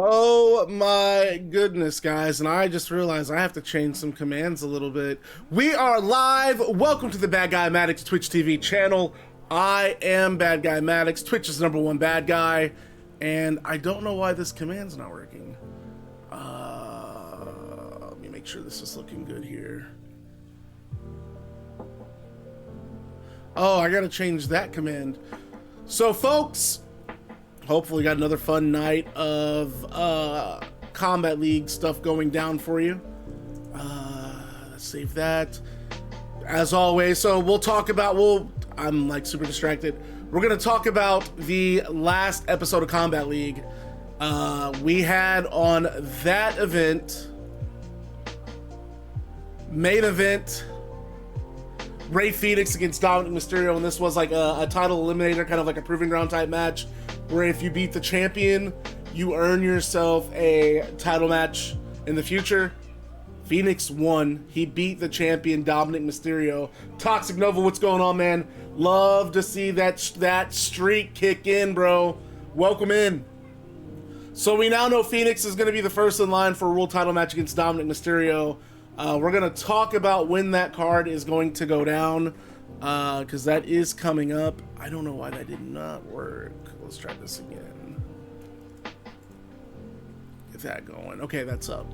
Oh my goodness, guys, and I just realized I have to change some commands a little bit. We are live. Welcome to the Bad Guy Maddox Twitch TV channel. I am Bad Guy Maddox, Twitch's #1 bad guy, and I don't know why this command's not working. Let me make sure this is looking good here. Oh, I gotta change that command. So, folks, hopefully got another fun night of Combat League stuff going down for you. Let's save that. As always, so we'll talk about, I'm like super distracted. We're gonna talk about the last episode of Combat League. We had on that event, main event, Rey Fenix against Dominic Mysterio, and this was like a title eliminator, kind of like a proving ground type match, where if you beat the champion, you earn yourself a title match in the future. Phoenix won. He beat the champion, Dominic Mysterio. Toxic Nova, what's going on, man? Love to see that streak kick in, bro. Welcome in. So we now know Phoenix is going to be the first in line for a world title match against Dominic Mysterio. We're going to talk about when that card is going to go down, because that is coming up. I don't know why that did not work. Let's try this again. Get that going. Okay, that's up.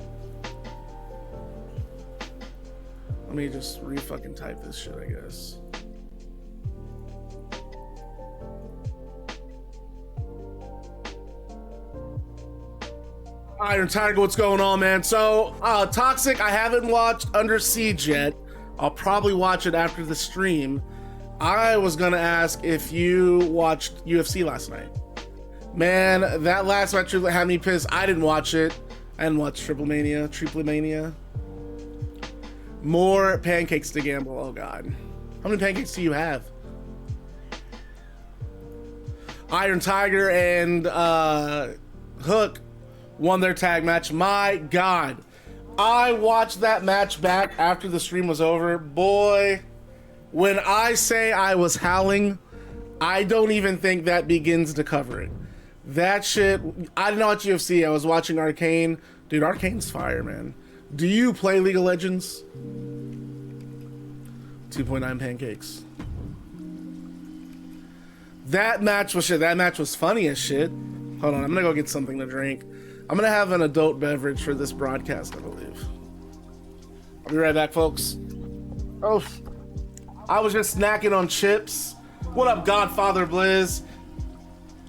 Let me just re-fucking type this shit, I guess. Iron Tiger, what's going on, man? So, Toxic, I haven't watched Under Siege yet. I'll probably watch it after the stream. I was gonna ask if you watched UFC last night. Man, that last match had me pissed. I didn't watch it. I didn't watch Triple Mania. More pancakes to gamble, oh god. How many pancakes do you have? Iron Tiger and Hook won their tag match. My god, I watched that match back after the stream was over. Boy, when I say I was howling, I don't even think that begins to cover it. That shit, I didn't watch UFC. I was watching Arcane. Dude, Arcane's fire, man. Do you play League of Legends? 2.9 pancakes. That match was shit. That match was funny as shit. Hold on, I'm gonna go get something to drink. I'm gonna have an adult beverage for this broadcast, I believe. I'll be right back, folks. Oh, I was just snacking on chips. What up, Godfather Blizz?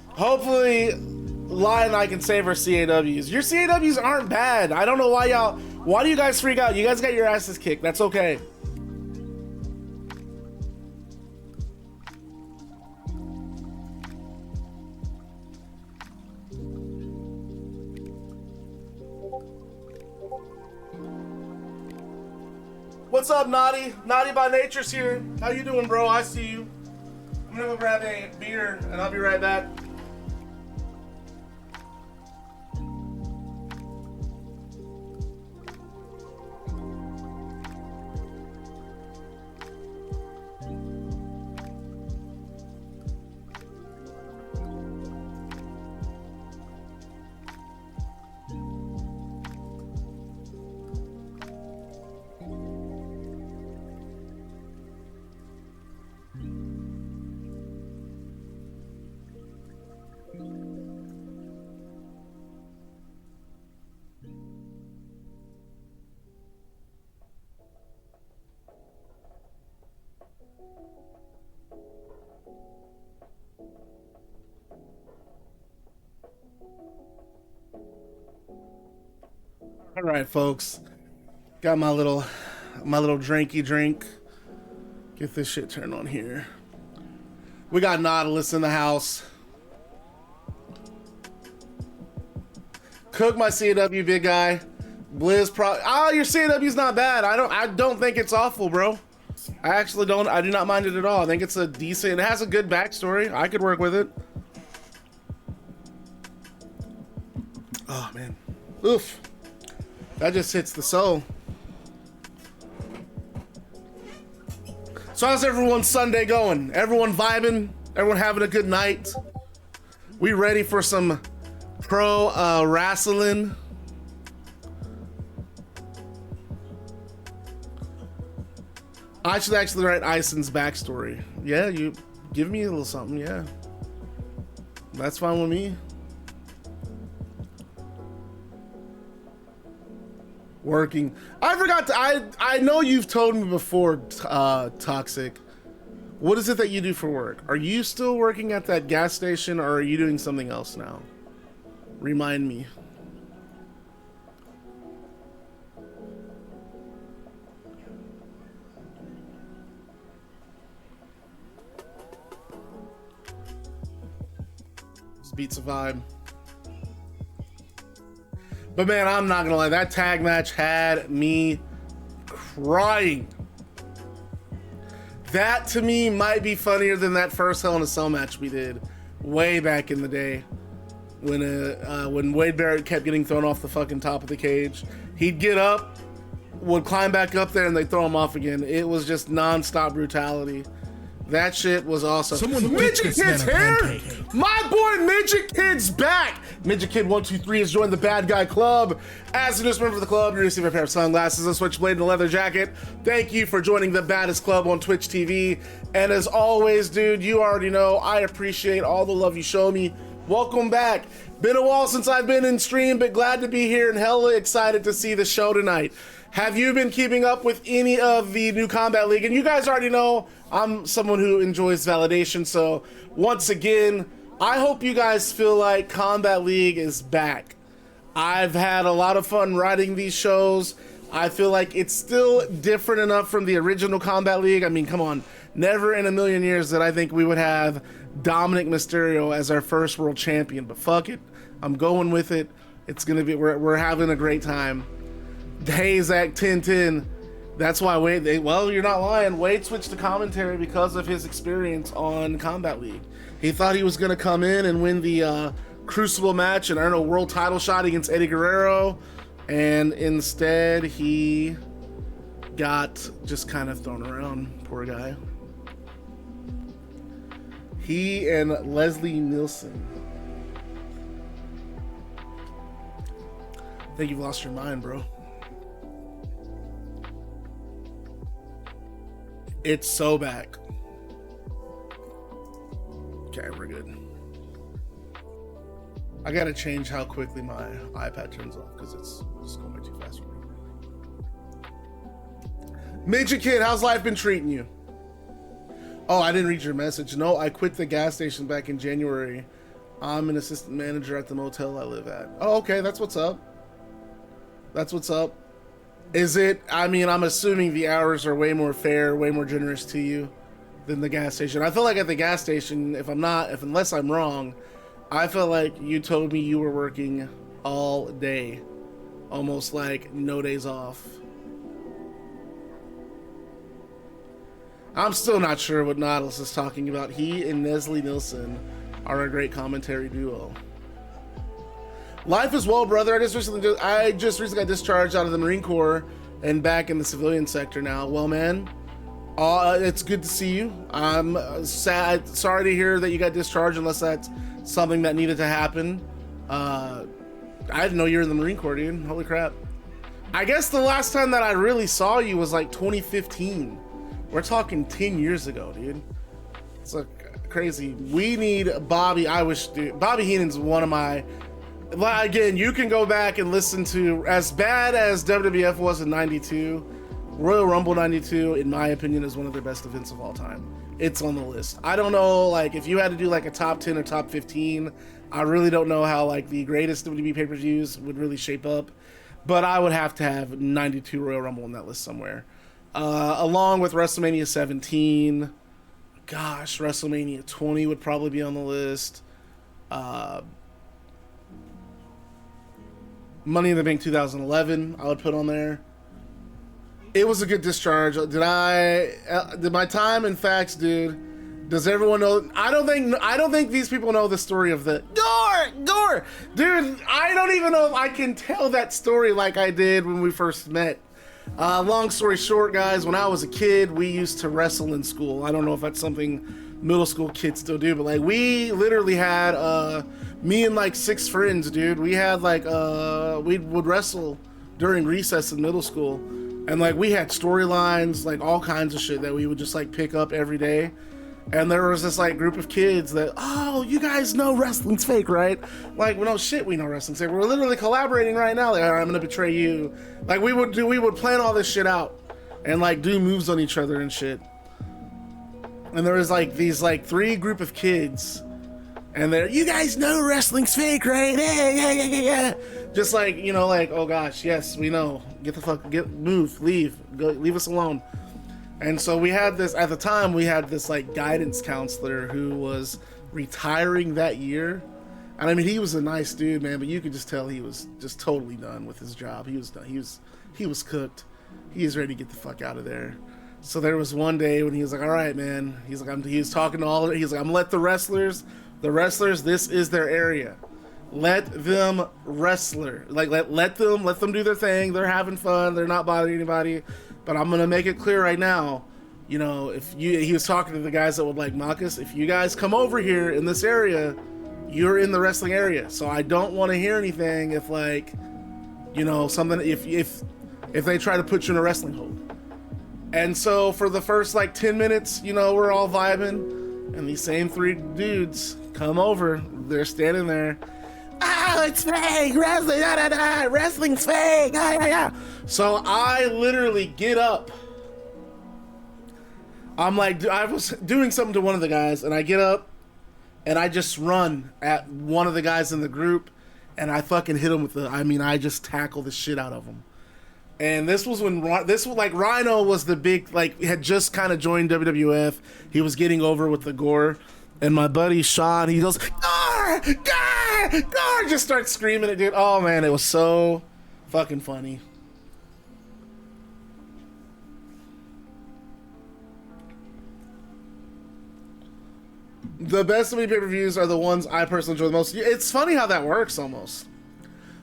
Hopefully, Lion and I can save our CAWs. Your CAWs aren't bad. I don't know why do you guys freak out? You guys got your asses kicked. That's okay. What's up, Naughty? Naughty by Nature's here. How you doing, bro? I see you. I'm gonna go grab a beer and I'll be right back. All right, folks. Got my little drinky drink. Get this shit turned on here. We got Nautilus in the house. Cook my CW, big guy. Blizz your CW's not bad. I don't think it's awful, bro. I do not mind it at all. I think it's a decent, it has a good backstory. I could work with it. Oh man. Oof. That just hits the soul. So how's everyone's Sunday going? Everyone vibing? Everyone having a good night? We ready for some Pro wrestling. I should actually write Ison's backstory. Yeah, you give me a little something, yeah. That's fine with me. Working. I forgot to, I know you've told me before, Toxic. What is it that you do for work? Are you still working at that gas station or are you doing something else now? Remind me. This beats a vibe. But man, I'm not gonna lie, that tag match had me crying. That to me might be funnier than that first Hell in a Cell match we did way back in the day when Wade Barrett kept getting thrown off the fucking top of the cage. He'd get up, would climb back up there, and they'd throw him off again. It was just non-stop brutality. That shit was awesome. Midget Kid's here! My boy Midget Kid's back! Midget Kid 123 has joined the Bad Guy Club. As a newest member of the club, you're receiving a pair of sunglasses, a switchblade, and a leather jacket. Thank you for joining the Baddest Club on Twitch TV. And as always, dude, you already know I appreciate all the love you show me. Welcome back. Been a while since I've been in stream, but glad to be here and hella excited to see the show tonight. Have you been keeping up with any of the new Combat League? And you guys already know I'm someone who enjoys validation, so once again, I hope you guys feel like Combat League is back. I've had a lot of fun writing these shows. I feel like it's still different enough from the original Combat League. I mean, come on, never in a million years did I think we would have Dominic Mysterio as our first world champion, but fuck it, I'm going with it. It's gonna be, we're having a great time. Hey, Zach 1010. That's why Wade, well, you're not lying. Wade switched to commentary because of his experience on Combat League. He thought he was going to come in and win the Crucible match and earn a world title shot against Eddie Guerrero. And instead, he got just kind of thrown around. Poor guy. He and Leslie Nielsen. I think you've lost your mind, bro. It's so back. Okay, we're good. I gotta change how quickly my iPad turns off because it's just going way too fast for me. Midget Kid, how's life been treating you? Oh, I didn't read your message. No, I quit the gas station back in January. I'm an assistant manager at the motel I live at. Oh, okay, that's what's up. That's what's up. Is it, I mean, I'm assuming the hours are way more fair, way more generous to you than the gas station. I feel like at the gas station, unless I'm wrong, I feel like you told me you were working all day. Almost like no days off. I'm still not sure what Nautilus is talking about. He and Leslie Nielsen are a great commentary duo. Life is well, brother. I just recently got discharged out of the Marine Corps and back in the civilian sector now. Well, man, it's good to see you. I'm sorry to hear that you got discharged, unless that's something that needed to happen. I didn't know you were in the Marine Corps, dude. Holy crap. I guess the last time that I really saw you was like 2015. We're talking 10 years ago, dude. It's like crazy. We need Bobby. Bobby Heenan's one of my... Again, you can go back and listen to, as bad as WWF was in 92, Royal Rumble 92, in my opinion, is one of their best events of all time. It's on the list. I don't know, like, if you had to do like a top 10 or top 15, I really don't know how like the greatest WWE pay-per-views would really shape up, but I would have to have 92 Royal Rumble on that list somewhere. Along with WrestleMania 17, gosh, WrestleMania 20 would probably be on the list. Money in the Bank 2011, I would put on there. It was a good discharge. Did my time and facts, dude? Does everyone know? I don't think these people know the story of the door, dude. I don't even know if I can tell that story like I did when we first met. Long story short, guys, when I was a kid, we used to wrestle in school. I don't know if that's something middle school kids still do, but like we literally had me and like 6 friends, dude. We had like we would wrestle during recess in middle school, and like we had storylines, like all kinds of shit that we would just like pick up every day. And there was this like group of kids that, oh, you guys know wrestling's fake, right? Like, well, no shit, we know wrestling's fake. We're literally collaborating right now. Like, all right, I'm gonna betray you. Like, we would plan all this shit out and like do moves on each other and shit. And there was like these like 3 group of kids, and they're, you guys know wrestling's fake, right? Yeah. Just like, you know, like, oh gosh, yes, we know. Get the fuck, move, leave, go, leave us alone. And so we had this, at the time, we had this like guidance counselor who was retiring that year. And I mean, he was a nice dude, man, but you could just tell he was just totally done with his job. He was done. He was cooked. He was ready to get the fuck out of there. So there was one day when he was like, all right, man. He's like, he was talking to all of it. He's like, I'm gonna let the wrestlers, this is their area. Let them wrestler. Like, let them do their thing. They're having fun. They're not bothering anybody. But I'm gonna make it clear right now, you know, he was talking to the guys that would like mock us. If you guys come over here in this area, you're in the wrestling area. So I don't want to hear anything if like, you know, something, if they try to put you in a wrestling hold. And so for the first like 10 minutes, you know, we're all vibing, and these same 3 dudes come over. They're standing there. Oh, it's fake! Wrestling, wrestling's fake! So I literally get up. I'm like, I was doing something to one of the guys, and I get up, and I just run at one of the guys in the group, and I fucking hit him with I just tackle the shit out of him. And this was when, Rhino was the big, like, had just kind of joined WWF. He was getting over with the gore. And my buddy Sean, he goes, Gar! Gar! Gar! Just starts screaming at dude. Oh man, it was so fucking funny. The best of me pay-per-views are the ones I personally enjoy the most. It's funny how that works almost.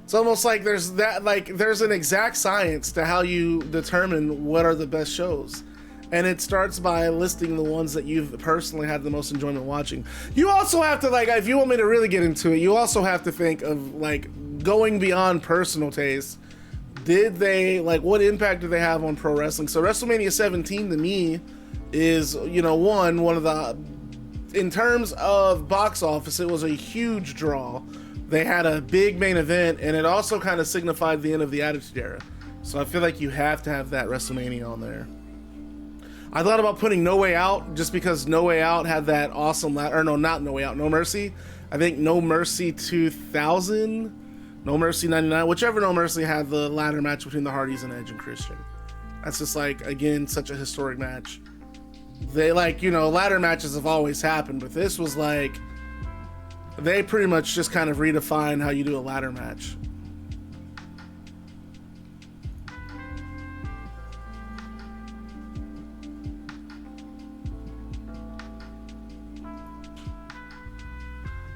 It's almost like there's an exact science to how you determine what are the best shows. And it starts by listing the ones that you've personally had the most enjoyment watching. You also have to, like, if you want me to really get into it, you also have to think of, like, going beyond personal taste. Did they, like, what impact do they have on pro wrestling? So WrestleMania 17 to me is, you know, one of the, in terms of box office, it was a huge draw. They had a big main event, and it also kind of signified the end of the Attitude Era. So I feel like you have to have that WrestleMania on there. I thought about putting No Way Out just because No Way Out had that awesome, not No Way Out, No Mercy. I think No Mercy 2000, No Mercy 99, whichever No Mercy had the ladder match between the Hardys and Edge and Christian. That's just like, again, such a historic match. They like, you know, ladder matches have always happened, but this was like, they pretty much just kind of redefined how you do a ladder match.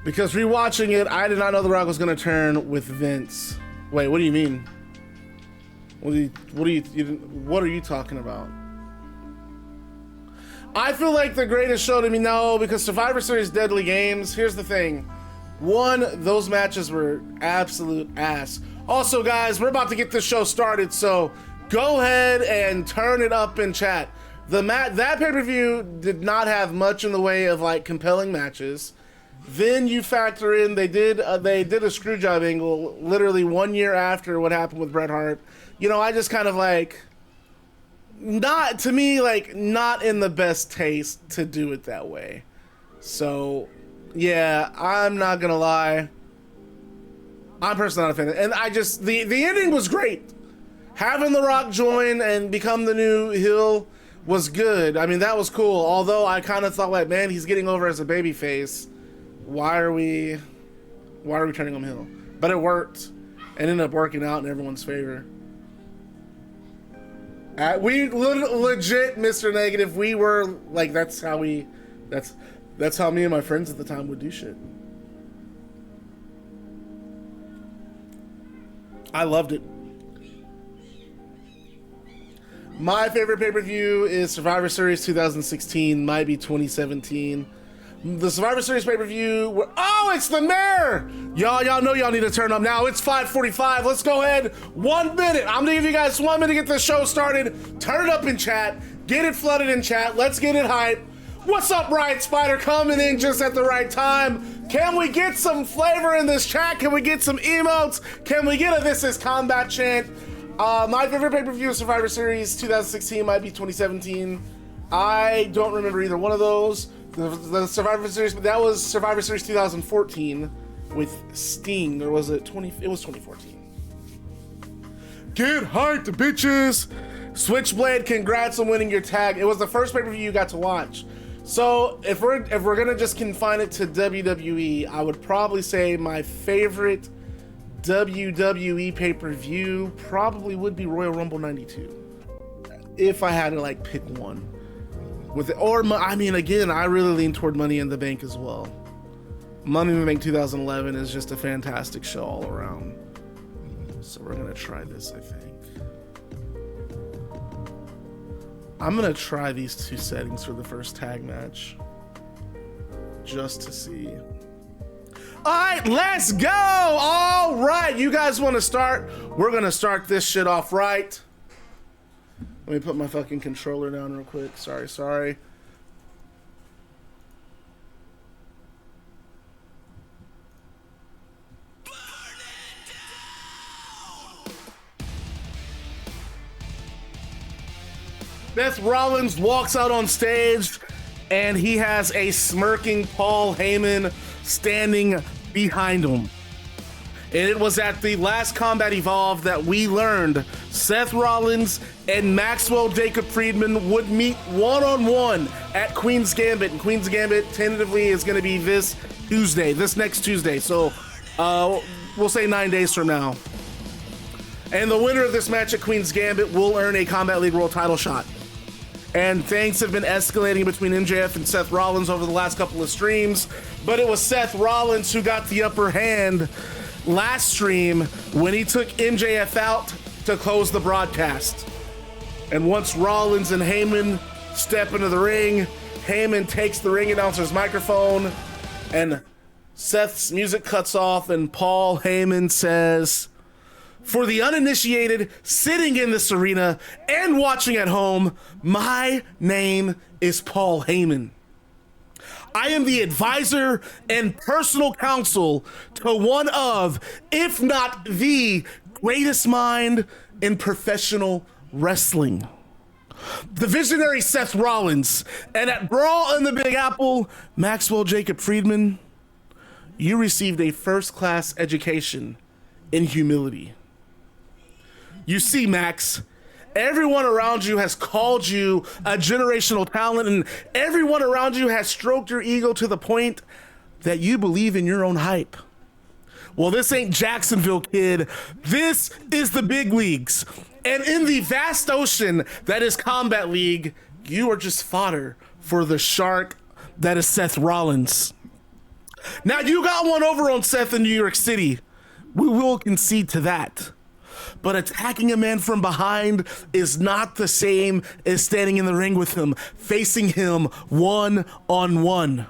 Because rewatching it, I did not know The Rock was going to turn with Vince. Wait, what do you mean? What are you talking about? I feel like the greatest show to me, no, because Survivor Series Deadly Games, here's the thing. One, those matches were absolute ass. Also, guys, we're about to get this show started, so go ahead and turn it up in chat. That pay-per-view did not have much in the way of like compelling matches. Then you factor in they did a screw job angle literally 1 year after what happened with Bret Hart. You know, I just kind of like, not to me, like, not in the best taste to do it that way. So yeah, I'm not gonna lie, I'm personally not a fan. And I just, the ending was great. Having The Rock join and become the new heel was good. I mean, that was cool. Although I kind of thought, like, man, he's getting over as a babyface. Why are we turning him heel? But it worked. It ended up working out in everyone's favor. We legit, Mr. Negative, we were like, that's how me and my friends at the time would do shit. I loved it. My favorite pay-per-view is Survivor Series 2016, might be 2017. The Survivor Series pay-per-view. Oh, it's the mayor. Y'all know y'all need to turn up now. It's 5:45. Let's go ahead. 1 minute. I'm gonna give you guys 1 minute to get the show started. Turn it up in chat. Get it flooded in chat. Let's get it hype. What's up, Riot Spider? Coming in just at the right time. Can we get some flavor in this chat? Can we get some emotes? Can we get a This Is Combat chant? My favorite pay-per-view is Survivor Series 2016, might be 2017. I don't remember either one of those. The Survivor Series, but that was Survivor Series 2014 with Sting, or was it 20? It was 2014. Get hyped, bitches! Switchblade, congrats on winning your tag. It was the first pay-per-view you got to watch. So if we're gonna just confine it to WWE, I would probably say my favorite WWE pay-per-view probably would be Royal Rumble 92. If I had to like pick one. With it, or I mean, again, I really lean toward Money in the Bank as well. Money in the Bank 2011 is just a fantastic show all around. So we're gonna try this, I think. I'm gonna try these two settings for the first tag match, just to see. All right, let's go. All right, you guys want to start? We're gonna start this shit off right. Let me put my fucking controller down real quick. Sorry. Seth Rollins walks out on stage and he has a smirking Paul Heyman standing behind him. And it was at the last Combat Evolved that we learned Seth Rollins and Maxwell Jacob Friedman would meet one-on-one at Queen's Gambit. And Queen's Gambit tentatively is going to be this next Tuesday. So we'll say 9 days from now. And the winner of this match at Queen's Gambit will earn a Combat League World title shot. And things have been escalating between MJF and Seth Rollins over the last couple of streams. But it was Seth Rollins who got the upper hand last stream when he took MJF out to close the broadcast. And once Rollins and Heyman step into the ring, Heyman takes the ring announcer's microphone and Seth's music cuts off and Paul Heyman says, "For the uninitiated sitting in this arena and watching at home, my name is Paul Heyman. I am the advisor and personal counsel to one of, if not the greatest mind in professional wrestling, the visionary Seth Rollins, and at Brawl in the Big Apple, Maxwell Jacob Friedman, you received a first-class education in humility. You see, Max, everyone around you has called you a generational talent, and everyone around you has stroked your ego to the point that you believe in your own hype. Well, this ain't Jacksonville, kid. This is the big leagues. And in the vast ocean that is Combat League, you are just fodder for the shark that is Seth Rollins. Now, you got one over on Seth in New York City. We will concede to that. But attacking a man from behind is not the same as standing in the ring with him, facing him one-on-one.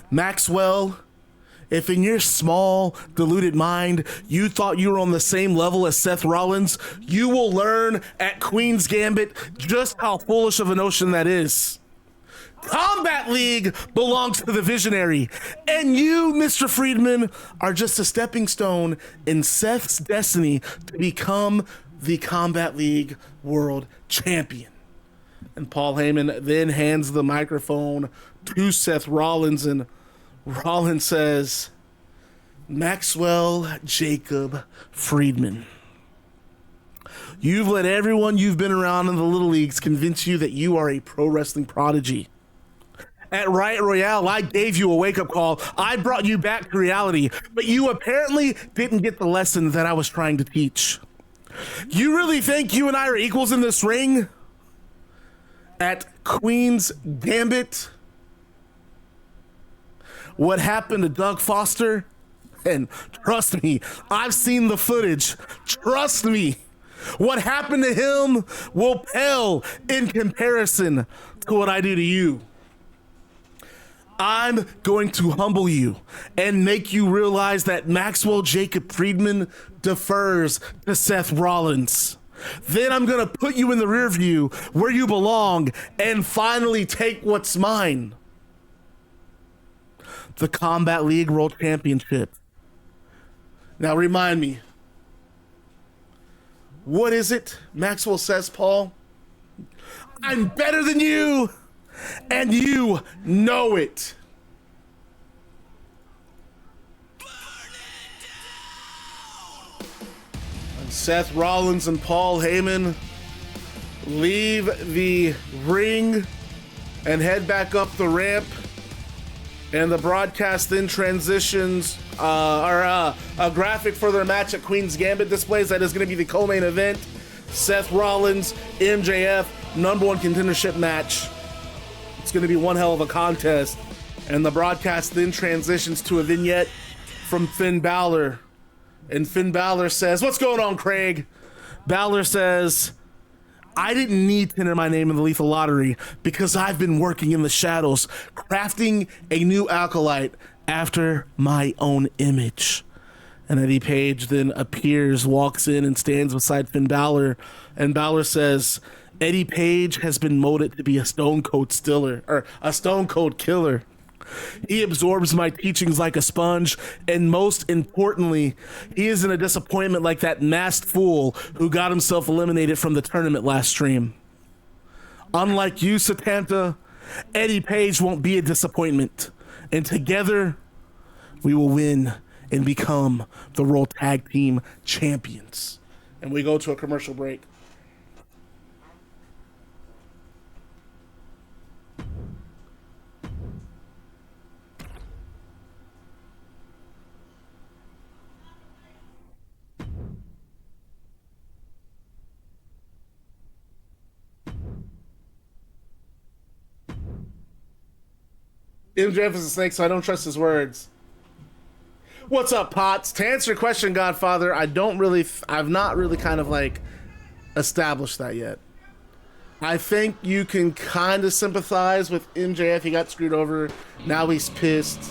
Maxwell, if in your small, deluded mind, you thought you were on the same level as Seth Rollins, you will learn at Queen's Gambit just how foolish of a notion that is. Combat League belongs to the visionary, and you, Mr. Friedman, are just a stepping stone in Seth's destiny to become the Combat League World Champion. And Paul Heyman then hands the microphone to Seth Rollins, and Rollins says, "Maxwell Jacob Friedman, you've let everyone you've been around in the little leagues convince you that you are a pro wrestling prodigy. At Riot Royale, I gave you a wake-up call. I brought you back to reality, but you apparently didn't get the lesson that I was trying to teach. You really think you and I are equals in this ring? At Queen's Gambit, what happened to Doug Foster? And trust me, I've seen the footage. Trust me, what happened to him will pale in comparison to what I do to you." I'm going to humble you and make you realize that Maxwell Jacob Friedman defers to Seth Rollins. Then I'm going to put you in the rear view where you belong and finally take what's mine. The Combat League World Championship. Now remind me, what is it Maxwell says, Paul? I'm better than you, and you know it. And Seth Rollins and Paul Heyman leave the ring and head back up the ramp. And the broadcast then transitions, a graphic for their match at Queen's Gambit displays that is going to be the co-main event. Seth Rollins, MJF, #1 contendership match. It's going to be one hell of a contest. And the broadcast then transitions to a vignette from Finn Balor. And Finn Balor says, "What's going on, Craig?" Balor says, "I didn't need to enter my name in the Lethal Lottery because I've been working in the shadows, crafting a new acolyte after my own image." And Eddie Page then appears, walks in, and stands beside Finn Balor. And Balor says, "Eddie Page has been molded to be a stone cold killer. He absorbs my teachings like a sponge, and most importantly, he isn't a disappointment like that masked fool who got himself eliminated from the tournament last stream. Unlike you, Satanta, Eddie Page won't be a disappointment, and together we will win and become the World Tag Team Champions." And we go to a commercial break. MJF is a snake, so I don't trust his words. What's up, Potts? To answer your question, Godfather, I've not really kind of like established that yet. I think you can kind of sympathize with MJF. He got screwed over. Now he's pissed.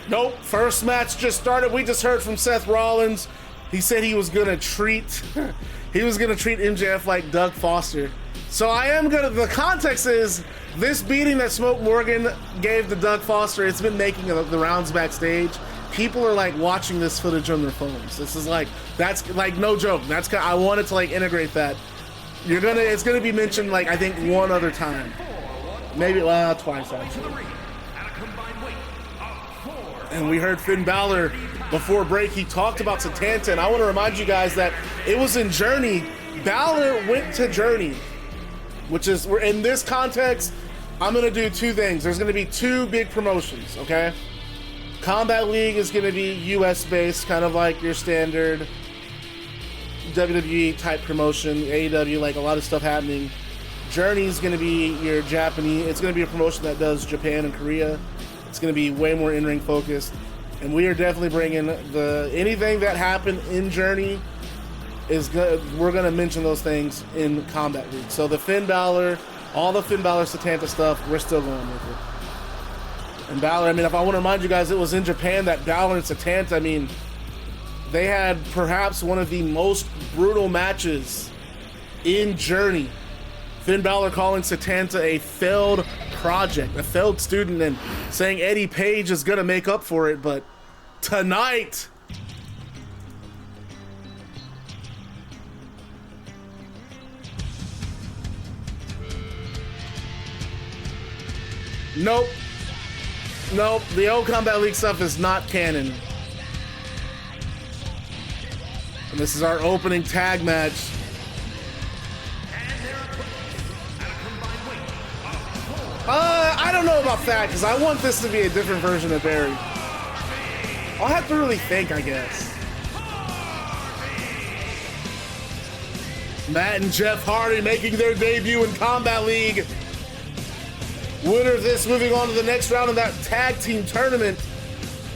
Nope. First match just started. We just heard from Seth Rollins. He said he was gonna treat MJF like Doug Foster. So the context is this beating that Smoke Morgan gave to Doug Foster, it's been making the rounds backstage. People are like watching this footage on their phones. This is like, that's like no joke. I wanted to like integrate that. It's gonna be mentioned like I think one other time. Maybe twice actually. And we heard Finn Balor before break. He talked about Satanta, and I want to remind you guys that it was in Journey. Balor went to Journey, which is, in this context, I'm going to do two things. There's going to be two big promotions, okay? Combat League is going to be US based, kind of like your standard WWE type promotion, AEW, like a lot of stuff happening. Journey is going to be your Japanese, it's going to be a promotion that does Japan and Korea. It's going to be way more in-ring focused. And we are definitely bringing anything that happened in Journey is good. We're going to mention those things in Combat League. So the Finn Balor, all the Finn Balor Satanta stuff, we're still going with it. And Balor, I mean, if I want to remind you guys, it was in Japan that Balor and Satanta, I mean, they had perhaps one of the most brutal matches in Journey. Finn Balor calling Satanta a failed project, a failed student, and saying Eddie Page is going to make up for it. But tonight, nope, the old Combat League stuff is not canon. And this is our opening tag match. I don't know about that, because I want this to be a different version of Barry. I'll have to really think, I guess. Matt and Jeff Hardy making their debut in Combat League. Winner of this moving on to the next round of that tag team tournament.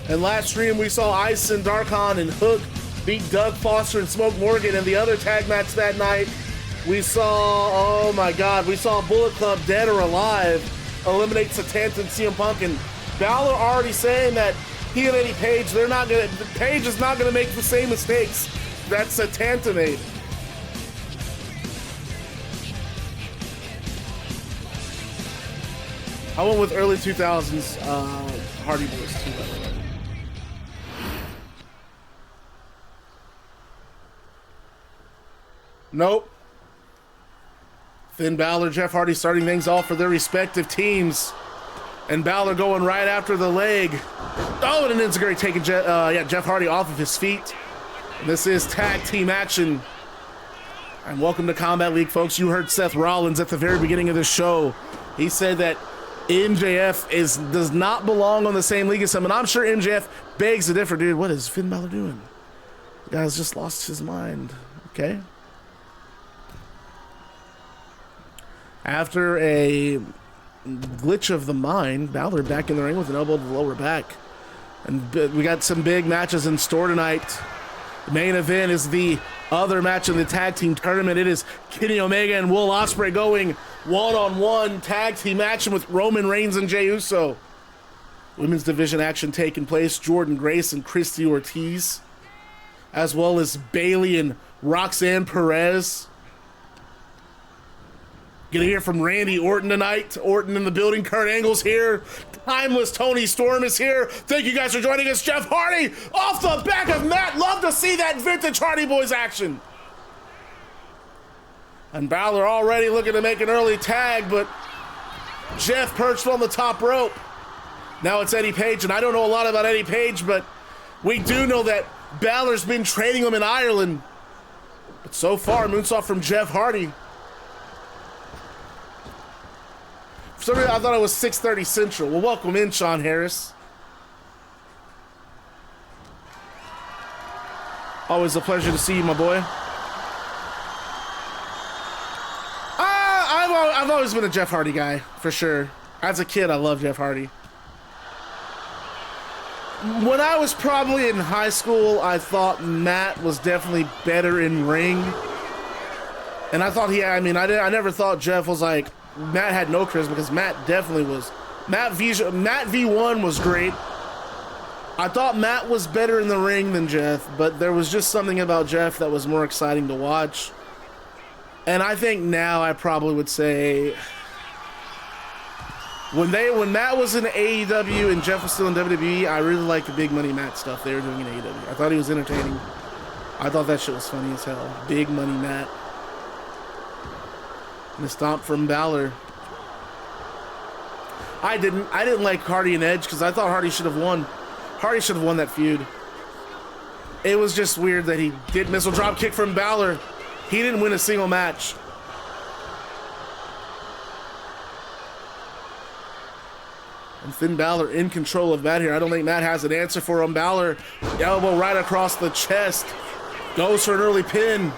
And last stream we saw Ice and Darkon and Hook beat Doug Foster and Smoke Morgan. And the other tag match that night, we saw, oh my God, we saw Bullet Club Dead or Alive eliminate Satanta and CM Punk, and Balor already saying that he and Eddie Page, Page is not gonna make the same mistakes that Satanta made. I went with early 2000s Hardy Boyz too, by the way. Nope. Finn Balor, Jeff Hardy starting things off for their respective teams. And Balor going right after the leg. Oh, and an enziguri taking Jeff Hardy off of his feet. And this is tag team action. And welcome to Combat League, folks. You heard Seth Rollins at the very beginning of the show. He said that MJF does not belong on the same league as him. And I'm sure MJF begs to differ. Dude, what is Finn Balor doing? The guy's just lost his mind. Okay. After a glitch of the mind, Balor back in the ring with an elbow to the lower back. And we got some big matches in store tonight. The main event is the other match in the tag team tournament. It is Kenny Omega and Will Ospreay going one-on-one tag team action with Roman Reigns and Jey Uso. Women's division action taking place. Jordynne Grace and Christie Ortiz, as well as Bayley and Roxanne Perez. Gonna hear from Randy Orton tonight. Orton in the building. Kurt Angle's here. Timeless Toni Storm is here. Thank you guys for joining us. Jeff Hardy off the back of Matt. Love to see that vintage Hardy Boyz action. And Balor already looking to make an early tag, but Jeff perched on the top rope. Now it's Eddie Page, and I don't know a lot about Eddie Page, but we do know that Balor's been training him in Ireland. But so far, moonsault from Jeff Hardy. For some reason, I thought it was 6:30 Central. Well, welcome in, Sean Harris. Always a pleasure to see you, my boy. I've always been a Jeff Hardy guy, for sure. As a kid, I loved Jeff Hardy. When I was probably in high school, I thought Matt was definitely better in ring. And I thought I never thought Jeff was like, Matt had no charisma, because Matt definitely was. Matt V1 was great. I thought Matt was better in the ring than Jeff, but there was just something about Jeff that was more exciting to watch. And I think now I probably would say when Matt was in AEW and Jeff was still in WWE, I really liked the Big Money Matt stuff they were doing in AEW. I thought he was entertaining. I thought that shit was funny as hell. Big Money Matt. And a stomp from Balor. I didn't like Hardy and Edge because I thought Hardy should have won. Hardy should have won that feud. It was just weird that he did missile drop kick from Balor. He didn't win a single match. And Finn Balor in control of Matt here. I don't think Matt has an answer for him. Balor, elbow right across the chest. Goes for an early pin.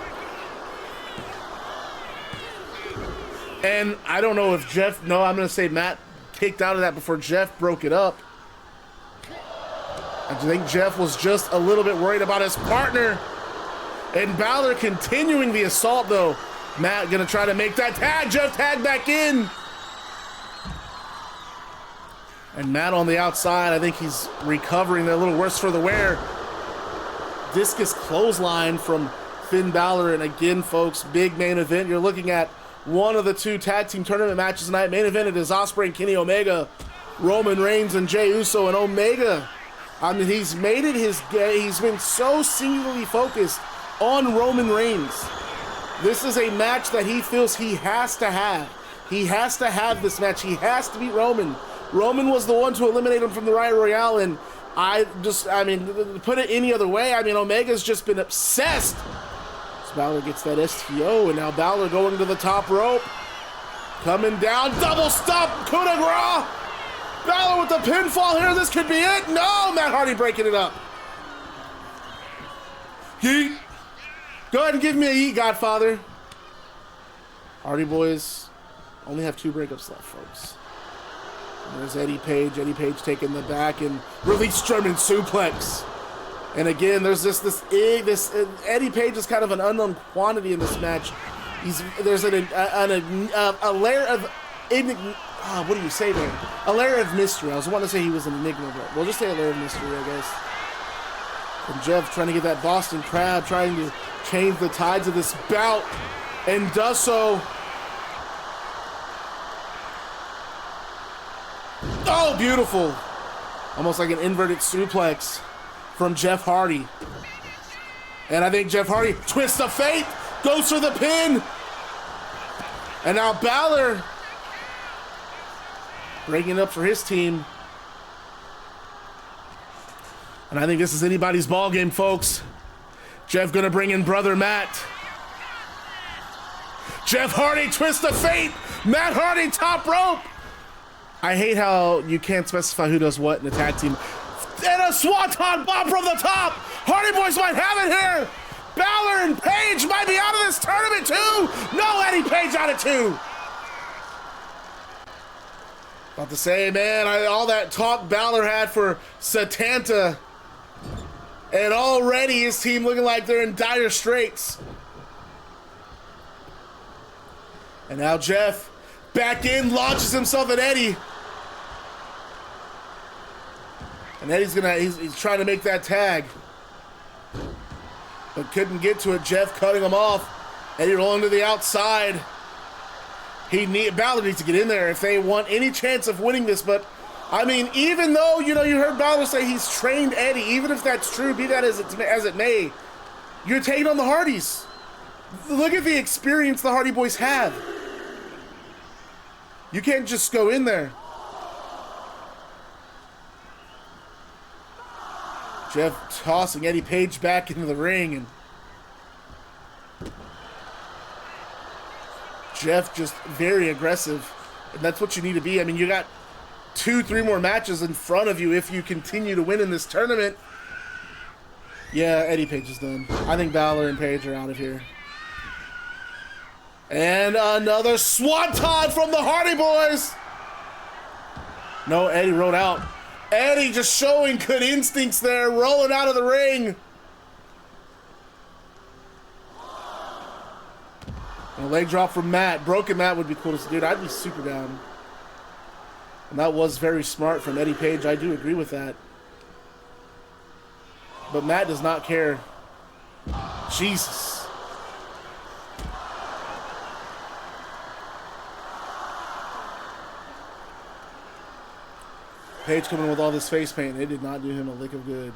And I don't know if Jeff, no, I'm going to say Matt kicked out of that before Jeff broke it up. I think Jeff was just a little bit worried about his partner. And Balor continuing the assault, though. Matt going to try to make that tag. Jeff tag back in. And Matt on the outside, I think he's recovering a little worse for the wear. Discus clothesline from Finn Balor. And again, folks, big main event. You're looking at one of the two tag team tournament matches tonight. Main event, it is Ospreay and Kenny Omega. Roman Reigns and Jey Uso. And Omega, I mean, he's made it he's been so singularly focused on Roman Reigns. This is a match that he feels he has to have. He has to have this match. He has to beat Roman. Roman was the one to eliminate him from the Riot Royale, and put it any other way, I mean, Omega's just been obsessed. So Balor gets that STO, and now Balor going to the top rope. Coming down, double stop, coup de grace. Balor with the pinfall here, this could be it. No, Matt Hardy breaking it up. Yeet. Go ahead and give me a yeet, Godfather. Hardy Boyz only have 2 breakups left, folks. And there's Eddie Page. Eddie Page taking the back and release German suplex. And again, there's this Eddie Page is kind of an unknown quantity in this match. There's a layer of what do you say there? A layer of mystery. I was wanting to say he was an enigma, but we'll just say a layer of mystery, I guess. And Jeff trying to get that Boston Crab, trying to change the tides of this bout, and does so. Oh, beautiful. Almost like an inverted suplex from Jeff Hardy. And I think Jeff Hardy, twist of fate, goes for the pin. And now Balor breaking up for his team. And I think this is anybody's ball game, folks. Jeff gonna bring in brother Matt. Jeff Hardy, twist of fate. Matt Hardy, top rope. I hate how you can't specify who does what in a tag team. And a swanton bomb from the top. Hardy Boys might have it here. Balor and Page might be out of this tournament too. No, Eddie Page out of 2. About to say, man, all that talk Balor had for Satanta, and already his team looking like they're in dire straits. And now Jeff back in, launches himself at Eddie. And Eddie's he's trying to make that tag, but couldn't get to it. Jeff cutting him off. Eddie rolling to the outside. Balor needs to get in there if they want any chance of winning this. But I mean, even though, you heard Balor say he's trained Eddie, even if that's true, be that as it may, you're taking on the Hardys. Look at the experience the Hardy Boys have. You can't just go in there. Jeff tossing Eddie Page back into the ring, and Jeff just very aggressive, and that's what you need to be. I mean, you got 2-3 more matches in front of you if you continue to win in this tournament. Yeah, Eddie Page is done. I think Balor and Page are out of here. And another swanton from the Hardy Boys. No, Eddie rolled out. Eddie just showing good instincts there, rolling out of the ring. And a leg drop from Matt. Broken Matt would be cool to see. Dude, I'd be super down. And that was very smart from Eddie Page. I do agree with that. But Matt does not care. Jesus. Page coming in with all this face paint. It did not do him a lick of good.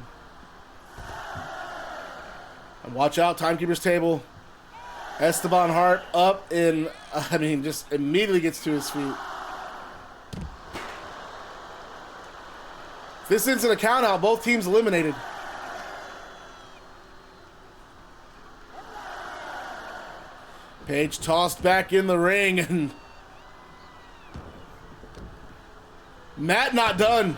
And watch out, Timekeeper's table. Esteban Hart up and, just immediately gets to his feet. If this isn't a count out, both teams eliminated. Page tossed back in the ring, and Matt not done.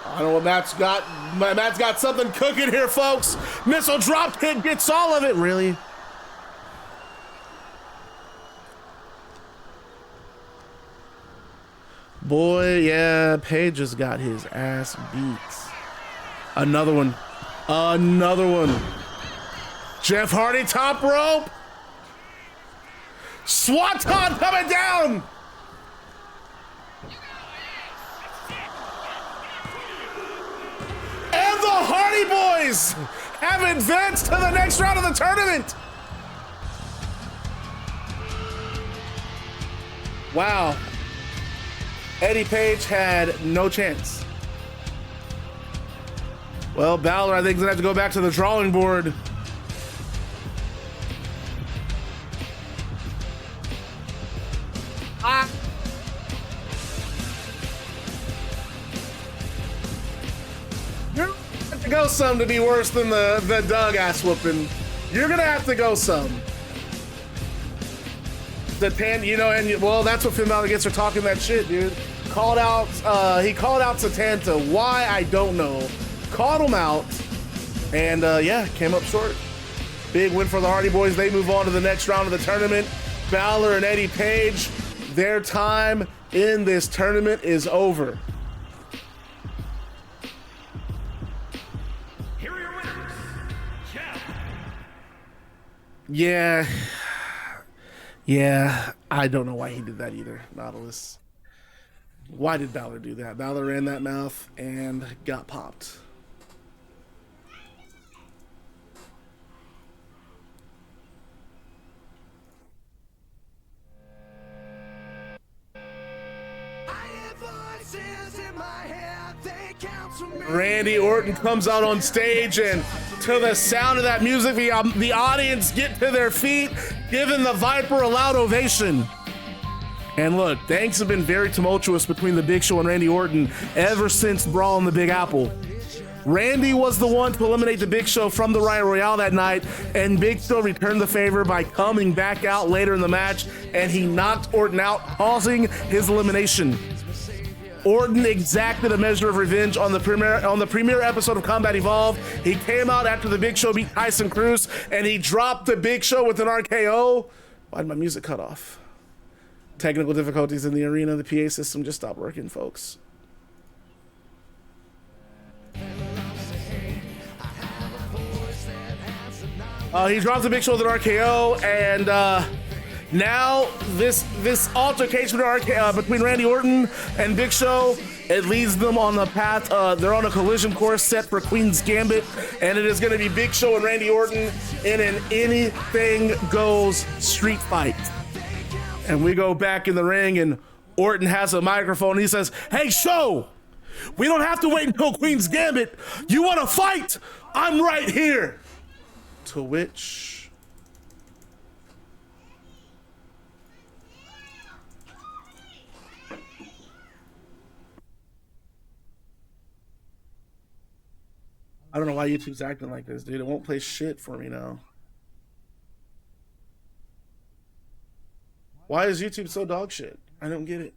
I don't know what Matt's got. Matt's got something cooking here, folks. Missile drop kick gets all of it. Really? Boy, yeah, Page just got his ass beat. Another one. Another one. Jeff Hardy, top rope. Swanton coming down. And the Hardy Boys have advanced to the next round of the tournament. Wow. Eddie Page had no chance. Well, Balor, I think, is going to have to go back to the drawing board. You're going to have to go some to be worse than the Doug ass whooping. You're going to have to go some. Well, that's what Finn Balor gets for talking that shit, dude. He called out Satanta. Why? I don't know. Called him out, and yeah, came up short. Big win for the Hardy Boys. They move on to the next round of the tournament. Balor and Eddie Page, their time in this tournament is over. Here are your winners, Jeff. Yeah, I don't know why he did that either, Nautilus. Why did Balor do that? Balor ran that mouth and got popped. Randy Orton comes out on stage, and to the sound of that music, the audience get to their feet, giving the Viper a loud ovation. And look, things have been very tumultuous between the Big Show and Randy Orton ever since Brawl in the Big Apple. Randy was the one to eliminate the Big Show from the Riot Royale that night, and Big Show returned the favor by coming back out later in the match, and he knocked Orton out, causing his elimination. Orton exacted a measure of revenge on the premiere episode of Combat Evolved. He came out after the Big Show beat Tyson Cruz, and he dropped the Big Show with an RKO. Why did my music cut off? Technical difficulties in the arena. The PA system just stopped working, folks. He dropped the Big Show with an RKO, and now this altercation between Randy Orton and Big Show, it leads them on the path. They're on a collision course set for Queen's Gambit, and it is going to be Big Show and Randy Orton in an anything goes street fight. And we go back in the ring, and Orton has a microphone, and he says, "Hey, Show, we don't have to wait until Queen's Gambit. You want to fight? I'm right here." To which I don't know why YouTube's acting like this, dude. It won't play shit for me now. Why is YouTube so dog shit? I don't get it.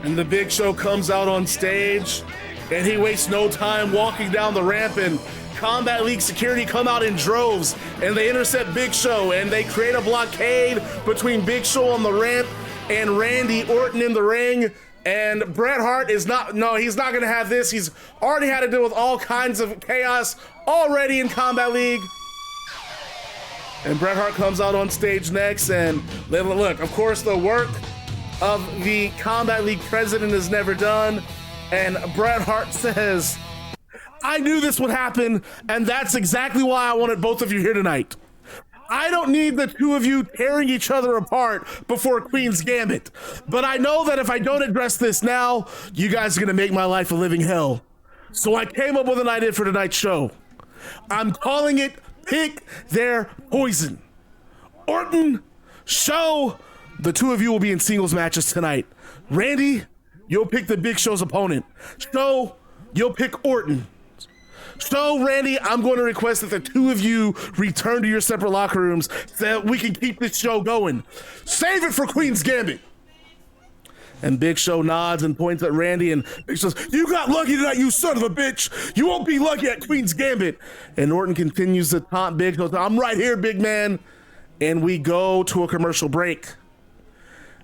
And the Big Show comes out on stage, and he wastes no time walking down the ramp, and Combat League security come out in droves, and they intercept Big Show, and they create a blockade between Big Show on the ramp and Randy Orton in the ring. And Bret Hart is he's not gonna have this. He's already had to deal with all kinds of chaos already in Combat League. And Bret Hart comes out on stage next, and look, of course, the work of the Combat League president is never done. And Bret Hart says, "I knew this would happen, and that's exactly why I wanted both of you here tonight. I don't need the two of you tearing each other apart before Queen's Gambit. But I know that if I don't address this now, you guys are gonna make my life a living hell. So I came up with an idea for tonight's show. I'm calling it Pick Their Poison. Orton, Show, the two of you will be in singles matches tonight. Randy, you'll pick the Big Show's opponent. Show, you'll pick Orton. So, Randy, I'm going to request that the two of you return to your separate locker rooms so that we can keep this show going. Save it for Queen's Gambit." And Big Show nods and points at Randy, and Big Show says, "You got lucky tonight, you son of a bitch. You won't be lucky at Queen's Gambit." And Orton continues to taunt Big Show. "I'm right here, big man." And we go to a commercial break.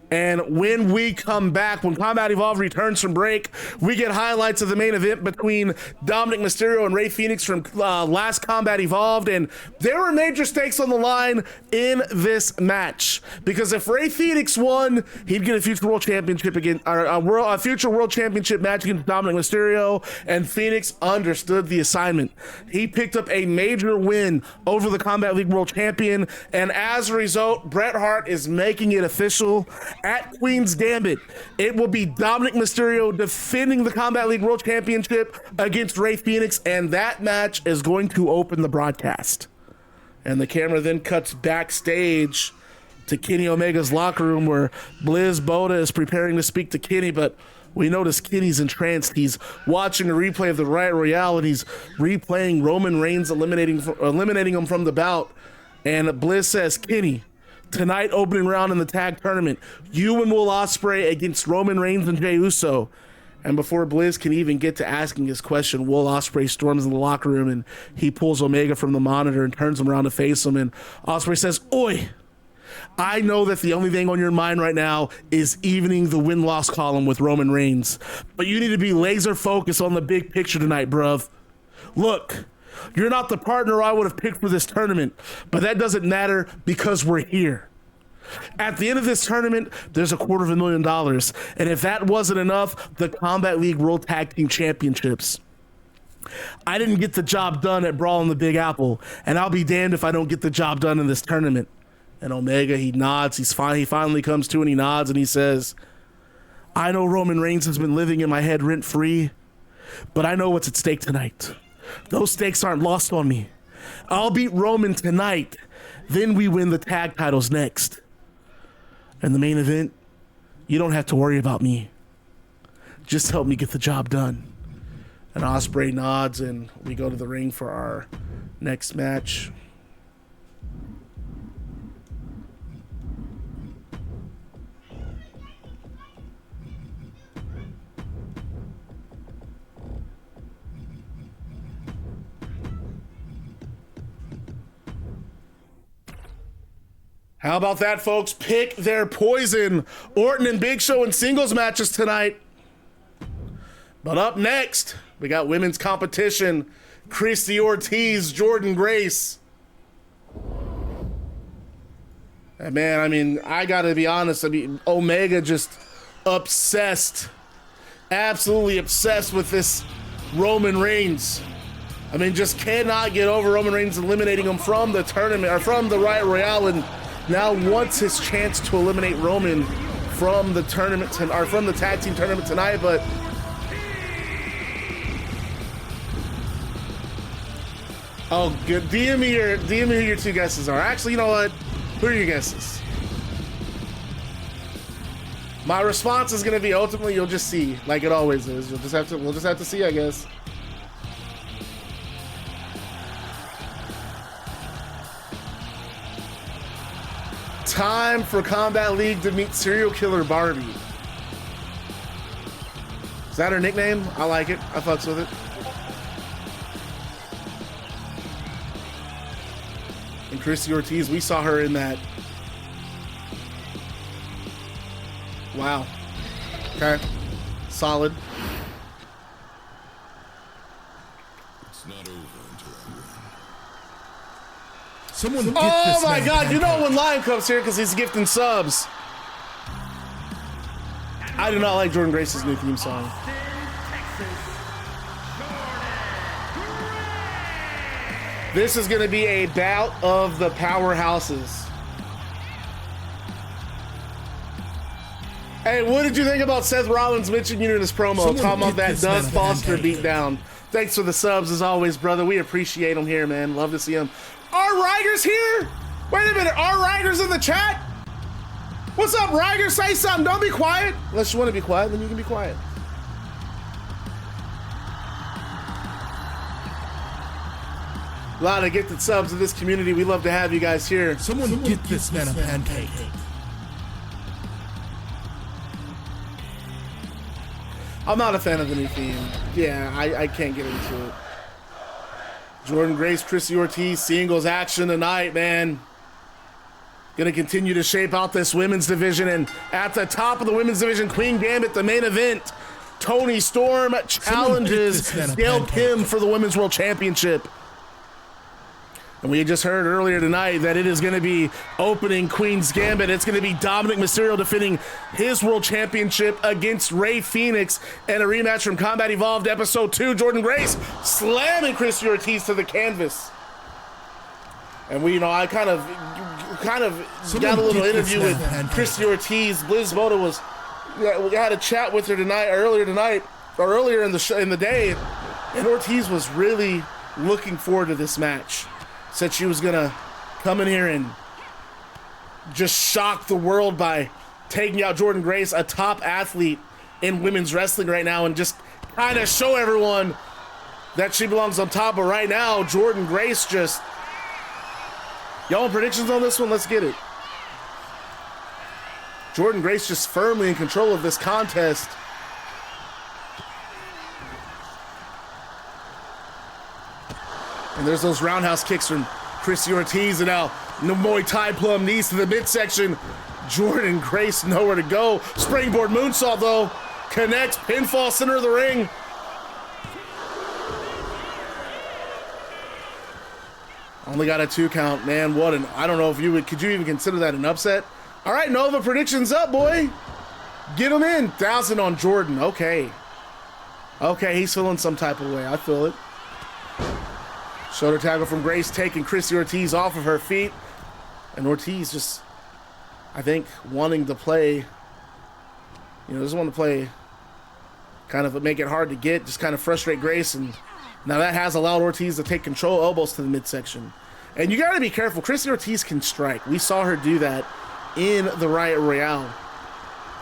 And when we come back, when Combat Evolved returns from break, we get highlights of the main event between Dominic Mysterio and Rey Fenix from last Combat Evolved. And there were major stakes on the line in this match, because if Rey Fenix won, he'd get a future world championship a future world championship match against Dominic Mysterio. And Fenix understood the assignment. He picked up a major win over the Combat League world champion. And as a result, Bret Hart is making it official. At Queen's Gambit, it will be Dominic Mysterio defending the Combat League World Championship against Rey Fenix, and that match is going to open the broadcast. And the camera then cuts backstage to Kenny Omega's locker room, where Blizz Boda is preparing to speak to Kenny, but we notice Kenny's entranced. He's watching a replay of the Riot Royale, and he's replaying Roman Reigns eliminating him from the bout. And Blizz says, "Kenny, tonight, opening round in the tag tournament, you and Will Ospreay against Roman Reigns and Jey Uso." And before Blizz can even get to asking his question, Will Ospreay storms in the locker room, and he pulls Omega from the monitor and turns him around to face him. And Ospreay says, "Oi, I know that the only thing on your mind right now is evening the win-loss column with Roman Reigns, but you need to be laser focused on the big picture tonight, bruv. Look, You're not the partner I would have picked for this tournament, but that doesn't matter because we're here. At the end of this tournament, there's $250,000. And if that wasn't enough, the Combat League World Tag Team Championships. I didn't get the job done at Brawl in the Big Apple, and I'll be damned if I don't get the job done in this tournament. And Omega, he nods. He's fine. He finally comes to and he nods and he says, I know Roman Reigns has been living in my head rent-free, but I know what's at stake tonight. Those stakes aren't lost on me. I'll beat Roman tonight. Then we win the tag titles next. And the main event, you don't have to worry about me. Just help me get the job done. And Ospreay nods, and we go to the ring for our next match. How about that, folks? Pick their poison. Orton and Big Show in singles matches tonight. But up next, we got women's competition. Christie, Ortiz, Jordynne Grace. And man, I mean, I gotta be honest. I mean, Omega just obsessed. Absolutely obsessed with this Roman Reigns. I mean, just cannot get over Roman Reigns eliminating him from the tournament, or from the Riot Royale, and now wants his chance to eliminate Roman from the tournament, or from the tag team tournament tonight, but oh, good. DM me who your two guesses are. Actually, you know what? Who are your guesses? My response is gonna be ultimately you'll just see, like it always is. We'll just have to see, I guess. Time for Combat League to meet Serial Killer Barbie. Is that her nickname? I like it. I fucks with it. And Christie Ortiz, we saw her in that. Wow. Okay. Solid. It's not over until I win. Someone get Oh this my man god, you know pancake. when Lion comes here because he's gifting subs. I do not like Jordynne Grace's new theme song. This is going to be a bout of the powerhouses. Hey, what did you think about Seth Rollins mentioning you in his promo? Someone Talking about get that this man Doug a Foster pancake. beatdown. Thanks for the subs as always, brother. We appreciate them here, man. Love to see them. Are Riger's here? Wait a minute. Are Riger's in the chat? What's up, Riger? Say something. Don't be quiet. Unless you want to be quiet, then you can be quiet. A lot of gifted subs in this community. We love to have you guys here. Someone get this man a pancake. I'm not a fan of the new theme. Yeah, I can't get into it. Jordynne Grace, Christie Ortiz, singles action tonight, man. Gonna continue to shape out this women's division, and at the top of the women's division, Queen Gambit, the main event. Toni Storm challenges Gail Kim for the Women's World Championship. And we just heard earlier tonight that it is going to be opening Queen's Gambit. It's going to be Dominic Mysterio defending his World Championship against Rey Fénix in a rematch from Combat Evolved Episode 2. Jordynne Grace slamming Christie Ortiz to the canvas. And we, I kind of got a little interview with Christie Ortiz. Liz Moda was, we had a chat with her earlier in the day, and Ortiz was really looking forward to this match. Said she was gonna come in here and just shock the world by taking out Jordynne Grace, a top athlete in women's wrestling right now, and just kind of show everyone that she belongs on top. But right now, Jordynne Grace just... Y'all want predictions on this one? Let's get it. Jordynne Grace just firmly in control of this contest. And there's those roundhouse kicks from Christie Ortiz, and now Muay Thai plum knees to the midsection. Jordynne Grace nowhere to go. Springboard moonsault though. Connects, pinfall, center of the ring. Only got a 2 count, man. What an, I don't know if you would, could you even consider that an upset? All right, Nova predictions up, boy. Get him in. 1,000 on Jordynne. Okay. Okay, he's feeling some type of way. I feel it. Shoulder tackle from Grace, taking Christie Ortiz off of her feet. And Ortiz just, I think, wanting to play, doesn't want to play, kind of make it hard to get, just kind of frustrate Grace. And now that has allowed Ortiz to take control, elbows to the midsection. And you got to be careful. Christie Ortiz can strike. We saw her do that in the Riot Royale.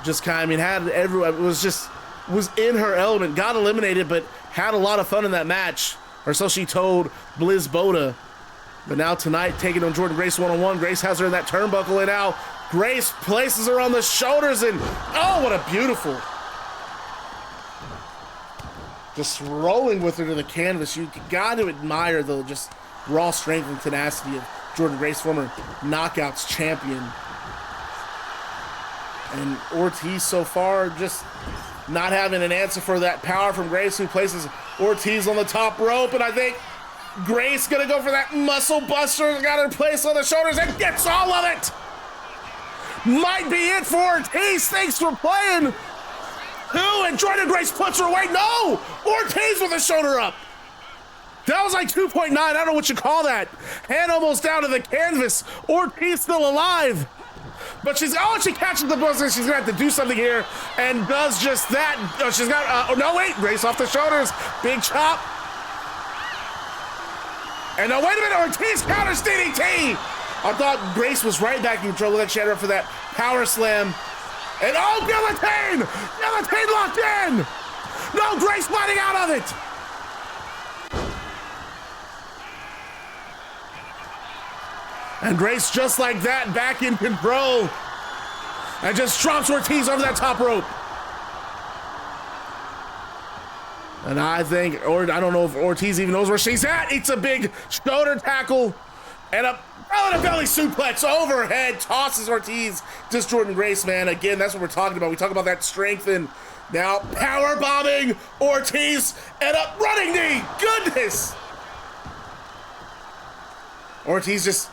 Just kind of, had everyone, was in her element, got eliminated, but had a lot of fun in that match. Or so she told Bliss Boda. But now tonight, taking on Jordynne Grace one-on-one. Grace has her in that turnbuckle, and now Grace places her on the shoulders, and oh, what a beautiful. Just rolling with her to the canvas. You got to admire the just raw strength and tenacity of Jordynne Grace, former Knockouts champion. And Ortiz so far just not having an answer for that power from Grace, who places Ortiz on the top rope. And I think Grace gonna go for that muscle buster, got her placed on the shoulders and gets all of it. Might be it for Ortiz. Thanks for playing. Who? And Jordynne Grace puts her away. No! Ortiz with the shoulder up. That was like 2.9. I don't know what you call that. Hand almost down to the canvas. Ortiz still alive. But she catches the buzzer. She's gonna have to do something here, and does just that. Oh, she's got, no, wait, Grace off the shoulders. Big chop. And now, wait a minute, Ortiz counters DDT. I thought Grace was right back in control. Look at she had her for that power slam. And oh, guillotine! Guillotine locked in! No, Grace fighting out of it! And Grace, just like that, back in control. And just drops Ortiz over that top rope. And I think, or I don't know if Ortiz even knows where she's at. It's a big shoulder tackle. And a belly suplex overhead. Tosses Ortiz. Just Jordynne Grace, man. Again, that's what we're talking about. We talk about that strength, and now power bombing Ortiz. And a running knee. Goodness. Ortiz just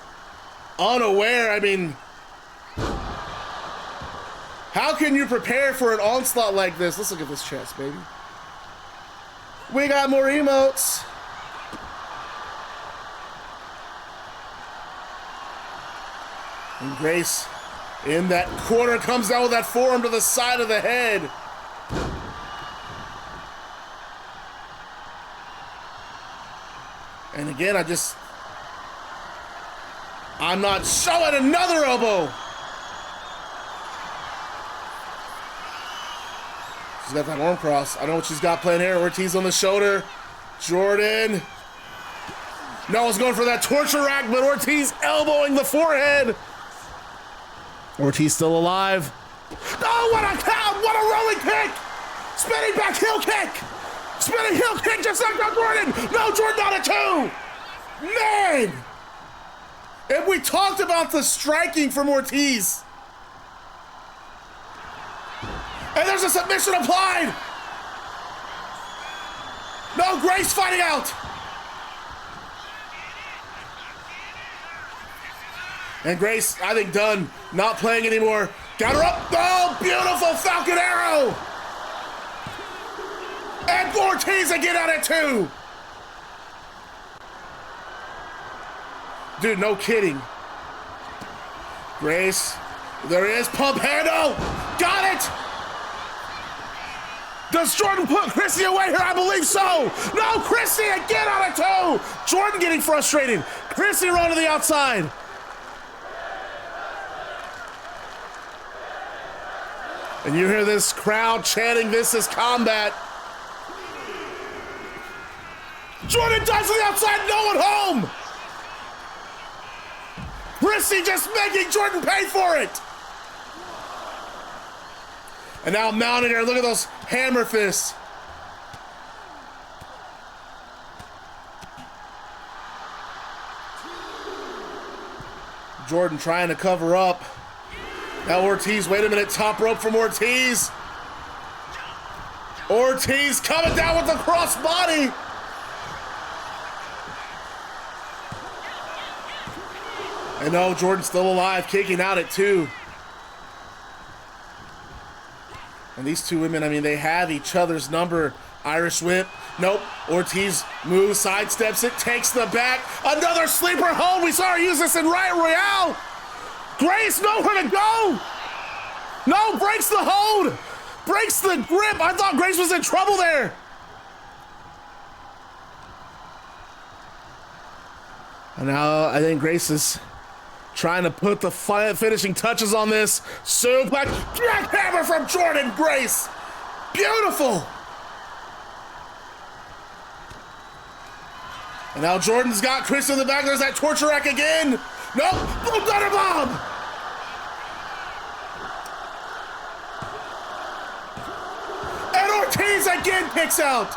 unaware. I mean, how can you prepare for an onslaught like this? Let's look at this chest, baby. We got more emotes. And Grace in that corner comes down with that forearm to the side of the head. And again, I'm not showing another elbow. She's got that arm cross. I don't know what she's got playing here. Ortiz on the shoulder. Jordynne. No one's going for that torture rack, but Ortiz elbowing the forehead. Ortiz still alive. Oh, what a count! What a rolling kick! Spinning back heel kick! Spinning heel kick just knocked out Jordynne! No, Jordynne on a 2! Man! And we talked about the striking from Ortiz. And there's a submission applied! No, Grace fighting out! And Grace, I think, done. Not playing anymore. Got her up. Oh, beautiful Falcon Arrow! And Ortiz again on it too! Dude, no kidding. Grace, there he is, pump handle! Got it! Does Jordynne put Christie away here? I believe so! No, Christie again on it too! Jordynne getting frustrated. Christie rolling to the outside. And you hear this crowd chanting, "This is combat." Jordynne dives to the outside, no one home! Christie just making Jordynne pay for it! And now mounting her, look at those hammer fists. Jordynne trying to cover up. Now Ortiz, wait a minute, top rope from Ortiz. Ortiz coming down with the crossbody. And no, Jordynne's still alive, kicking out at 2. And these two women, I mean, they have each other's number. Irish whip. Nope. Ortiz moves, sidesteps it, takes the back. Another sleeper hold. We saw her use this in Riot Royale. Grace, nowhere to go. No, breaks the hold. Breaks the grip. I thought Grace was in trouble there. And now I think Grace is trying to put the finishing touches on this. Suplex, jackhammer from Jordynne Grace. Beautiful. And now Jordynne's got Christie in the back. There's that torture rack again. Nope, boom, gutter bomb. And Ortiz again picks out.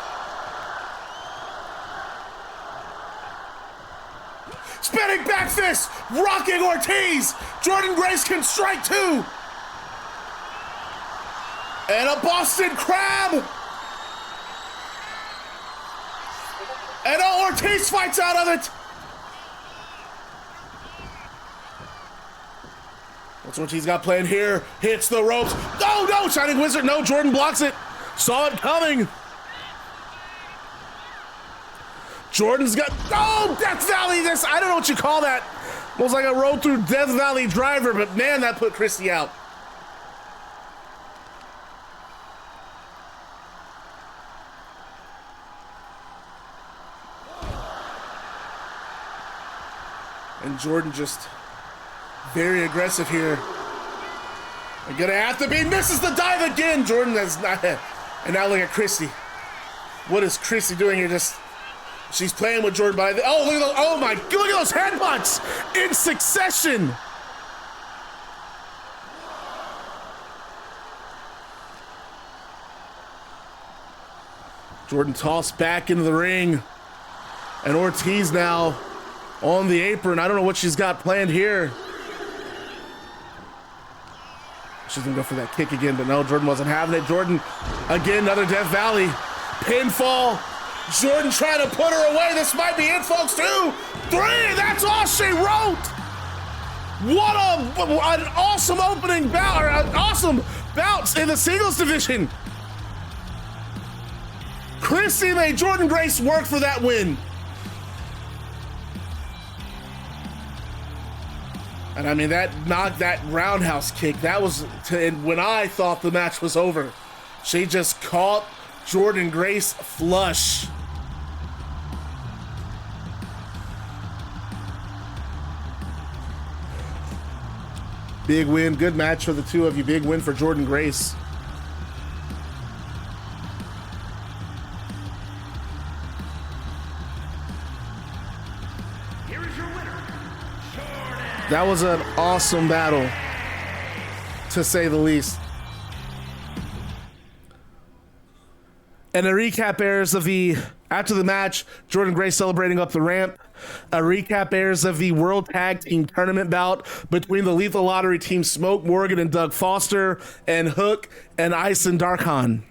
Spinning back fist, rocking Ortiz. Jordynne Grace can strike 2. And a Boston Crab. And Ortiz fights out of it. What's Ortiz got playing here? Hits the ropes. Oh no, Shining Wizard. No, Jordynne blocks it. Saw it coming. Jordynne's got, oh, Death Valley, this, I don't know what you call that. Almost like a roll through Death Valley driver, but man, that put Christie out. And Jordynne just very aggressive here. I'm gonna have to be, misses the dive again. Jordynne has not, and now look at Christie. What is Christie doing here? Just, she's playing with Jordynne by the, oh, look at those, oh my, look at those headbutts in succession. Jordynne tossed back into the ring. And Ortiz now on the apron. I don't know what she's got planned here. She's gonna go for that kick again, but no, Jordynne wasn't having it. Jordynne, again, another Death Valley. Pinfall. Jordynne trying to put her away. This might be it, folks. 2, 3, that's all she wrote. What an awesome opening bout, or an awesome bout in the singles division. Christie made Jordynne Grace work for that win. And I mean, that knocked that roundhouse kick. That was when I thought the match was over. She just caught Jordynne Grace flush. Big win, good match for the two of you. Big win for Jordynne Grace. That was an awesome battle, to say the least. And a recap airs of the, after the match, Jordynne Grace celebrating up the ramp. A recap airs of the World Tag Team Tournament bout between the Lethal Lottery team Smoke Morgan and Doug Foster, and Hook and Ice and Darkhan.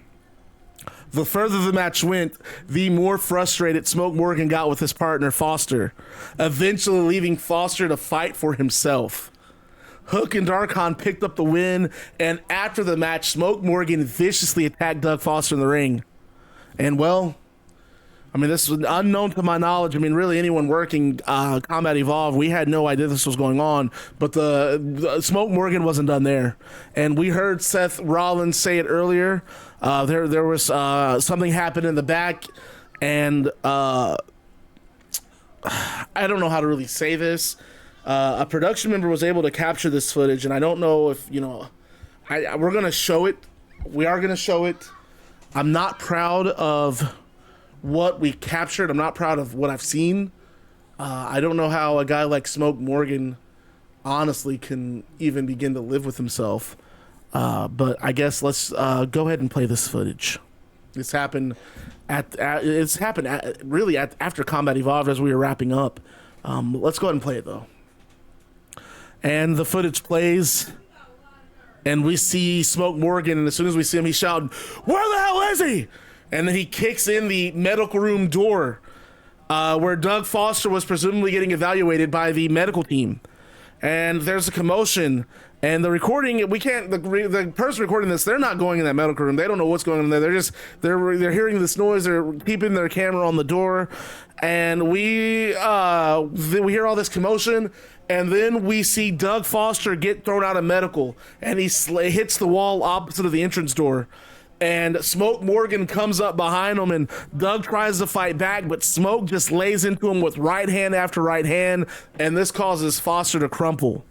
The further the match went, the more frustrated Smoke Morgan got with his partner, Foster, eventually leaving Foster to fight for himself. Hook and Darkhan picked up the win, and after the match, Smoke Morgan viciously attacked Doug Foster in the ring. And, well, I mean, this was unknown to my knowledge. I mean, really anyone working Combat Evolved, we had no idea this was going on, but the Smoke Morgan wasn't done there. And we heard Seth Rollins say it earlier. There was something happened in the back, and I don't know how to really say this. A production member was able to capture this footage, and I don't know if, you know, we're going to show it. We are going to show it. I'm not proud of what we captured. I'm not proud of what I've seen. I don't know how a guy like Smoke Morgan honestly can even begin to live with himself. But I guess let's go ahead and play this footage. This happened really after Combat Evolved as we were wrapping up. Let's go ahead and play it though. And the footage plays, and we see Smoke Morgan, and as soon as we see him, he's shouting, "Where the hell is he?" And then he kicks in the medical room door where Doug Foster was presumably getting evaluated by the medical team. and there's a commotion. And the recording, we can't. The person recording this, they're not going in that medical room. They don't know what's going on there. They're hearing this noise. They're keeping their camera on the door, and we hear all this commotion. And then we see Doug Foster get thrown out of medical, and he hits the wall opposite of the entrance door. And Smoke Morgan comes up behind him, and Doug tries to fight back, but Smoke just lays into him with right hand after right hand, and this causes Foster to crumple.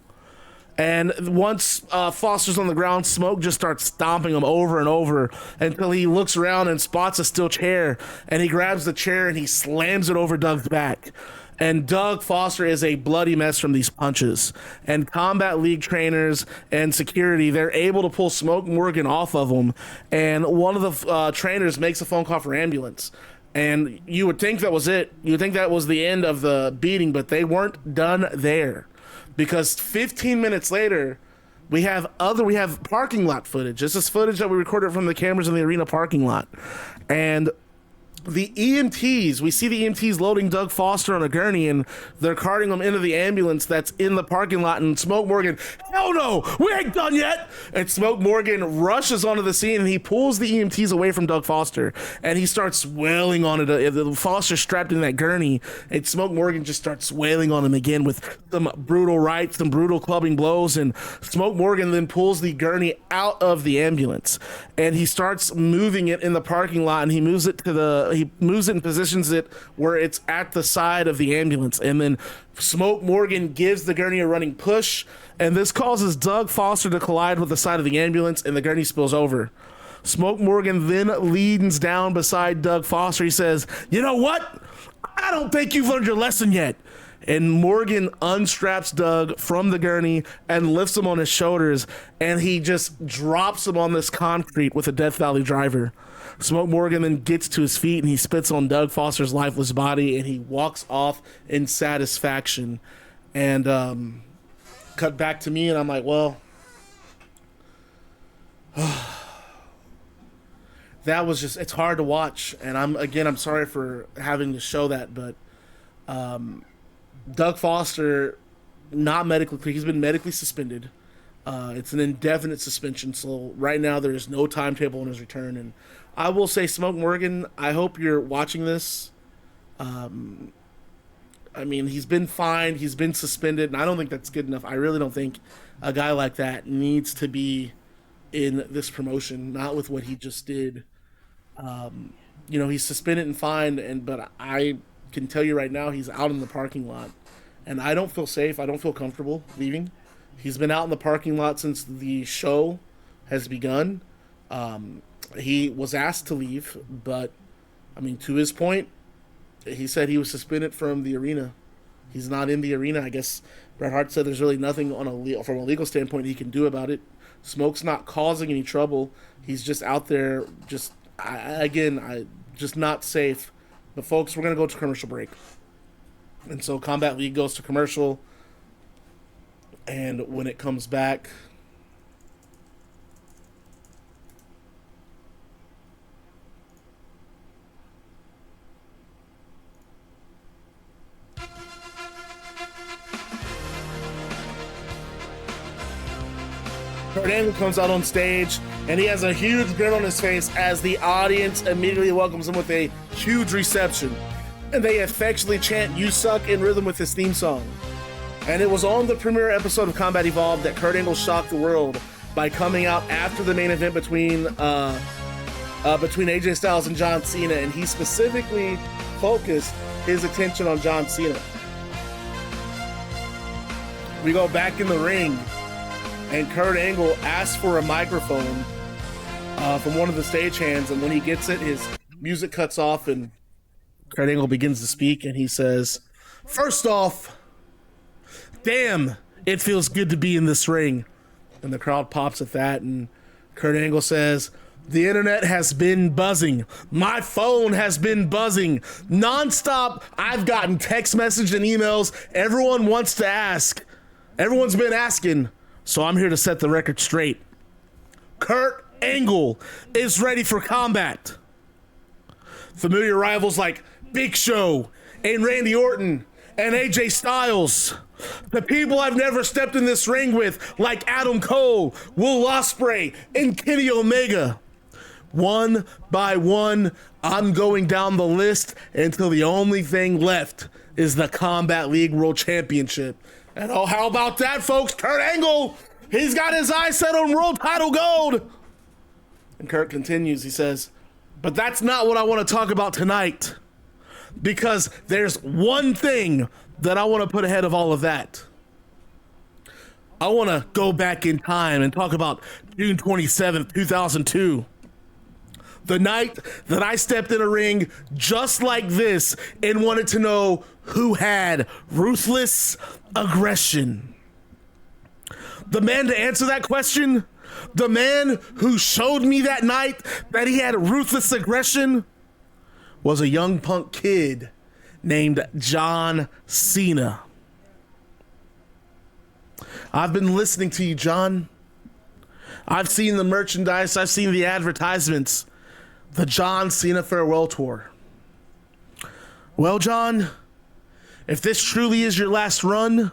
And once Foster's on the ground, Smoke just starts stomping him over and over until he looks around and spots a steel chair, and he grabs the chair and he slams it over Doug's back. And Doug Foster is a bloody mess from these punches. And Combat League trainers and security, they're able to pull Smoke Morgan off of him. And one of the trainers makes a phone call for ambulance. And you would think that was it. You would think that was the end of the beating, but they weren't done there. Because 15 minutes later, we have parking lot footage. This is footage that we recorded from the cameras in the arena parking lot. And the EMTs, we see the EMTs loading Doug Foster on a gurney, and they're carting him into the ambulance that's in the parking lot. And Smoke Morgan, hell no, we ain't done yet. And Smoke Morgan rushes onto the scene, and he pulls the EMTs away from Doug Foster, and he starts wailing on it. Foster's strapped in that gurney, and Smoke Morgan just starts wailing on him again with some brutal rights, some brutal clubbing blows. And Smoke Morgan then pulls the gurney out of the ambulance, and he starts moving it in the parking lot, and he moves it and positions it where it's at the side of the ambulance. And then Smoke Morgan gives the gurney a running push, and this causes Doug Foster to collide with the side of the ambulance, and the gurney spills over. Smoke Morgan then leans down beside Doug Foster. He says, "You know what? I don't think you've learned your lesson yet." And Morgan unstraps Doug from the gurney and lifts him on his shoulders, and he just drops him on this concrete with a Death Valley driver. Smoke Morgan then gets to his feet, and he spits on Doug Foster's lifeless body, and he walks off in satisfaction. And cut back to me, and I'm like, well, that was just, it's hard to watch. And I'm sorry for having to show that, but Doug Foster, not medically, he's been medically suspended. It's an indefinite suspension, so right now there is no timetable on his return. And I will say, Smoke Morgan, I hope you're watching this. I mean, he's been fined, he's been suspended, and I don't think that's good enough. I really don't think a guy like that needs to be in this promotion, not with what he just did. He's suspended and fined, but I can tell you right now, he's out in the parking lot, and I don't feel safe. I don't feel comfortable leaving. He's been out in the parking lot since the show has begun. He was asked to leave, but I mean, to his point, he said he was suspended from the arena. He's not in the arena. I guess Bret Hart said there's really nothing from a legal standpoint he can do about it. Smoke's not causing any trouble. He's just out there, just not safe. But folks, we're gonna go to commercial break, and so Combat League goes to commercial. And when it comes back, Kurt Angle comes out on stage, and he has a huge grin on his face as the audience immediately welcomes him with a huge reception. And they affectionately chant "You Suck" in rhythm with his theme song. And it was on the premiere episode of Combat Evolved that Kurt Angle shocked the world by coming out after the main event between AJ Styles and John Cena, and he specifically focused his attention on John Cena. We go back in the ring, and Kurt Angle asks for a microphone from one of the stagehands, and when he gets it, his music cuts off, and Kurt Angle begins to speak, and he says, "First off, damn, it feels good to be in this ring." And the crowd pops at that, and Kurt Angle says, "The internet has been buzzing. My phone has been buzzing nonstop. I've gotten text messages and emails. Everyone wants to ask. Everyone's been asking. So I'm here to set the record straight. Kurt Angle is ready for combat." Familiar rivals like Big Show and Randy Orton and AJ Styles. The people I've never stepped in this ring with, like Adam Cole, Will Ospreay, and Kenny Omega. One by one, I'm going down the list until the only thing left is the Combat League World Championship. And oh, how about that, folks? Kurt Angle, he's got his eyes set on world title gold. And Kurt continues, he says, but that's not what I want to talk about tonight. Because there's one thing that I want to put ahead of all of that. I want to go back in time and talk about June 27th, 2002. The night that I stepped in a ring just like this and wanted to know who had ruthless aggression. The man to answer that question, the man who showed me that night that he had ruthless aggression, was a young punk kid named John Cena. I've been listening to you, John. I've seen the merchandise, I've seen the advertisements. The John Cena Farewell Tour. Well, John, if this truly is your last run,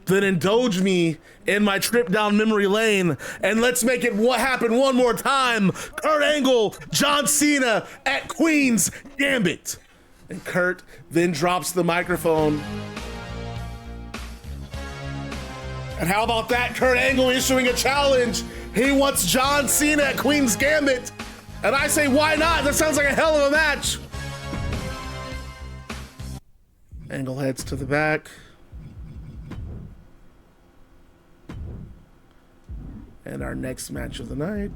then indulge me in my trip down memory lane and let's make it happen one more time. Kurt Angle, John Cena at Queen's Gambit. And Kurt then drops the microphone. And how about that? Kurt Angle issuing a challenge. He wants John Cena at Queen's Gambit. And I say, why not? That sounds like a hell of a match. Angle heads to the back. And our next match of the night.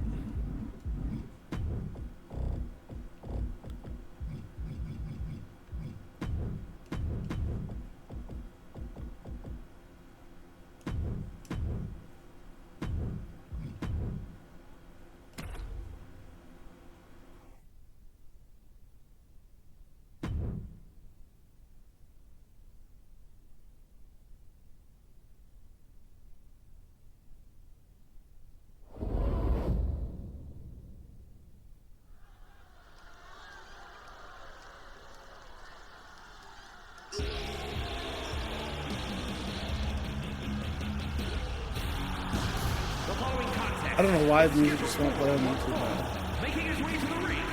I don't know why the music just won't play on YouTube now. Making his way to the ring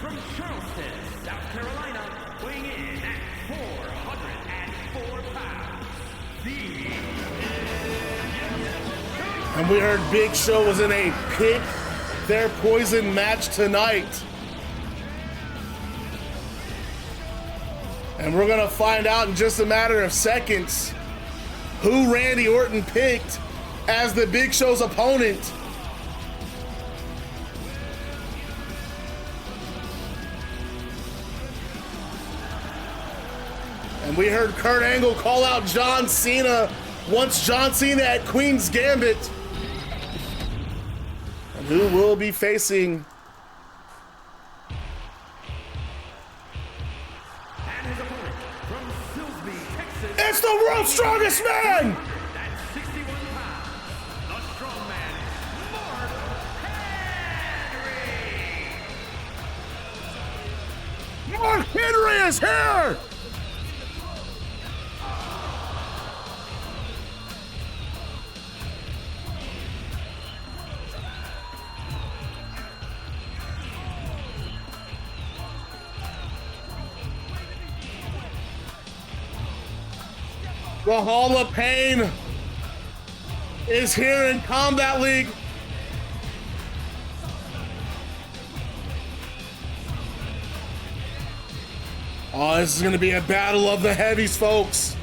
from Charleston, South Carolina, weighing in at 404 pounds. And we heard Big Show was in a pick their poison match tonight. And we're gonna find out in just a matter of seconds who Randy Orton picked as the Big Show's opponent. And we heard Kurt Angle call out John Cena, wants John Cena at Queen's Gambit. And who will be facing? And his opponent from Silsbee, Texas. It's the world's strongest man! At 61 pounds, the strongman, Mark Henry. Mark Henry is here! The Hall of Pain is here in Combat League. Oh, this is going to be a battle of the heavies, folks.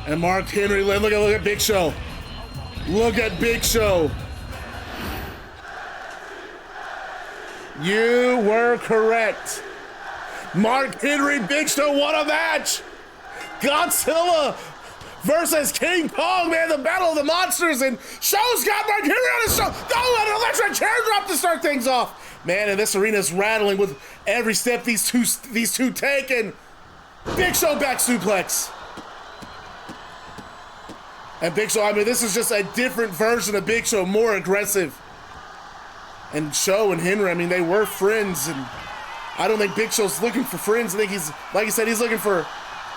And Mark Henry, look at Big Show. Look at Big Show. You were correct. Mark Henry, Big Show, what a match! Godzilla versus King Kong, man, the battle of the monsters, and Show's got Mark Henry on his show. Don't let an electric chair drop to start things off. Man, and this arena's rattling with every step these two take, and Big Show back suplex. And Big Show, I mean, this is just a different version of Big Show, more aggressive. And Show and Henry, I mean, they were friends, and I don't think Big Show's looking for friends. I think he's, like I said, he's looking for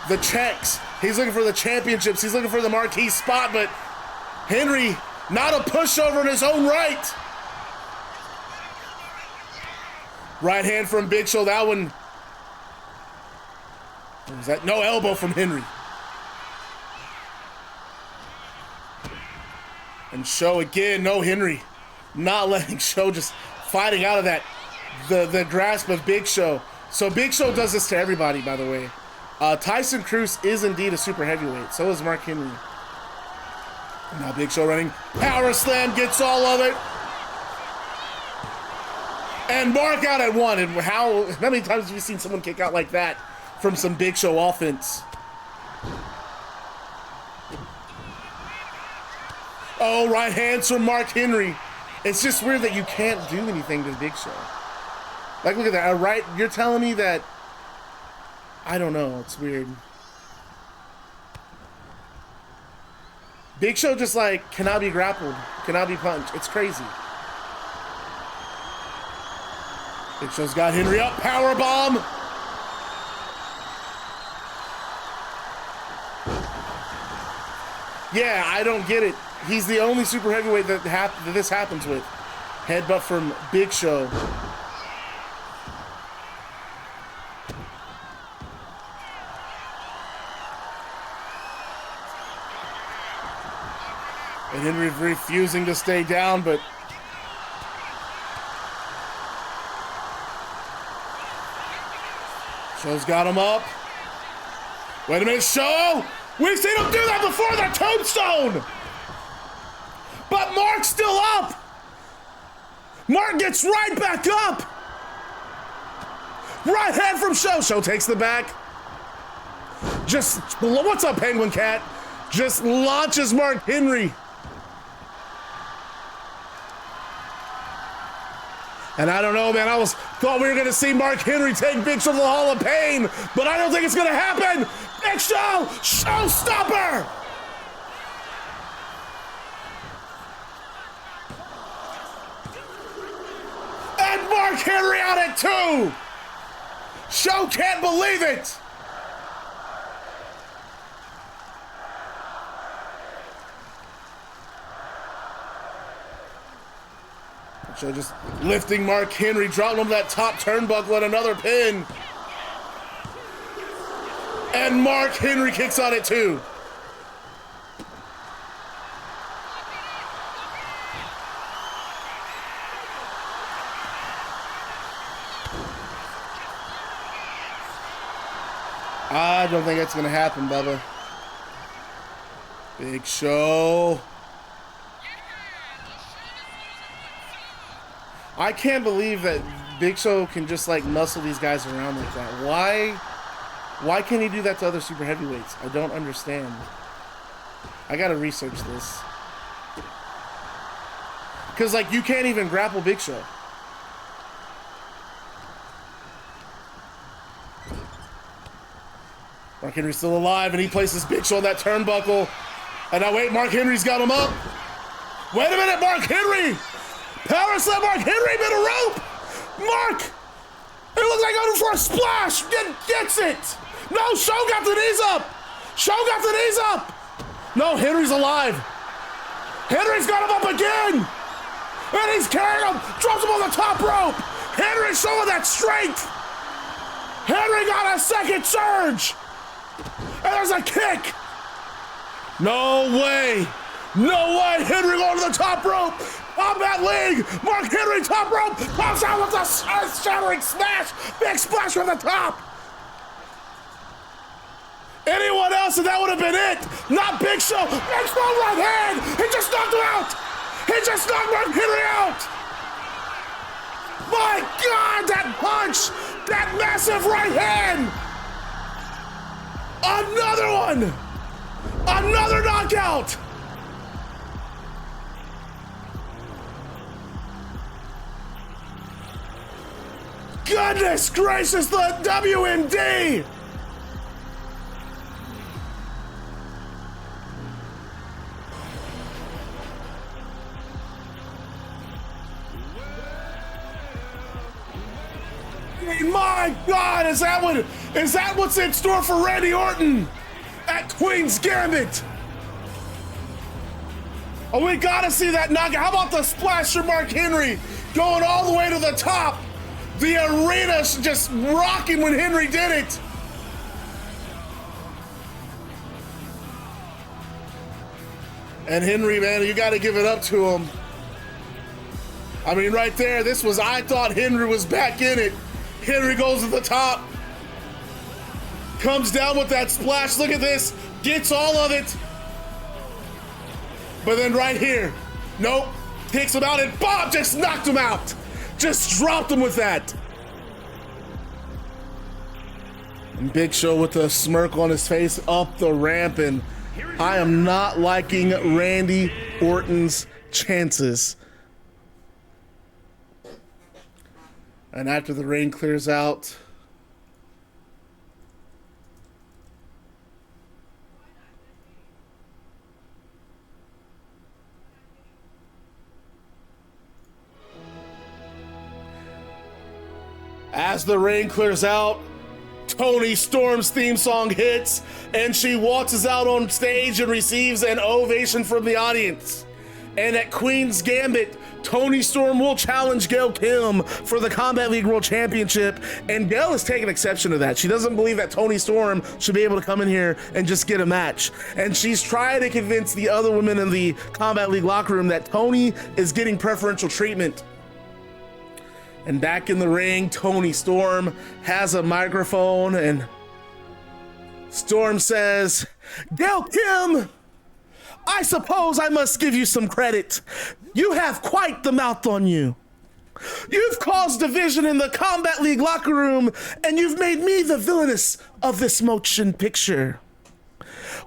the checks. He's looking for the championships. He's looking for the marquee spot, but Henry, not a pushover in his own right. Right hand from Big Show, that one. What was that? No elbow from Henry. And Show again, no Henry. Not letting Show, just fighting out of that, the grasp of Big Show. So Big Show does this to everybody, by the way. Tyson Cruz is indeed a super heavyweight. So is Mark Henry. Now Big Show running. Power slam, gets all of it. And Mark out at one. And how many times have you seen someone kick out like that from some Big Show offense? Oh, right hands from Mark Henry. It's just weird that you can't do anything to Big Show. Like, look at that. Right, you're telling me that, I don't know, it's weird. Big Show just, like, cannot be grappled, cannot be punched. It's crazy. Big Show's got Henry up, power bomb. Yeah, I don't get it. He's the only super heavyweight that this happens with. Headbutt from Big Show. And Henry refusing to stay down, but Show's got him up. Wait a minute, Show! We've seen him do that before, the tombstone! But Mark's still up! Mark gets right back up! Right hand from Show. Show takes the back. Just, what's up, Penguin Cat? Just launches Mark Henry. And I don't know, man, thought we were gonna see Mark Henry take Big Show to the Hall of Pain, but I don't think it's gonna happen! Big Show! Showstopper! And Mark Henry out at 2! Show can't believe it! Show just lifting Mark Henry, dropping him to that top turnbuckle and another pin. And Mark Henry kicks out at 2. I don't think that's going to happen, Bubba. Big Show. I can't believe that Big Show can just like muscle these guys around like that. Why can't he do that to other super heavyweights? I don't understand. I gotta research this. Cause like you can't even grapple Big Show. Mark Henry's still alive and he places Big Show on that turnbuckle. And now wait, Mark Henry's got him up. Wait a minute, Mark Henry! Power slam Mark Henry, bit of rope! Mark! It looks like going for a splash! Gets it! No, Show got the knees up! Show got the knees up! No, Henry's alive! Henry's got him up again! And he's carrying him! Drops him on the top rope! Henry's showing that strength! Henry got a second surge! And there's a kick! No way! No way! Henry going to the top rope! Combat League! Mark Henry top rope! Pops out with a shattering smash! Big splash from the top! Anyone else and that would have been it! Not Big Show! Big Show right hand! He just knocked him out! He just knocked Mark Henry out! My God! That punch! That massive right hand! Another one! Another knockout! Goodness gracious, the WMD! God, is that what's in store for Randy Orton at Queen's Gambit? Oh, we gotta see that knockout. How about the splash from Mark Henry going all the way to the top? The arena just rocking when Henry did it. And Henry, man, you gotta give it up to him. I mean, right there, I thought Henry was back in it. Henry goes to the top. Comes down with that splash. Look at this. Gets all of it. But then right here, nope. Takes him out and Bob just knocked him out. Just dropped him with that. And Big Show with a smirk on his face up the ramp, and I am not liking Randy Orton's chances. And after the ring clears out, as the ring clears out, Toni Storm's theme song hits, and she waltzes out on stage and receives an ovation from the audience. And at Queen's Gambit, Toni Storm will challenge Gail Kim for the Combat League World Championship, and Gail has taken exception to that. She doesn't believe that Toni Storm should be able to come in here and just get a match. And she's trying to convince the other women in the Combat League locker room that Toni is getting preferential treatment. And back in the ring, Toni Storm has a microphone, and Storm says, "Gail Kim, I suppose I must give you some credit. You have quite the mouth on you. You've caused division in the Combat League locker room, and you've made me the villainess of this motion picture.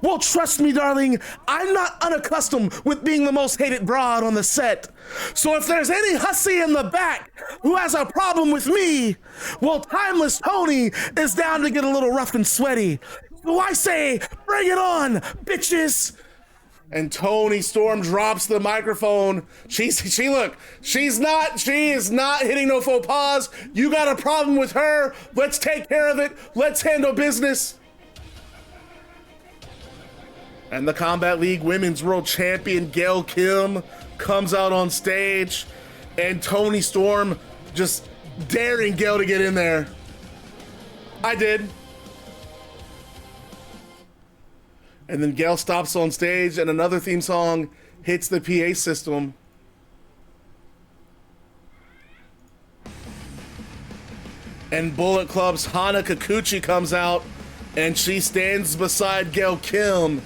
Well, trust me, darling, I'm not unaccustomed with being the most hated broad on the set. So if there's any hussy in the back who has a problem with me, well, Timeless Toni is down to get a little rough and sweaty. So I say, bring it on, bitches." And Toni Storm drops the microphone. She is not hitting no faux pas. You got a problem with her. Let's take care of it. Let's handle business. And the Combat League Women's World Champion Gail Kim comes out on stage, and Toni Storm just daring Gail to get in there. I did. And then Gail stops on stage, and another theme song hits the PA system. And Bullet Club's Hana Kikuchi comes out, and she stands beside Gail Kim,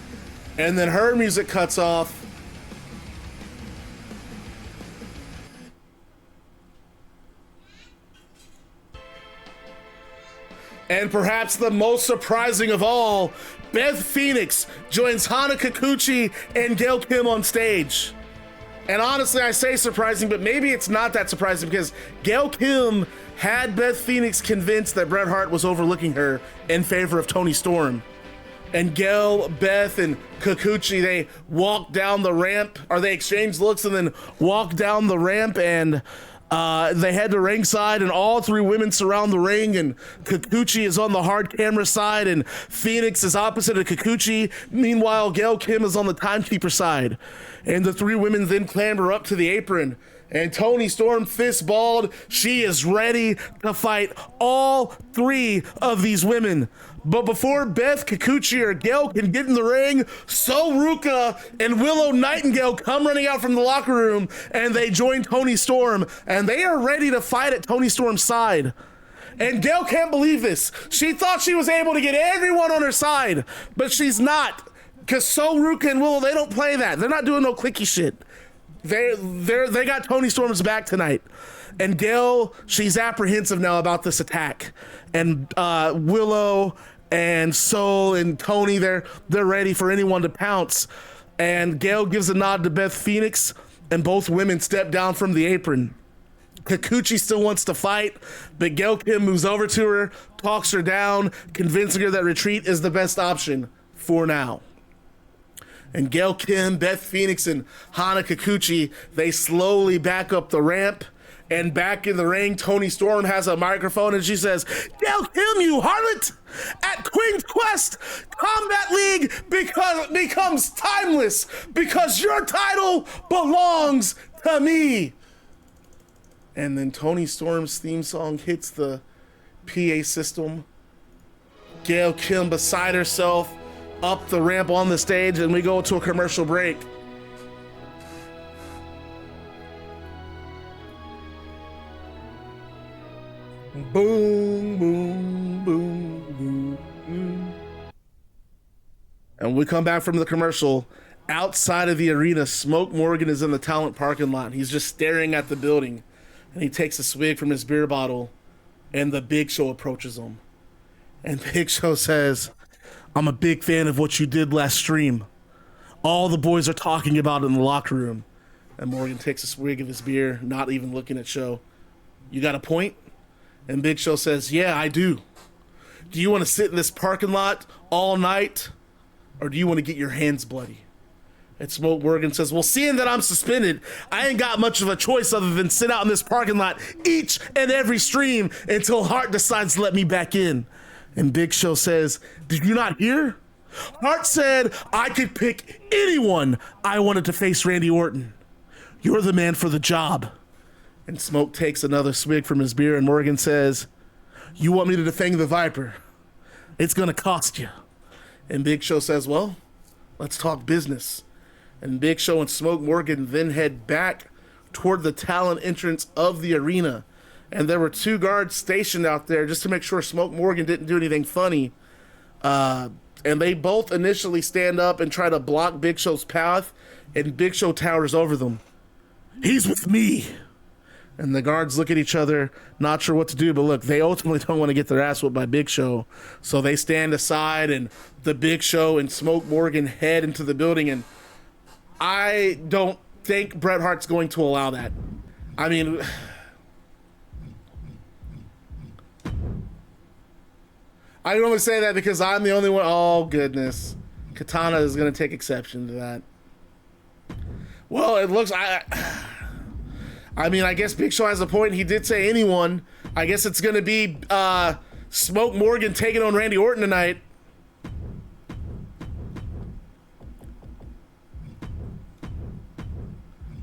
and then her music cuts off. And perhaps the most surprising of all, Beth Phoenix joins Hana Kikuchi and Gail Kim on stage. And honestly, I say surprising, but maybe it's not that surprising, because Gail Kim had Beth Phoenix convinced that Bret Hart was overlooking her in favor of Toni Storm. And Gail, Beth, and Kikuchi, they walk down the ramp, or they exchange looks and then walk down the ramp, and they head to ringside, and all three women surround the ring, and Kikuchi is on the hard camera side, and Phoenix is opposite of Kikuchi. Meanwhile, Gail Kim is on the timekeeper side. And the three women then clamber up to the apron, and Toni Storm, fist balled, she is ready to fight all three of these women. But before Beth, Kikuchi, or Gail can get in the ring, So Ruka and Willow Nightingale come running out from the locker room, and they join Toni Storm, and they are ready to fight at Toni Storm's side. And Gail can't believe this. She thought she was able to get everyone on her side, but she's not, because So Ruka and Willow, they don't play that. They're not doing no clicky shit. They got Toni Storm's back tonight. And Gail, she's apprehensive now about this attack. And Willow and Soul and Toni, they're ready for anyone to pounce. And Gail gives a nod to Beth Phoenix, and both women step down from the apron. Kikuchi still wants to fight, but Gail Kim moves over to her, talks her down, convincing her that retreat is the best option for now. And Gail Kim, Beth Phoenix, and Hana Kikuchi, they slowly back up the ramp, And back in the ring, Toni Storm has a microphone and she says, "They'll kill you, harlot! At Queen's Quest, Combat League becomes timeless because your title belongs to me." And then Toni Storm's theme song hits the PA system. Gail Kim beside herself up the ramp on the stage, and we go to a commercial break. Boom, boom, boom, boom, boom. And we come back from the commercial. Outside of the arena, Smoke Morgan is in the talent parking lot. He's just staring at the building, and he takes a swig from his beer bottle, and the Big Show approaches him. And Big Show says, "I'm a big fan of what you did last stream. All the boys are talking about it in the locker room." And Morgan takes a swig of his beer, not even looking at Show. "You got a point?" And Big Show says, "Yeah, I do. Do you want to sit in this parking lot all night, or do you want to get your hands bloody?" And Smoke Morgan says, "Well, seeing that I'm suspended, I ain't got much of a choice other than sit out in this parking lot each and every stream until Hart decides to let me back in." And Big Show says, "Did you not hear? Hart said I could pick anyone I wanted to face Randy Orton. You're the man for the job." And Smoke takes another swig from his beer, and Morgan says, "You want me to defang the Viper? It's gonna cost you." And Big Show says, "Well, let's talk business." And Big Show and Smoke Morgan then head back toward the talent entrance of the arena. And there were 2 guards stationed out there just to make sure Smoke Morgan didn't do anything funny. And they both initially stand up and try to block Big Show's path, and Big Show towers over them. "He's with me." And the guards look at each other, not sure what to do, but look, they ultimately don't want to get their ass whooped by Big Show. So they stand aside, and the Big Show and Smoke Morgan head into the building, and I don't think Bret Hart's going to allow that. I mean, I don't want to say that because I'm the only one. Oh, goodness. Katana is going to take exception to that. Well, it looks... I mean, I guess Big Show has a point. He did say anyone. I guess it's going to be Smoke Morgan taking on Randy Orton tonight.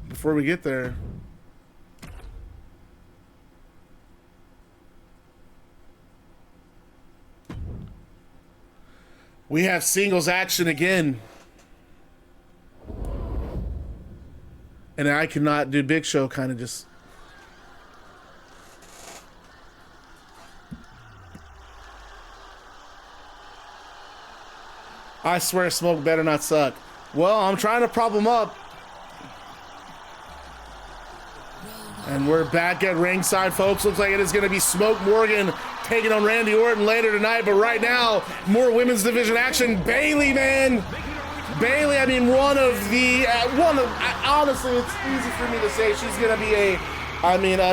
Before we get there, we have singles action again. And I cannot do Big Show kind of just... I swear Smoke better not suck. Well, I'm trying to prop him up. And we're back at ringside, folks. Looks like it is going to be Smoke Morgan taking on Randy Orton later tonight. But right now, more women's division action. Bayley, man. Bayley, I mean, honestly, it's easy for me to say she's going to be a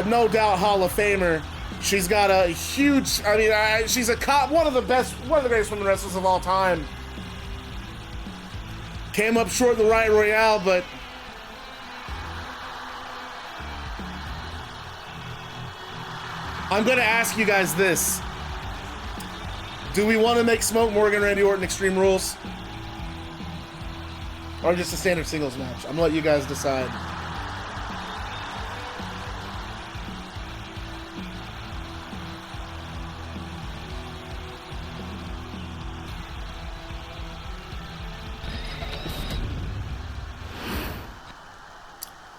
no doubt Hall of Famer. She's got a huge, she's one of the greatest women wrestlers of all time. Came up short in the Riot Royale, but I'm going to ask you guys this. Do we want to make Smoke Morgan Randy Orton Extreme Rules? Or just a standard singles match? I'm going to let you guys decide.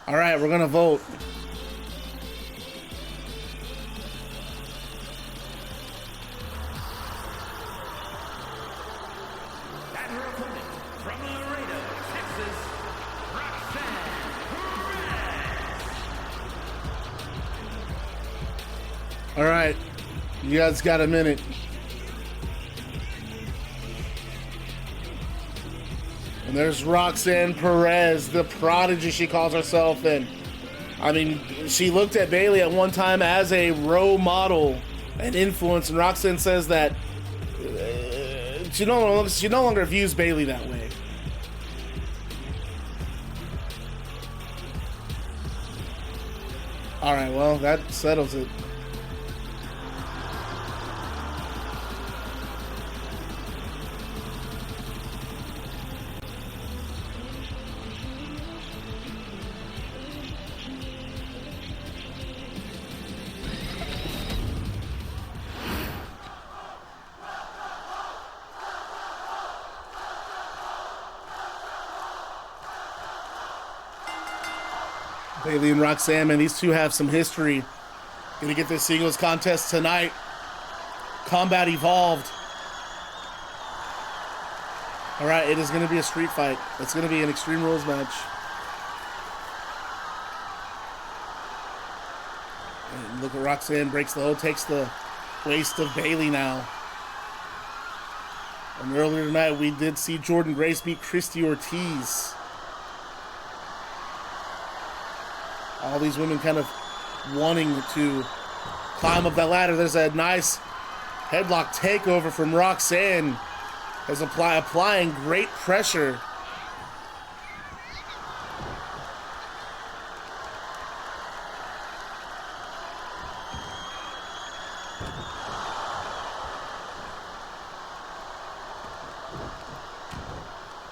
All right, we're going to vote. All right, you guys got a minute. And there's Roxanne Perez, the prodigy she calls herself. And I mean, she looked at Bayley at one time as a role model and influence. And Roxanne says that she no longer views Bayley that way. All right, well, that settles it. Bayley and Roxanne, man, these two have some history. Gonna get this singles contest tonight. Combat Evolved. All right, it is gonna be a street fight. It's gonna be an Extreme Rules match. And look at Roxanne, breaks the hold, takes the waist of Bayley now. And earlier tonight, we did see Jordynne Grace beat Christie Ortiz. All these women kind of wanting to climb up that ladder. There's a nice headlock takeover from Roxanne. As applying great pressure.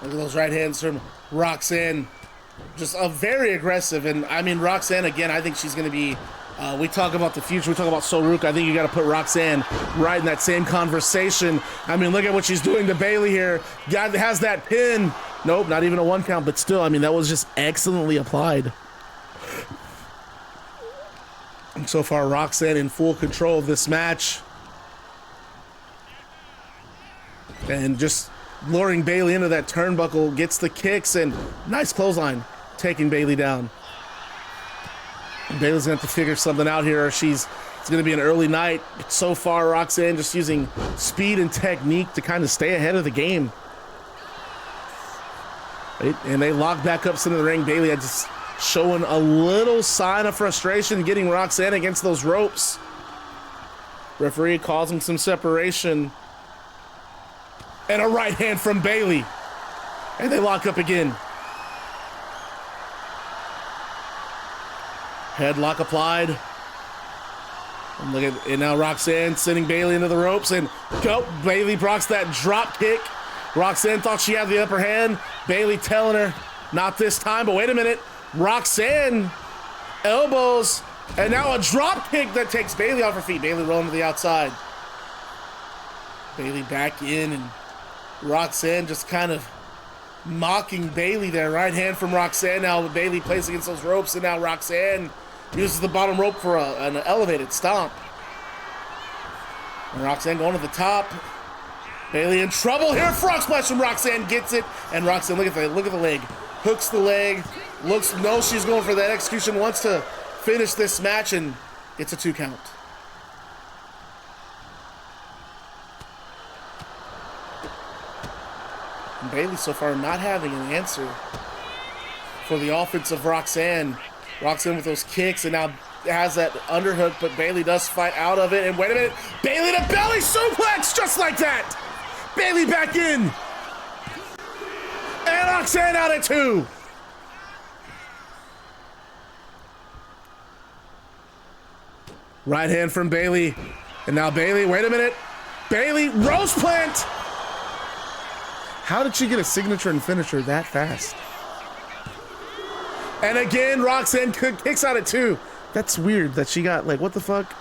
Look at those right hands from Roxanne. Just a very aggressive, and I mean Roxanne again. I think she's going to be. We talk about the future. We talk about Soruk. I think you got to put Roxanne right in that same conversation. I mean, look at what she's doing to Bayley here. God has that pin. Nope, not even a 1 count, but still, I mean, that was just excellently applied. And so far, Roxanne in full control of this match, and just luring Bayley into that turnbuckle, gets the kicks, and nice clothesline, taking Bayley down. And Bayley's gonna have to figure something out here, or it's gonna be an early night. But so far, Roxanne just using speed and technique to kind of stay ahead of the game. Right? And they lock back up into the ring. Bayley had just showing a little sign of frustration, getting Roxanne against those ropes. Referee causing some separation. And a right hand from Bayley. And they lock up again. Headlock applied. And look at, and now Roxanne sending Bayley into the ropes, and go. Bayley blocks that drop kick. Roxanne thought she had the upper hand. Bayley telling her, not this time, but wait a minute. Roxanne elbows, and now a drop kick that takes Bayley off her feet. Bayley rolling to the outside. Bayley back in, and Roxanne just kind of mocking Bayley there. Right hand from Roxanne. Now Bayley plays against those ropes, and now Roxanne uses the bottom rope for an elevated stomp. And Roxanne going to the top. Bayley in trouble here. Frog splash from Roxanne, gets it, and Roxanne, look at the leg, hooks the leg, knows she's going for that execution, wants to finish this match, and it's a 2 count. And Bayley so far not having an answer for the offense of Roxanne. Roxanne with those kicks, and now has that underhook, but Bayley does fight out of it. And wait a minute, Bayley to belly suplex, just like that. Bayley back in. And Roxanne out at 2. Right hand from Bayley. And now Bayley, wait a minute. Bayley, roast plant. How did she get a signature and finisher that fast? And again, Roxanne kicks out at 2. That's weird that she got, like, what the fuck?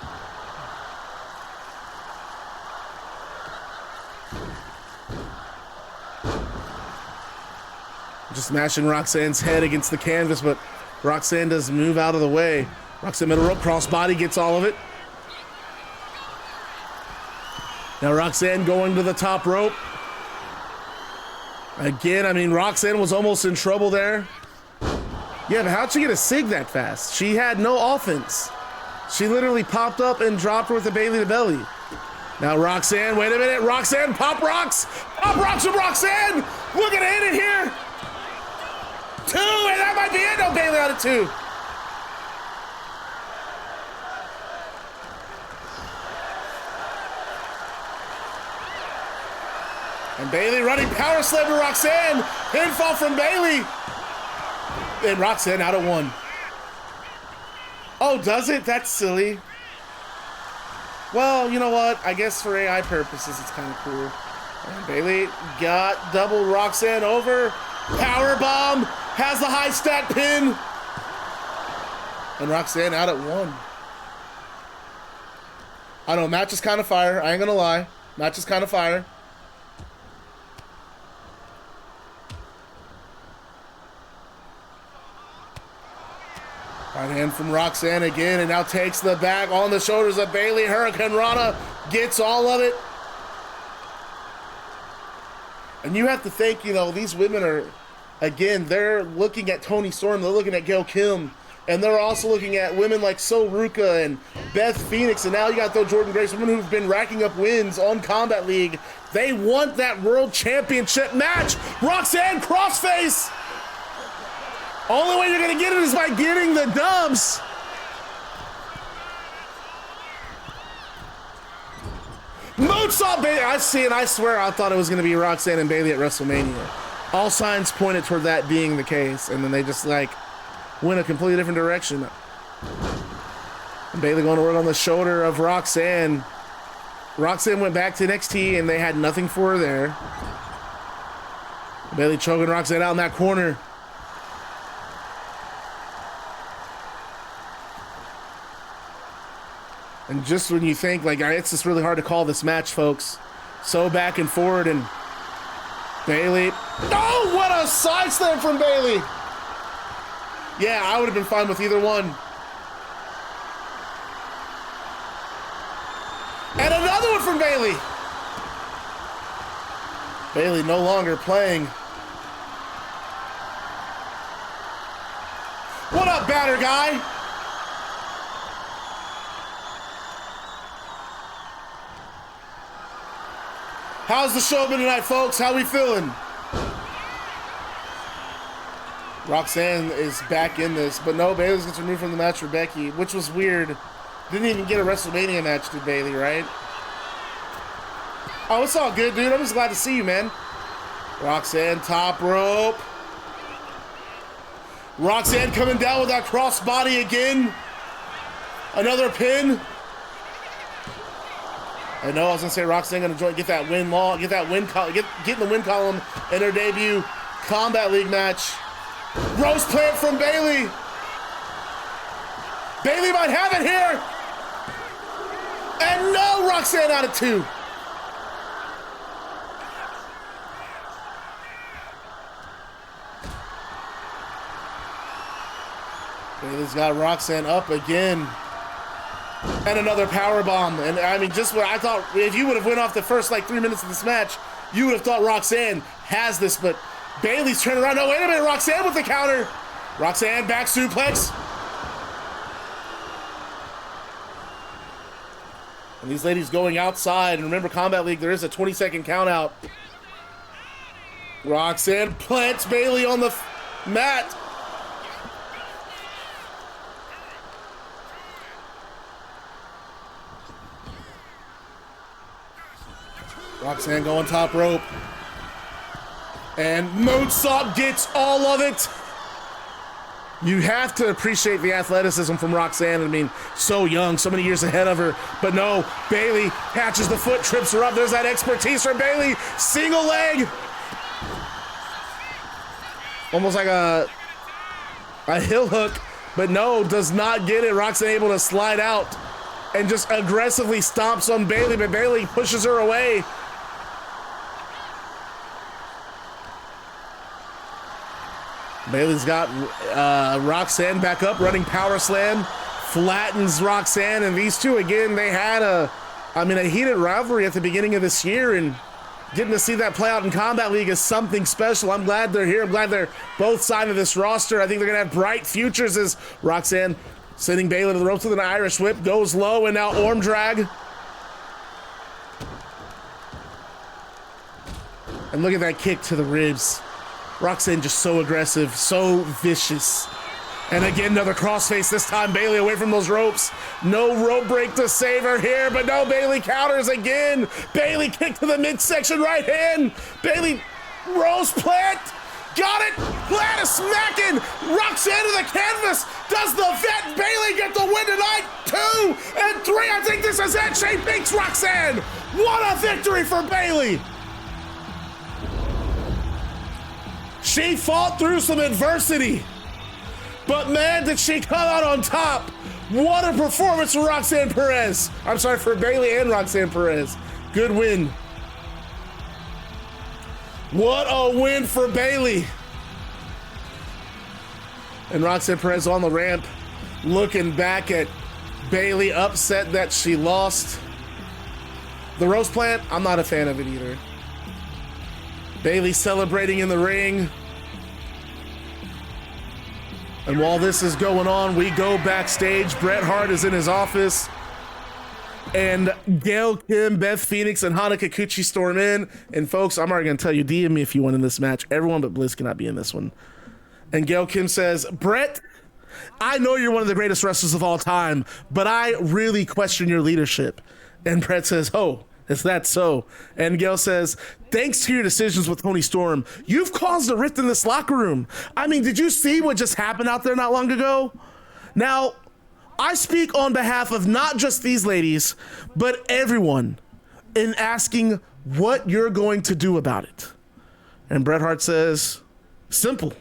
Just mashing Roxanne's head against the canvas, but Roxanne does move out of the way. Roxanne middle rope, crossbody, gets all of it. Now Roxanne going to the top rope. Again, I mean, Roxanne was almost in trouble there. Yeah, but how'd she get a sig that fast? She had no offense. She literally popped up and dropped her with a Bayley to belly. Now Roxanne, wait a minute. Roxanne, pop rocks. Pop rocks from Roxanne. Look at it in here. 2, and that might be it. No, Bayley out at 2. And Bayley running power slam to Roxanne. Pinfall from Bayley. And Roxanne out at 1. Oh, does it? That's silly. Well, you know what? I guess for AI purposes, it's kind of cool. And Bayley got double Roxanne over. Power bomb. Has the high stack pin. And Roxanne out at 1. I know, match is kind of fire. I ain't gonna lie. Match is kind of fire. Right hand from Roxanne again, and now takes the back on the shoulders of Bayley. Hurricane Rana gets all of it. And you have to think, you know, these women are, again, they're looking at Toni Storm, they're looking at Gail Kim, and they're also looking at women like So Ruka and Beth Phoenix, and now you got those Jordynne Grace, women who've been racking up wins on Combat League. They want that World Championship match. Roxanne crossface. Only way you're gonna get it is by getting the dubs. Moonsault Bayley. I see it. I swear I thought it was gonna be Roxanne and Bayley at WrestleMania. All signs pointed toward that being the case, and then they just like went a completely different direction. And Bayley going to work on the shoulder of Roxanne. Roxanne went back to NXT, and they had nothing for her there. Bayley choking Roxanne out in that corner. And just when you think, like, it's just really hard to call this match, folks. So back and forward, and Bayley. Oh, what a side slam from Bayley. Yeah, I would have been fine with either one. And another one from Bayley. Bayley no longer playing. What up, batter guy? How's the show been tonight, folks? How we feeling? Roxanne is back in this, but no, Bayley gets removed from the match for Becky, which was weird. Didn't even get a WrestleMania match to Bayley, right? Oh, it's all good, dude. I'm just glad to see you, man. Roxanne, top rope. Roxanne coming down with that crossbody again. Another pin. I know I was gonna say Roxanne gonna get that win long, get in the win column in her debut Combat League match. Rose plant from Bayley. Bayley might have it here. And no, Roxanne out of 2. Bayley's got Roxanne up again. And another power bomb. And I mean, just what I thought, if you would have went off the first like 3 minutes of this match, you would have thought Roxanne has this, but Bayley's turning around. No, wait a minute, Roxanne with the counter. Roxanne back suplex. And these ladies going outside. And remember, Combat League, there is a 20-second count out. Roxanne plants Bayley on the mat. Roxanne going top rope. And moonsault gets all of it. You have to appreciate the athleticism from Roxanne. I mean, so young, so many years ahead of her. But no, Bayley catches the foot, trips her up. There's that expertise from Bayley. Single leg. Almost like a heel hook. But no, does not get it. Roxanne able to slide out and just aggressively stomps on Bayley. But Bayley pushes her away. Bayley's got Roxanne back up, running power slam, flattens Roxanne, and these two, again, they had a heated rivalry at the beginning of this year, and getting to see that play out in Combat League is something special. I'm glad they're here. I'm glad they're both sides of this roster. I think they're going to have bright futures as Roxanne sending Bayley to the ropes with an Irish whip, goes low, and now arm drag. And look at that kick to the ribs. Roxanne just so aggressive, so vicious. And again, another crossface, this time Bayley away from those ropes. No rope break to save her here, but no, Bayley counters again. Bayley kick to the midsection right hand. Bayley rose plant. Got it! Gladys smacking Roxanne to the canvas! Does the vet Bayley get the win tonight? 2 and 3, I think this is it! She beats Roxanne! What a victory for Bayley! She fought through some adversity, but man, did she come out on top! What a performance for Roxanne Perez! I'm sorry, for Bayley and Roxanne Perez. Good win. What a win for Bayley! And Roxanne Perez on the ramp, looking back at Bayley, upset that she lost. The roast plant, I'm not a fan of it either. Bayley celebrating in the ring. And while this is going on, we go backstage. Bret Hart is in his office. And Gail Kim, Beth Phoenix, and Hana Kikuchi storm in. And folks, I'm already going to tell you, DM me if you want in this match. Everyone but Bliss cannot be in this one. And Gail Kim says, Bret, I know you're one of the greatest wrestlers of all time, but I really question your leadership. And Bret says, oh, is that so? And Gail says, thanks to your decisions with Toni Storm, you've caused a rift in this locker room. I mean, did you see what just happened out there not long ago? Now, I speak on behalf of not just these ladies, but everyone in asking what you're going to do about it. And Bret Hart says, simple.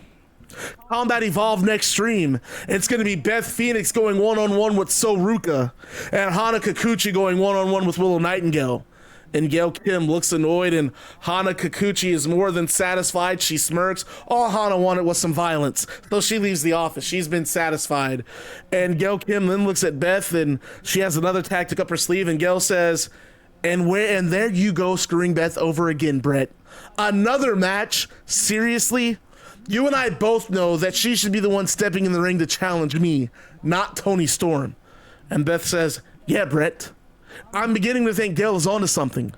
Combat Evolved next stream. It's going to be Beth Phoenix going one-on-one with Soruka and Hana Kikuchi going one-on-one with Willow Nightingale. And Gail Kim looks annoyed, and Hana Kikuchi is more than satisfied. She smirks. All Hana wanted was some violence, so she leaves the office. She's been satisfied. And Gail Kim then looks at Beth, and she has another tactic up her sleeve, and Gail says, and there you go, screwing Beth over again, Bret. Another match? Seriously? You and I both know that she should be the one stepping in the ring to challenge me, not Toni Storm. And Beth says, yeah, Bret. I'm beginning to think Gail is onto something.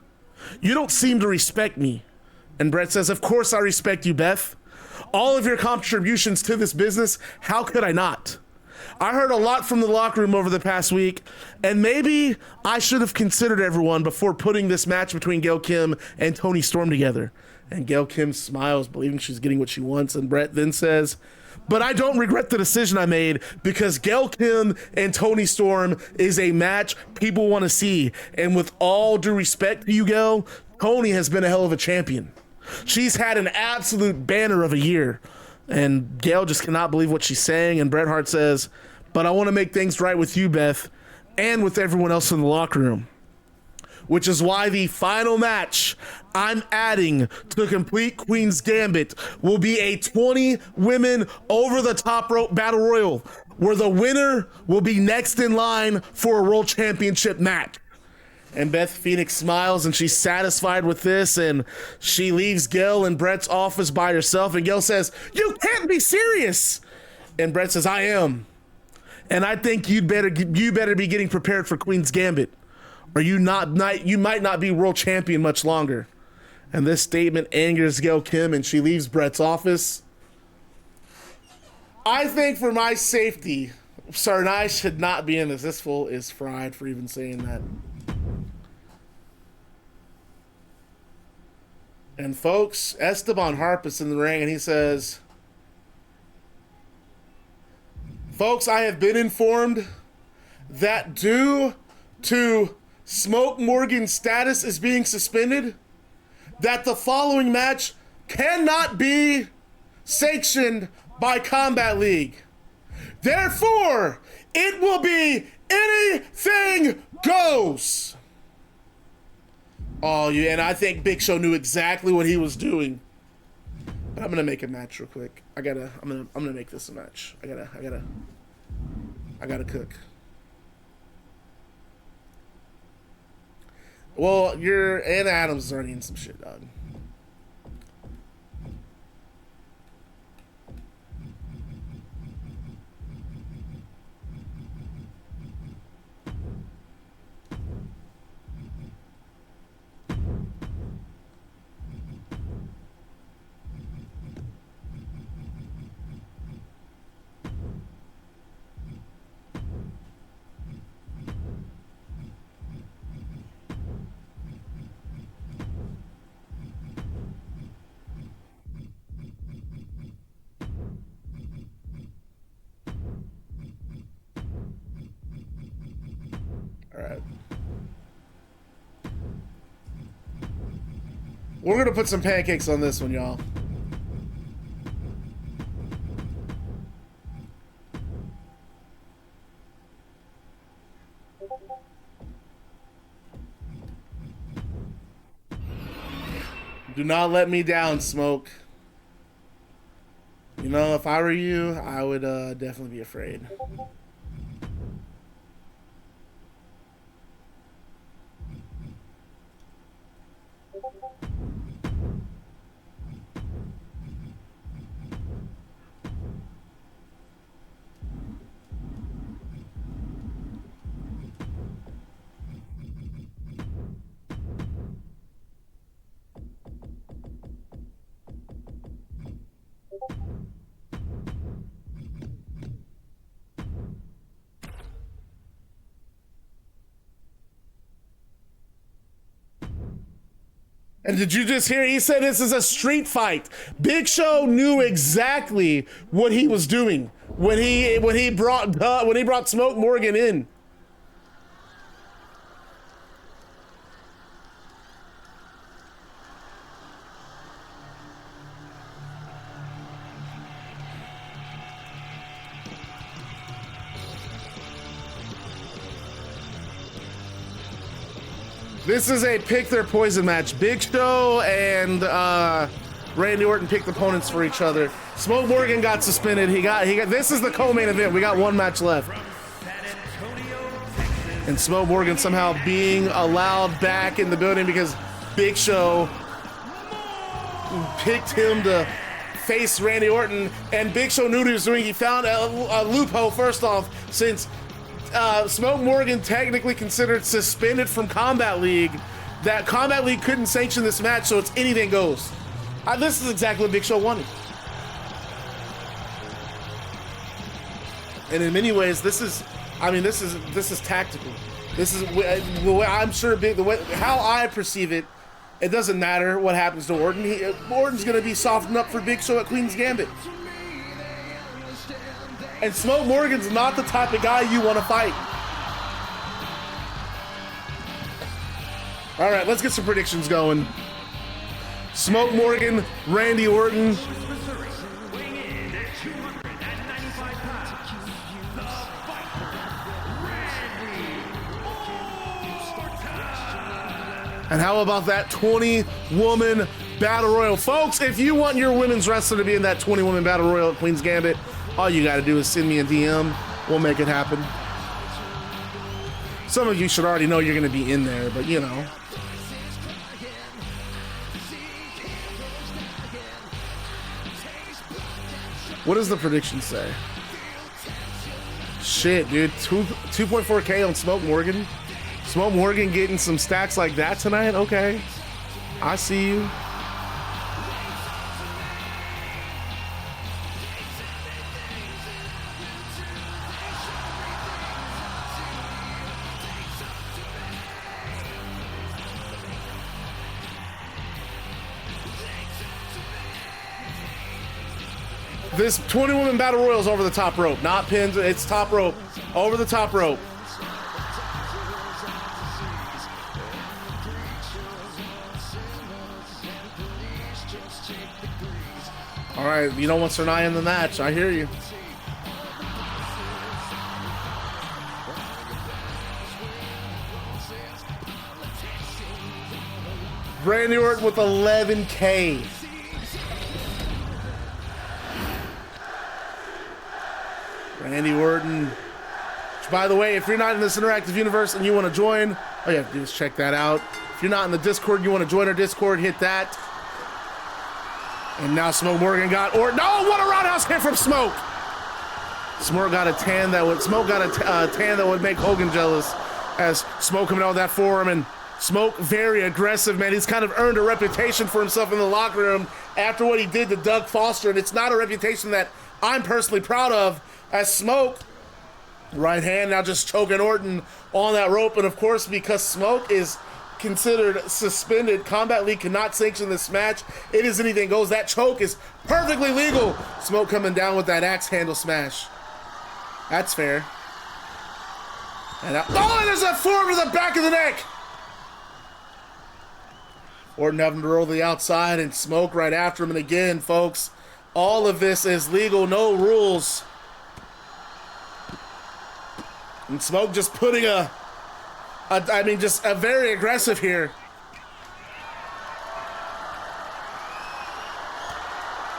You don't seem to respect me. And Bret says, of course I respect you, Beth. All of your contributions to this business, how could I not? I heard a lot from the locker room over the past week, and maybe I should have considered everyone before putting this match between Gail Kim and Toni Storm together. And Gail Kim smiles, believing she's getting what she wants, and Bret then says, but I don't regret the decision I made, because Gail Kim and Toni Storm is a match people want to see. And with all due respect to you, Gail, Toni has been a hell of a champion. She's had an absolute banner of a year. And Gail just cannot believe what she's saying. And Bret Hart says, but I want to make things right with you, Beth, and with everyone else in the locker room. Which is why the final match I'm adding to complete Queen's Gambit will be a 20 women over the top rope battle royal, where the winner will be next in line for a world championship match. And Beth Phoenix smiles, and she's satisfied with this, and she leaves Gail in Bret's office by herself, and Gail says, you can't be serious. And Bret says, I am. And I think you better be getting prepared for Queen's Gambit, or you might not be world champion much longer. And this statement angers Gail Kim, and she leaves Bret's office. I think for my safety, Sarnai should not be in this. This fool is fried for even saying that. And folks, Esteban Harp is in the ring, and he says, folks, I have been informed that due to Smoke Morgan's status is being suspended, that the following match cannot be sanctioned by Combat League. Therefore, it will be anything goes. Oh, yeah, and I think Big Show knew exactly what he was doing. But I'm gonna make a match real quick. I'm gonna make this a match. I gotta cook. Well, your Anna Adams is already in some shit, dog. right. We're gonna put some pancakes on this one, y'all. Do not let me down, Smoke. You know, if I were you, I would definitely be afraid. And did you just hear? He said this is a street fight. Big Show knew exactly what he was doing when he brought Smoke Morgan in. This is a pick their poison match. Big Show and Randy Orton picked opponents for each other. Smoke Morgan got suspended. He got. This is the co-main event. We got one match left. And Smoke Morgan somehow being allowed back in the building because Big Show picked him to face Randy Orton. And Big Show knew what he was doing. He found a loophole, first off, since Smoke Morgan technically considered suspended from Combat League, that Combat League couldn't sanction this match, so it's anything goes. This is exactly what Big Show wanted. And in many ways, this is tactical. This is, I'm sure, how I perceive it, it doesn't matter what happens to Orton. Orton's going to be softened up for Big Show at Queen's Gambit. And Smoke Morgan's not the type of guy you want to fight. All right, let's get some predictions going. Smoke Morgan, Randy Orton. And how about that 20-woman Battle Royal? Folks, if you want your women's wrestler to be in that 20-woman Battle Royal at Queen's Gambit, all you got to do is send me a DM. We'll make it happen. Some of you should already know you're going to be in there, but you know. What does the prediction say? Shit, dude. 2.4K on Smoke Morgan. Smoke Morgan getting some stacks like that tonight? Okay. I see you. This 20-woman Battle Royal is over the top rope, not pins. It's top rope, over the top rope. All right, you know what's Toni in the match. I hear you. Randy Orton with 11K. Randy Orton. Which, by the way, if you're not in this interactive universe and you want to join, all you have to do is check that out. If you're not in the Discord and you want to join our Discord, hit that. And now Smoke Morgan got Orton. Oh, what a roundhouse hit from Smoke! Smoke got a tan that would make Hogan jealous, as Smoke coming out with that forearm, and Smoke very aggressive, man. He's kind of earned a reputation for himself in the locker room after what he did to Doug Foster, and it's not a reputation that I'm personally proud of. As Smoke, right hand now just choking Orton on that rope, and of course, because Smoke is considered suspended, Combat League cannot sanction this match. It is anything goes. That choke is perfectly legal. Smoke coming down with that axe handle smash. That's fair. And oh, there's a form to the back of the neck. Orton having to roll to the outside and Smoke right after him. And again, folks, all of this is legal, no rules. And Smoke just putting just a very aggressive here.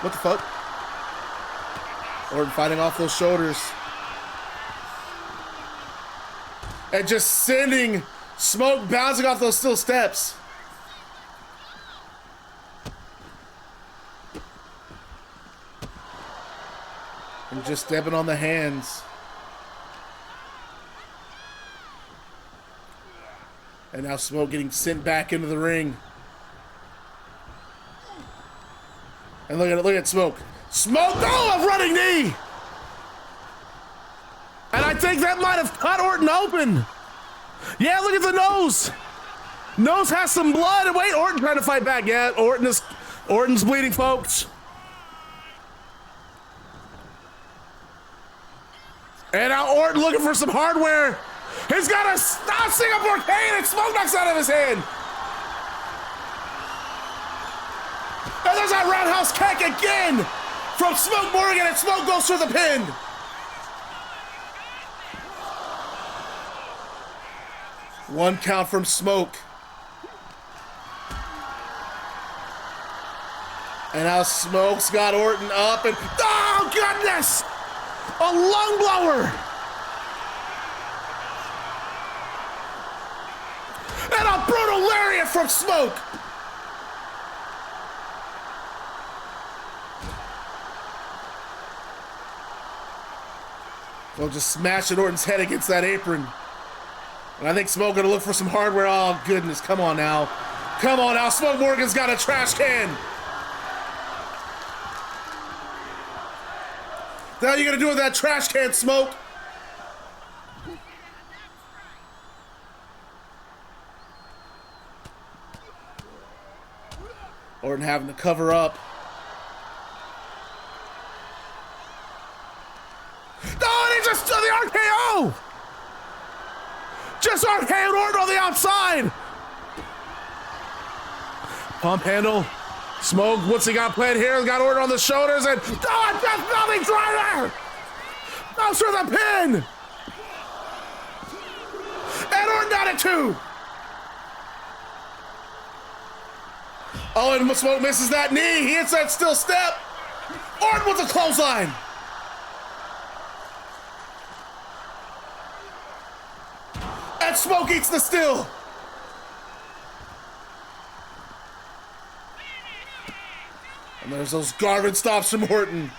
What the fuck? Orton fighting off those shoulders. And just sending Smoke bouncing off those steel steps. And just stepping on the hands. And now Smoke getting sent back into the ring. And look at Smoke. Smoke, oh, a running knee! And I think that might have cut Orton open. Yeah, look at the nose. Nose has some blood. And wait, Orton trying to fight back. Yeah, Orton's bleeding, folks. And now Orton looking for some hardware. He's got a Singapore cane and Smoke knocks out of his hand. And there's that roundhouse kick again from Smoke Morgan, and Smoke goes for the pin. One count from Smoke. And now Smoke's got Orton up and, oh goodness! A lung blower! And a brutal lariat from Smoke! Well, just smashing Orton's head against that apron. And I think Smoke gonna look for some hardware. Oh goodness, come on now. Come on now, Smoke Morgan's got a trash can. The hell you gonna do with that trash can, Smoke? Orton having to cover up. No, and he just did the RKO! Just RKO'd Orton on the outside! Pump handle. Smoke, what's he got planned here? Got Orton on the shoulders and, oh, Death Belly driver! Goes for the pin! And Orton down at 2! Oh, and Smoke misses that knee. He hits that steel step. Orton with a clothesline. And Smoke eats the steel. And there's those garbage stops from Orton.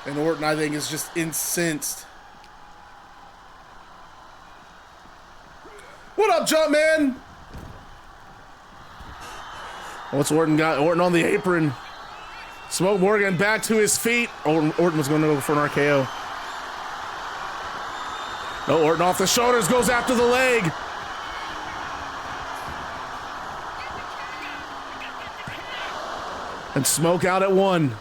And Orton, I think, is just incensed. What up, Jumpman? What's Orton got? Orton on the apron. Smoke Morgan back to his feet. Orton was going to go for an RKO. No, Orton off the shoulders, goes after the leg. And Smoke out at 1.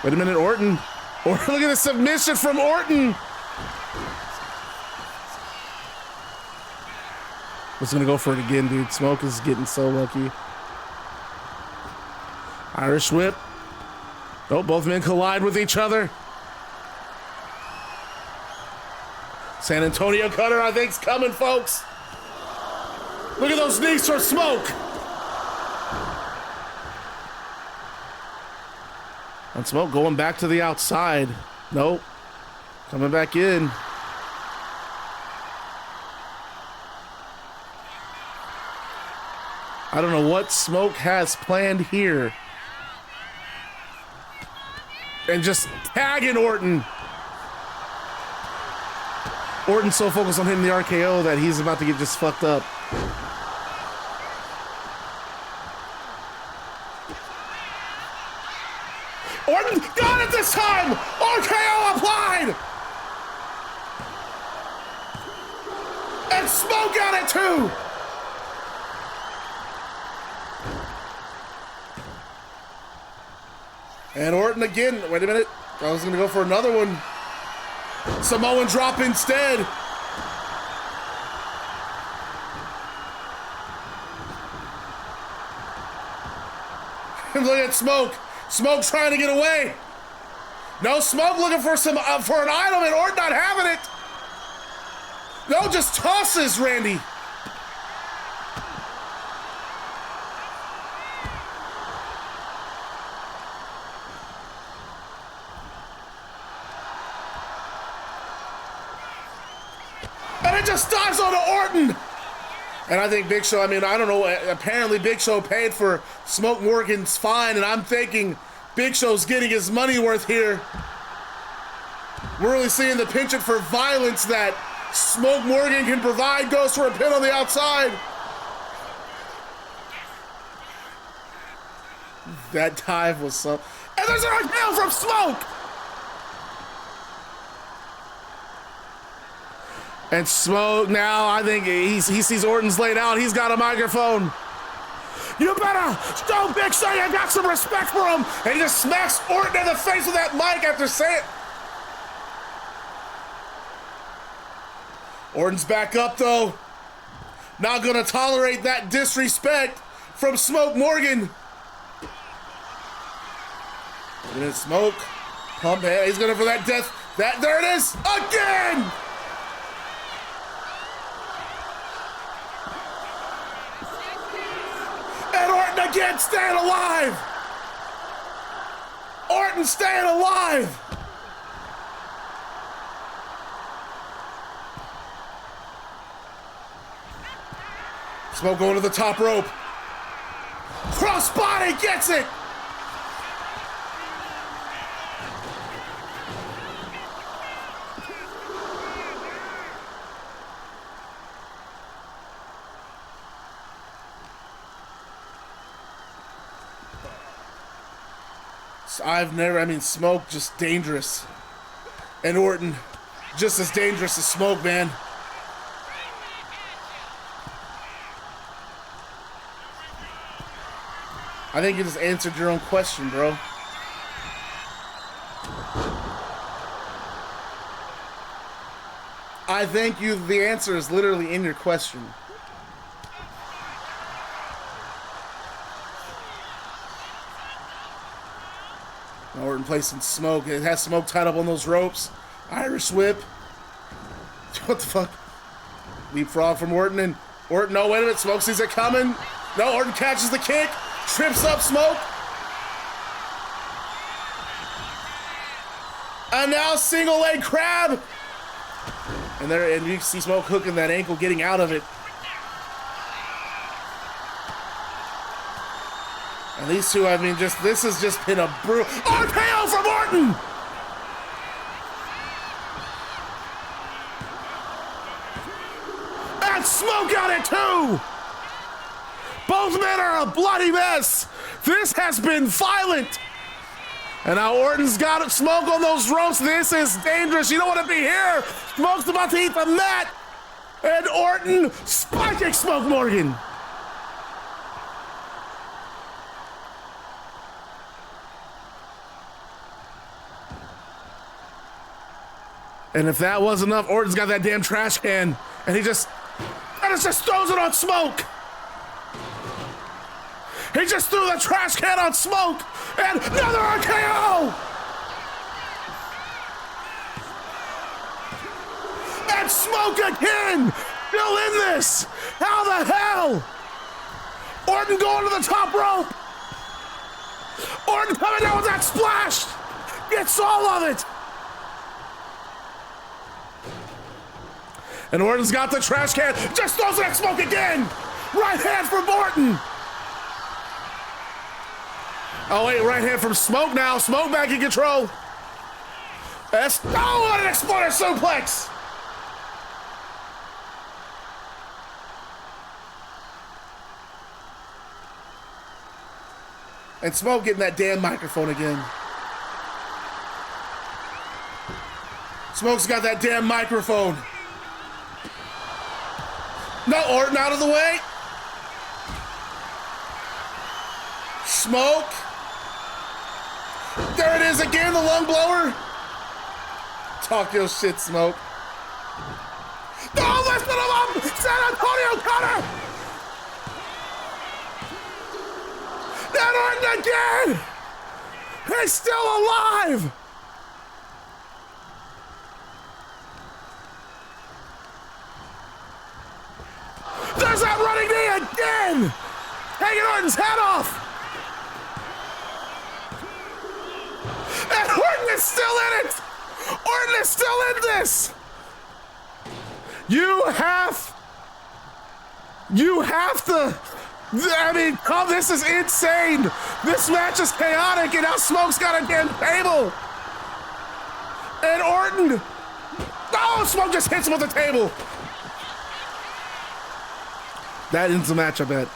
Wait a minute, Orton. Look at the submission from Orton. Was gonna go for it again, dude. Smoke is getting so lucky. Irish whip. Oh, both men collide with each other. San Antonio cutter, I think, is coming, folks. Look at those knees for Smoke. And Smoke going back to the outside. Nope. Coming back in. I don't know what Smoke has planned here. And just tagging Orton. Orton's so focused on hitting the RKO that he's about to get just fucked up. Orton got it this time! RKO applied! And Smoke got it too! And Orton again. Wait a minute. I was gonna go for another one. Samoan drop instead. And look at Smoke. Smoke trying to get away. No, Smoke looking for for an item, and Orton not having it. No, just tosses Randy. And it just dives onto Orton. And I think Big Show, I mean, I don't know, apparently Big Show paid for Smoke Morgan's fine, and I'm thinking Big Show's getting his money worth here. We're really seeing the penchant for violence that Smoke Morgan can provide. Goes for a pin on the outside. That dive was so... And there's an RKO from Smoke! And Smoke now, I think he sees Orton's laid out. He's got a microphone. You better show Big Show you got some respect for him. And he just smacks Orton in the face with that mic after saying it. Orton's back up though. Not gonna tolerate that disrespect from Smoke Morgan. And then Smoke, pump head. He's going for that death. There it is again. And Orton again staying alive! Orton staying alive! Smoke going to the top rope. Crossbody gets it! Smoke just dangerous. And Orton just as dangerous as Smoke, man. I think you just answered your own question, bro. I think the answer is literally in your question. Orton placing Smoke. It has Smoke tied up on those ropes. Irish whip. What the fuck? Leapfrog from Orton, and Orton, no, wait a minute. Smoke sees it coming. No, Orton catches the kick. Trips up Smoke. And now single leg crab. And you see Smoke hooking that ankle, getting out of it. And these two, I mean, this has just been a brutal RKO from Orton! And Smoke got it too! Both men are a bloody mess! This has been violent! And now Orton's got Smoke on those ropes. This is dangerous. You don't want to be here. Smoke's about to eat the mat. And Orton spiking Smoke Morgan. And if that wasn't enough, Orton's got that damn trash can, and he just throws it on Smoke. He just threw the trash can on Smoke, and another RKO. And Smoke again, still in this. How the hell? Orton going to the top rope. Orton coming down with that splash. Gets all of it. And Orton's got the trash can, just throws it at Smoke again. Right hand from Orton. Oh wait, right hand from Smoke now. Smoke back in control. What an exploder suplex. And Smoke getting that damn microphone again. Smoke's got that damn microphone. No, Orton out of the way. Smoke. There it is again, the lung blower. Talk your shit, Smoke. No, lifting him up. San Antonio cutter. Then Orton again. He's still alive. There's that running knee again. Taking Orton's head off. And Orton is still in it. Orton is still in this. You have to, I mean, oh, this is insane. This match is chaotic, and now Smoke's got a damn table. And Orton, oh, Smoke just hits him with the table. That ends the match, I bet.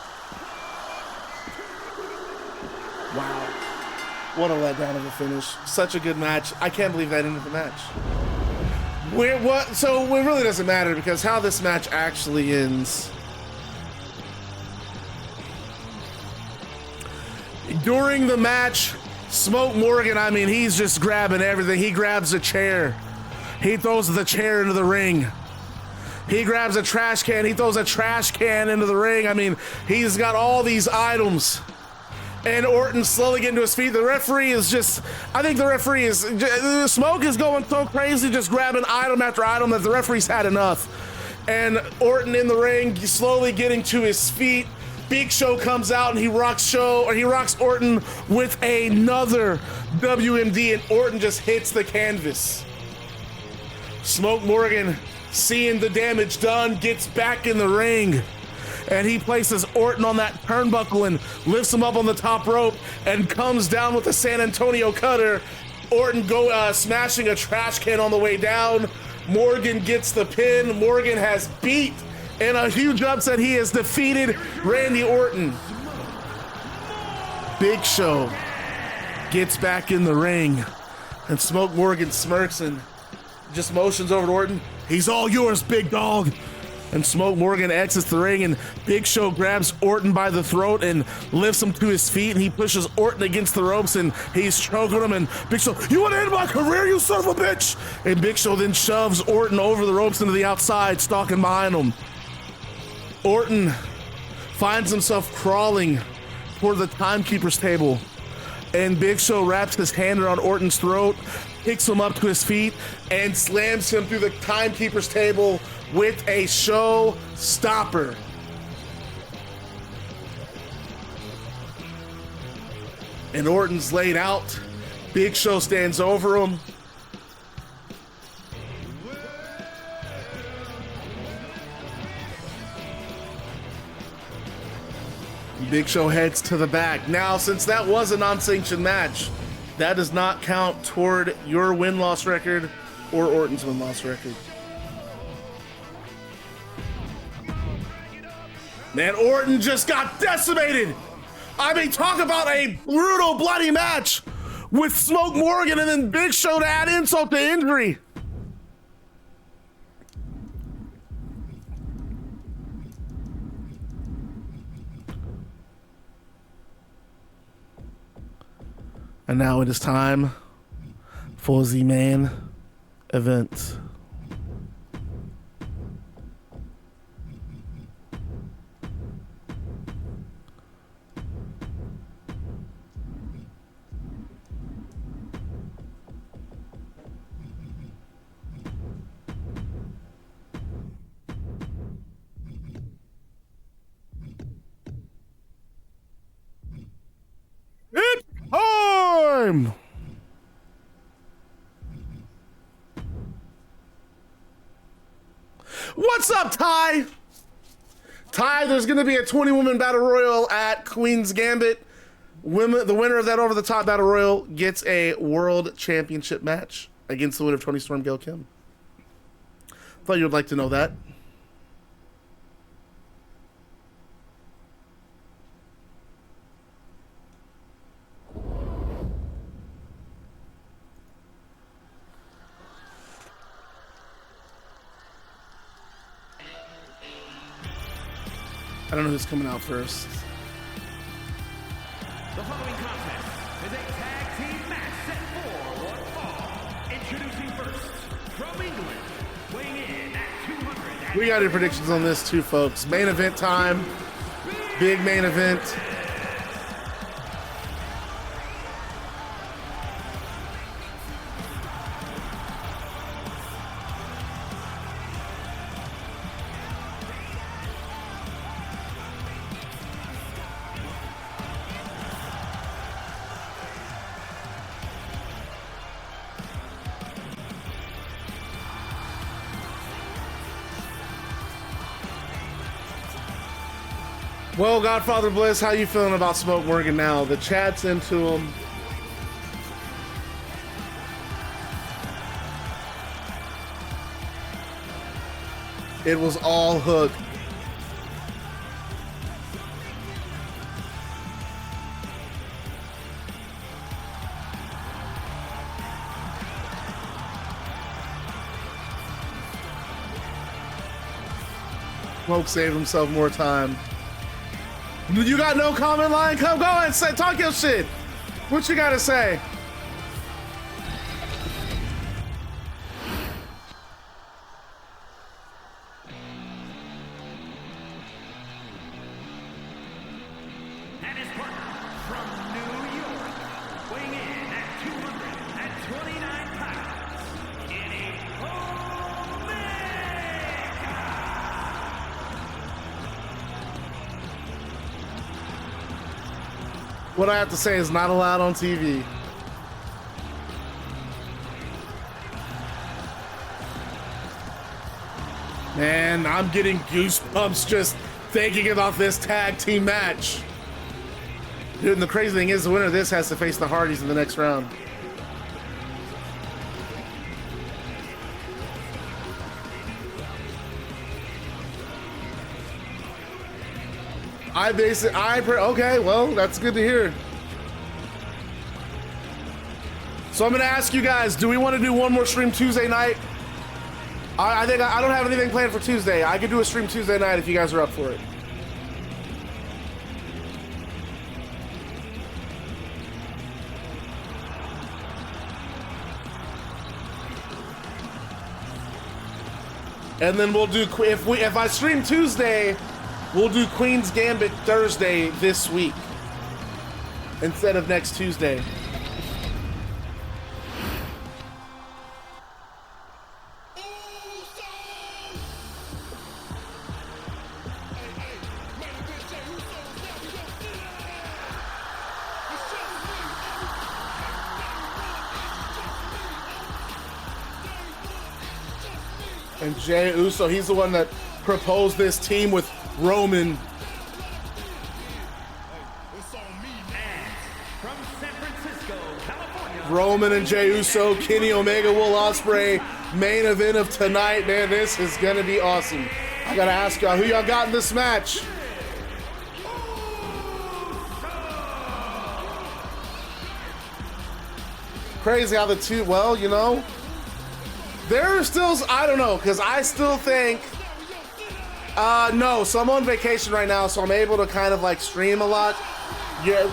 Wow. What a letdown of a finish. Such a good match. I can't believe that ended the match. So it really doesn't matter because how this match actually ends. During the match, Smoke Morgan, I mean, he's just grabbing everything. He grabs a chair. He throws the chair into the ring. He grabs a trash can. He throws a trash can into the ring. I mean, he's got all these items. And Orton slowly getting to his feet. The referee is just, I think the referee is, Smoke is going so crazy, just grabbing item after item that the referee's had enough. And Orton in the ring, slowly getting to his feet. Big Show comes out and he rocks Orton with another WMD, and Orton just hits the canvas. Smoke Morgan, seeing the damage done, gets back in the ring. And he places Orton on that turnbuckle and lifts him up on the top rope and comes down with the San Antonio cutter. Orton smashing a trash can on the way down. Morgan gets the pin. Morgan has beat in a huge upset. He has defeated Randy Orton. Big Show gets back in the ring, and Smoke Morgan smirks and just motions over to Orton. He's all yours, big dog. And Smoke Morgan exits the ring, and Big Show grabs Orton by the throat and lifts him to his feet, and he pushes Orton against the ropes, and he's choking him, and Big Show, you want to end my career, you son of a bitch? And Big Show then shoves Orton over the ropes into the outside, stalking behind him. Orton finds himself crawling toward the timekeeper's table, and Big Show wraps his hand around Orton's throat, picks him up to his feet, and slams him through the timekeeper's table with a show stopper. And Orton's laid out. Big Show stands over him. Big Show heads to the back. Now, since that was a non-sanctioned match, that does not count toward your win-loss record or Orton's win-loss record. Man, Orton just got decimated. I mean, talk about a brutal, bloody match with Smoke Morgan and then Big Show to add insult to injury. And now it is time for the main event. It's time! What's up, Ty? Ty, there's going to be a 20-woman battle royal at Queen's Gambit. The winner of that over-the-top battle royal gets a world championship match against the winner of Toni Storm Gail Kim. Thought you'd like to know that. I don't know who's coming out first. The following contest is a tag team match set for one fall. Introducing first, from England, weighing in at 200. We got your predictions on this too, folks. Main event time. Big main event. Well, Godfather Bliss, how you feeling about Smoke Morgan now? The chat's into him. It was all Hook. Smoke saved himself more time. You got no comment line? Come go and say, talk your shit. What you gotta say? And his partner from New York, weighing in at 229 pounds, Kenny What I have to say is not allowed on TV. Man, I'm getting goosebumps just thinking about this tag team match. Dude, and the crazy thing is the winner of this has to face the Hardys in the next round. Okay, well, that's good to hear. So I'm gonna ask you guys, do we want to do one more stream Tuesday night? I think I don't have anything planned for Tuesday. I could do a stream Tuesday night if you guys are up for it. And then we'll do, if I stream Tuesday, we'll do Queen's Gambit Thursday this week instead of next Tuesday. And Jey Uso, he's the one that proposed this team with Roman. from San Francisco, California. Roman and Jey Uso, Kenny Omega, Will Ospreay, main event of tonight. Man, this is gonna be awesome. I gotta ask y'all, who y'all got in this match? Crazy how the two, well, you know, there are still, I don't know, because I still think, no, so I'm on vacation right now, so I'm able to kind of like stream a lot. Yeah,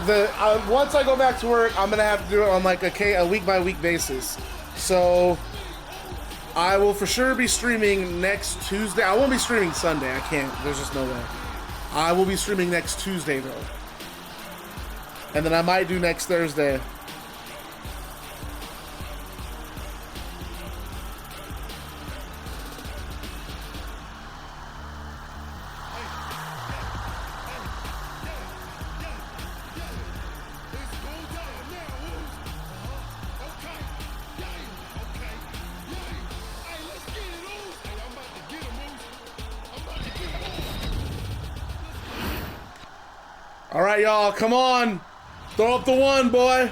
once I go back to work, I'm gonna have to do it on like a week by week basis. So I will for sure be streaming next Tuesday. I won't be streaming Sunday. I can't. There's just no way. I will be streaming next Tuesday though, and then I might do next Thursday. All right, y'all, come on. Throw up the one, boy.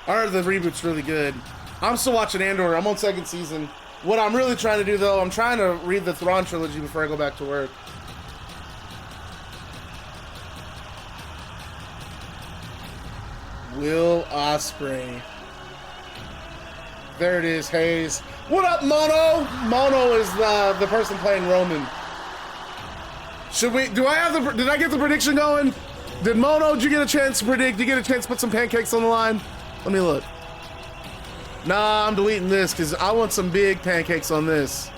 I heard the reboot's really good. I'm still watching Andor. I'm on second season. What I'm really trying to do, though, I'm trying to read the Thrawn trilogy before I go back to work. Will Ospreay. There it is, Hayes. What up, Mono? Mono is the person playing Roman. Should we, did I get the prediction going? Did Mono, did you get a chance to predict? Did you get a chance to put some pancakes on the line? Let me look. Nah, I'm deleting this because I want some big pancakes on this.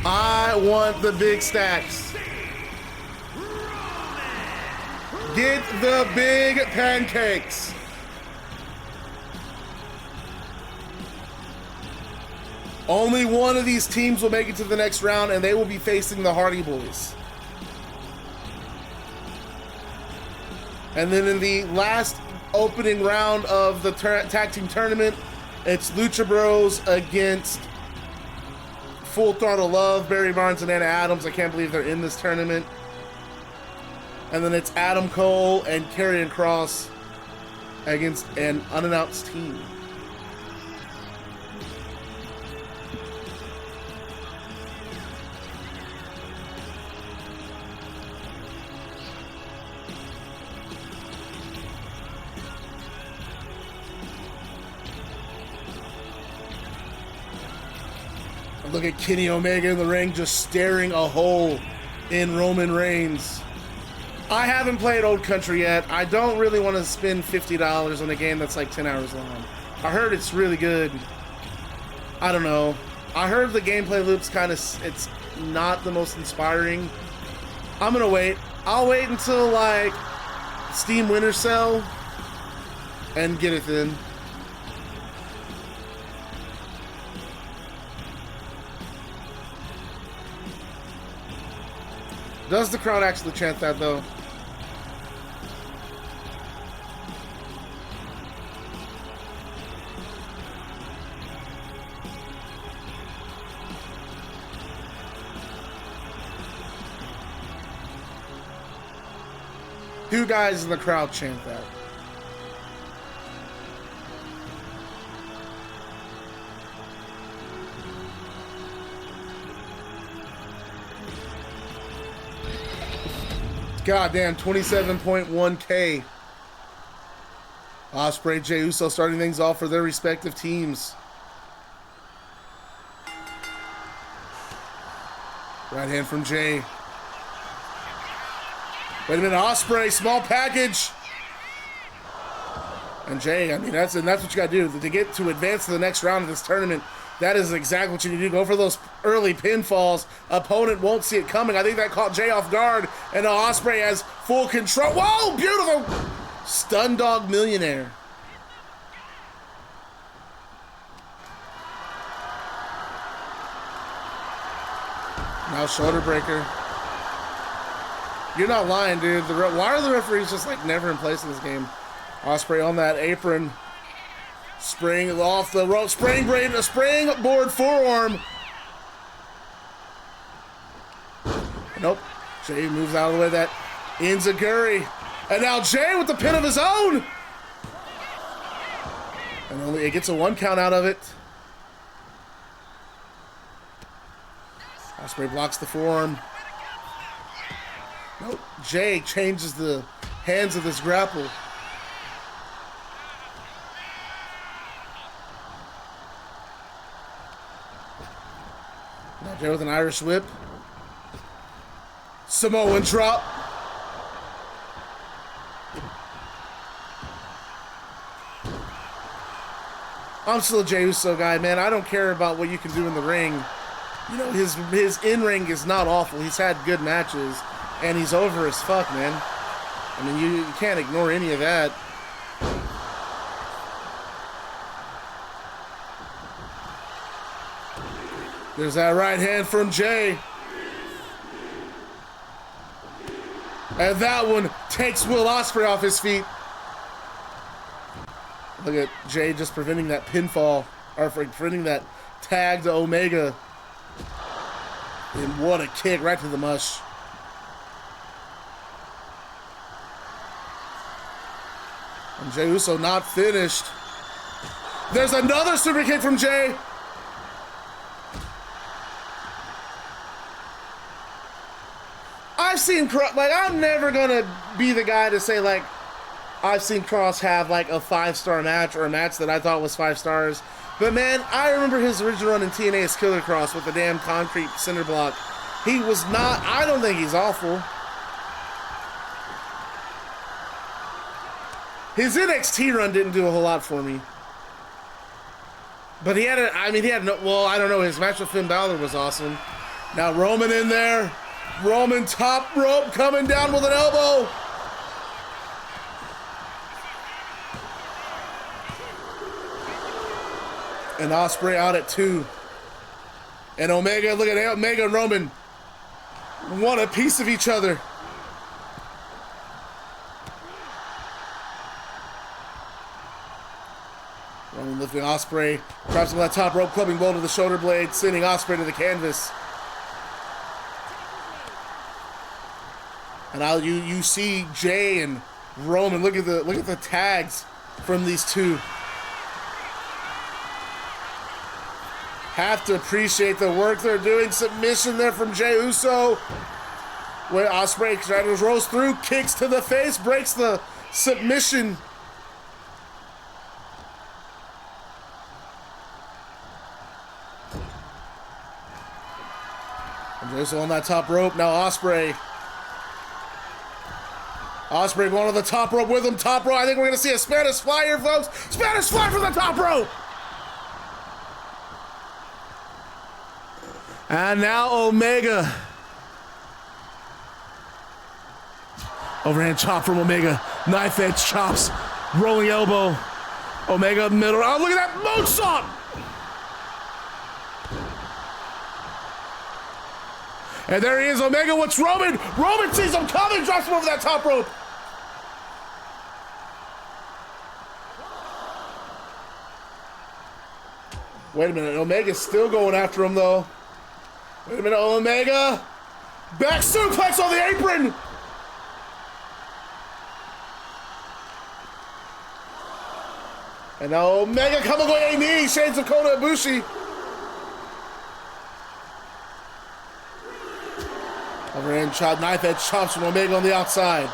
I want the big stacks. Get the big pancakes. Only one of these teams will make it to the next round, and they will be facing the Hardy Boys. And then in the last opening round of the tag team tournament, it's Lucha Bros against Full Throttle Love, Barry Barnes and Anna Adams. I can't believe they're in this tournament. And then it's Adam Cole and Karrion Kross against an unannounced team. Look at Kenny Omega in the ring just staring a hole in Roman Reigns. I haven't played Old Country yet. I don't really want to spend $50 on a game that's like 10 hours long. I heard it's really good. I don't know. I heard the gameplay loop's kind of, it's not the most inspiring. I'm gonna wait. I'll wait until like Steam Winter Sale and get it then. Does the crowd actually chant that though? Two guys in the crowd chant that. Goddamn, 27.1K. Ospreay, Jey Uso starting things off for their respective teams. Right hand from Jey. Wait a minute, Ospreay, small package. And Jey, I mean, that's what you gotta do to get to advance to the next round of this tournament. That is exactly what you need to do. Go for those early pinfalls. Opponent won't see it coming. I think that caught Jey off guard, and now Ospreay has full control. Whoa, beautiful! Stun Dog Millionaire. Now shoulder breaker. You're not lying, dude. Why are the referees just like never in place in this game? Ospreay on that apron. Spring off the rope. Springboard forearm. Nope. Jey moves out of the way. That Enziguri. And now Jey with the pin of his own. And only it gets a 1 count out of it. Ospreay blocks the forearm. Nope. Jey changes the hands of this grapple. Now Jey with an Irish whip. Samoan drop. I'm still a Jey Uso guy, man. I don't care about what you can do in the ring. You know, his in-ring is not awful. He's had good matches, and he's over as fuck, man. I mean, you can't ignore any of that. There's that right hand from Jey. And that one takes Will Ospreay off his feet. Look at Jey just preventing that pinfall, or preventing that tag to Omega. And what a kick right to the mush. And Jey Uso not finished. There's another super kick from Jey. I've seen like I'm never gonna be the guy to say like I've seen Cross have like a 5-star match or a match that I thought was 5 stars. But man, I remember his original run in TNA as Killer Cross with the damn concrete cinder block. He was not. I don't think he's awful. His NXT run didn't do a whole lot for me. But he had well, I don't know. His match with Finn Balor was awesome. Now Roman in there. Roman top rope coming down with an elbow. And Ospreay out at 2. And Omega, look at Omega and Roman. Want a piece of each other. Roman lifting Ospreay. Drops him on that top rope, clubbing blow to the shoulder blade, sending Ospreay to the canvas. And now you see Jay and Roman. Look at the tags from these two. Have to appreciate the work they're doing. Submission there from Jey Uso. Where Ospreay rolls through, kicks to the face, breaks the submission. And Jey Uso on that top rope. Now Ospreay. Ospreay going to the top rope with him. Top rope. I think we're going to see a Spanish Fly here, folks. Spanish Fly from the top rope. And now Omega. Overhand chop from Omega. Knife edge chops. Rolling elbow. Omega middle. Oh, look at that moonsault. And there he is, Omega. What's Roman? Roman sees him coming, drops him over that top rope. Wait a minute, Omega's still going after him though. Wait a minute, Omega. Back suplex on the apron. And now Omega coming with a knee, shades of Kota Ibushi. Overhand chop, knife edge chops from Omega on the outside.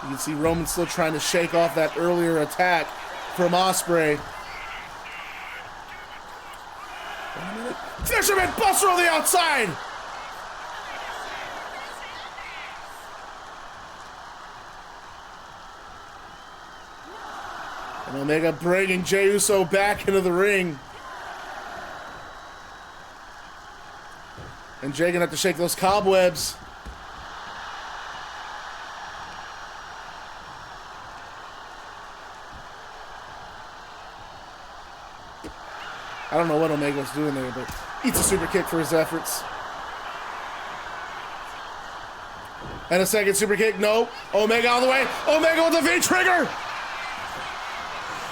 You can see Roman still trying to shake off that earlier attack from Ospreay. Fisherman Buster on the outside. And Omega bringing Jey Uso back into the ring. And Jey gonna have to shake those cobwebs. I don't know what Omega's doing there, but eats a super kick for his efforts. And a second super kick, no. Omega all the way. Omega with the V-trigger.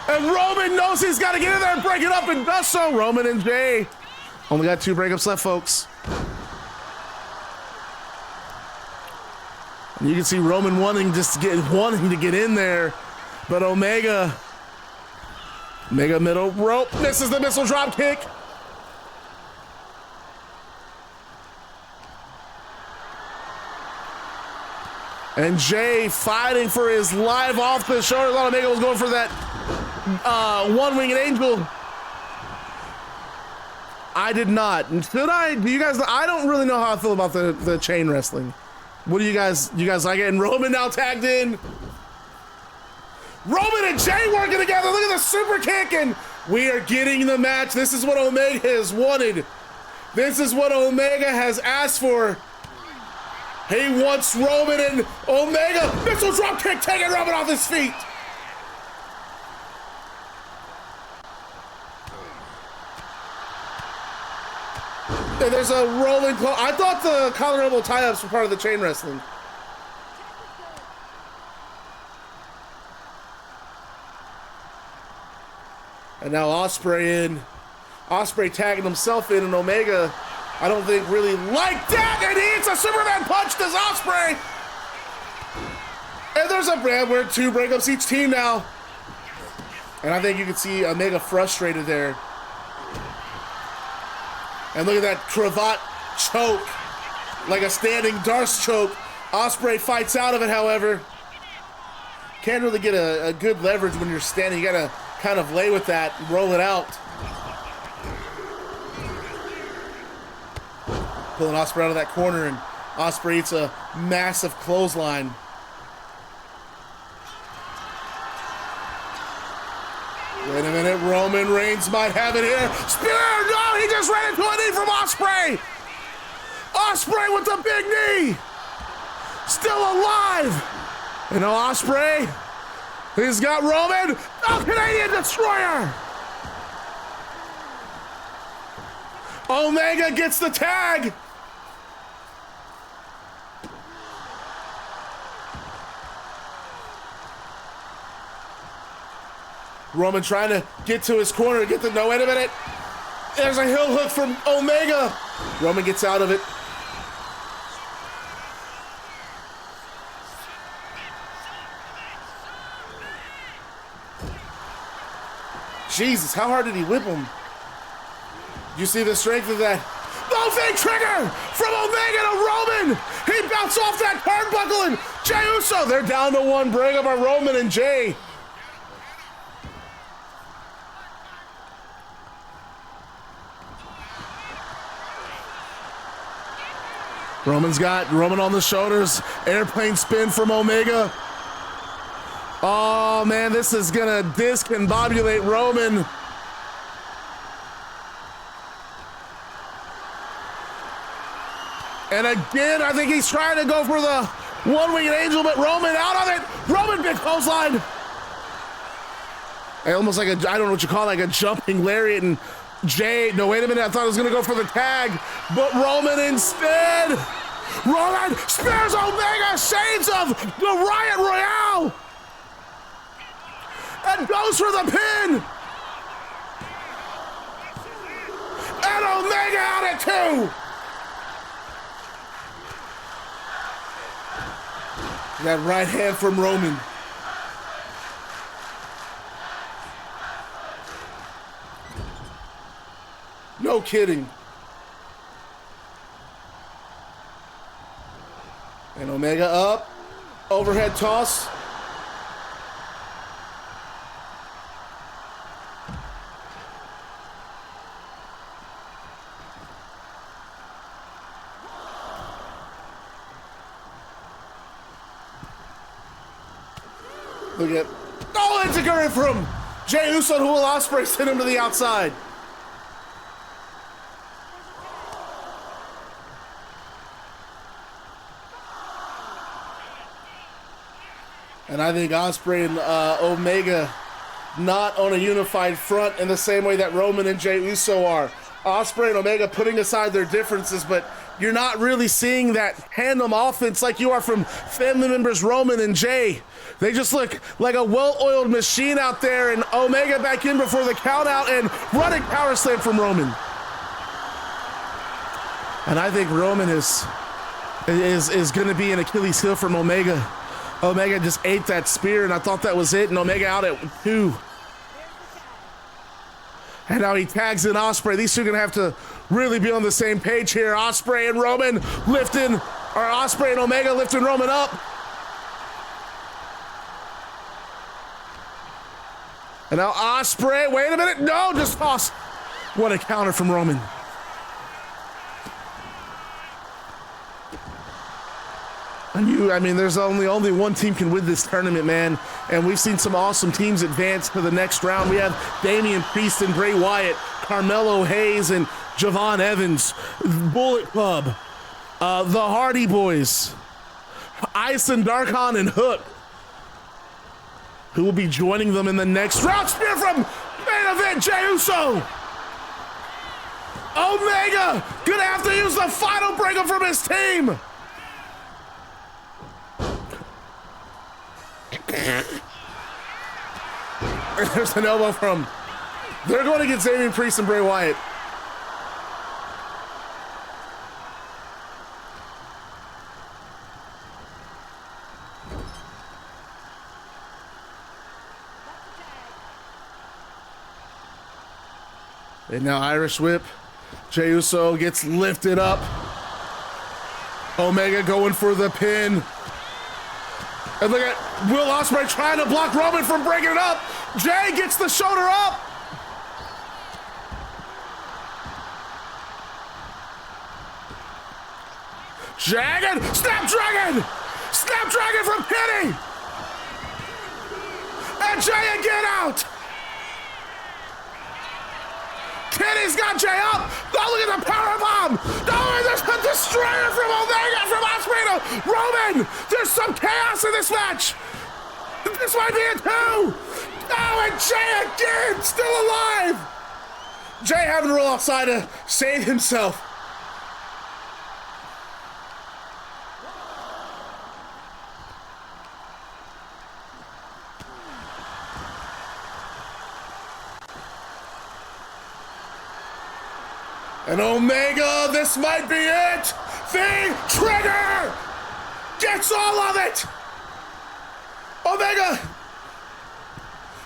And Roman knows he's got to get in there and break it up, and does so. Roman and Jey only got 2 breakups left, folks. And you can see Roman wanting to get in there, but Omega middle rope, misses the missile drop kick. And Jey fighting for his life off the shoulder. I thought Omega was going for that one-winged angel. I did not. Should I? Do you guys? I don't really know how I feel about the chain wrestling. What do you guys like it? And Roman now tagged in. Roman and Jey working together. Look at the super kick, and we are getting the match. This is what Omega has wanted. This is what Omega has asked for. He wants Roman and Omega. Missile drop kick, taking Roman off his feet. And there's a rolling close. I thought the collar elbow tie-ups were part of the chain wrestling. And now Ospreay in. Ospreay tagging himself in, and Omega, I don't think really like that. And he hits a Superman punch to Ospreay. And there's a brand where 2 breakups each team now. And I think you can see Omega frustrated there. And look at that cravat choke, like a standing darts choke. Ospreay fights out of it, however. Can't really get a good leverage when you're standing. You gotta kind of lay with that and roll it out. Pulling Ospreay out of that corner, and Ospreay eats a massive clothesline. Wait a minute, Roman Reigns might have it here. Spear! No, he just ran into a knee from Ospreay! Ospreay with the big knee! Still alive! And now Ospreay, he's got Roman, the Canadian Destroyer! Omega gets the tag! Roman trying to get to his corner, get the, no, wait a minute. There's a heel hook from Omega. Roman gets out of it. Jesus, how hard did he whip him? You see the strength of that? Moving trigger from Omega to Roman. He bounced off that turnbuckle, and Jey Uso, they're down to one. Bring up a Roman and Jey. Roman's got Roman on the shoulders. Airplane spin from Omega. Oh man, this is gonna discombobulate Roman. And again, I think he's trying to go for the one-winged angel, but Roman out of it. Roman big clothesline. Almost like a, I don't know what you call it, like a jumping lariat, and Jey, no, wait a minute, I thought I was gonna go for the tag, but Roman instead. Roman spares Omega, shades of the Riot Royale, and goes for the pin. And Omega out at two. That right hand from Roman. No kidding. And Omega up. Overhead toss. Look at, oh, it's a curve from Jey Uso, who Will Ospreay sent him to the outside. And I think Ospreay and Omega not on a unified front in the same way that Roman and Jey Uso are. Ospreay and Omega putting aside their differences, but you're not really seeing that tandem offense like you are from family members Roman and Jey. They just look like a well-oiled machine out there, and Omega back in before the count out and running power slam from Roman. And I think Roman is going to be an Achilles heel from Omega. Omega just ate that spear, and I thought that was it, and Omega out at two. And now he tags in Ospreay. These two are going to have to really be on the same page here. Ospreay and Roman lifting, or Ospreay and Omega lifting Roman up. And now Ospreay, wait a minute, no, just toss. What a counter from Roman. And I mean, there's only one team can win this tournament, man. And we've seen some awesome teams advance to the next round. We have Damian Priest and Bray Wyatt, Carmelo Hayes and Javon Evans, Bullet Club, the Hardy Boys, Ice and Darkon and Hook, who will be joining them in the next round. Spear from main event, Jey Uso. Omega gonna have to use the final breakup from his team. There's an elbow from, they're going to get Damian Priest and Bray Wyatt. And now Irish whip. Jey Uso gets lifted up. Omega going for the pin. And look at Will Ospreay trying to block Roman from breaking it up. Jey gets the shoulder up. Dragon, Snapdragon! Snapdragon from Kenny! And Jey again out! Kenny's got Jey up! Oh, look at the powerbomb! Oh, and there's a destroyer from Omega, from Ospreay to Roman! There's some chaos in this match! This might be a 2! Oh, and Jey again, still alive! Jey having to roll outside to save himself. And Omega, this might be it! The trigger! Gets all of it!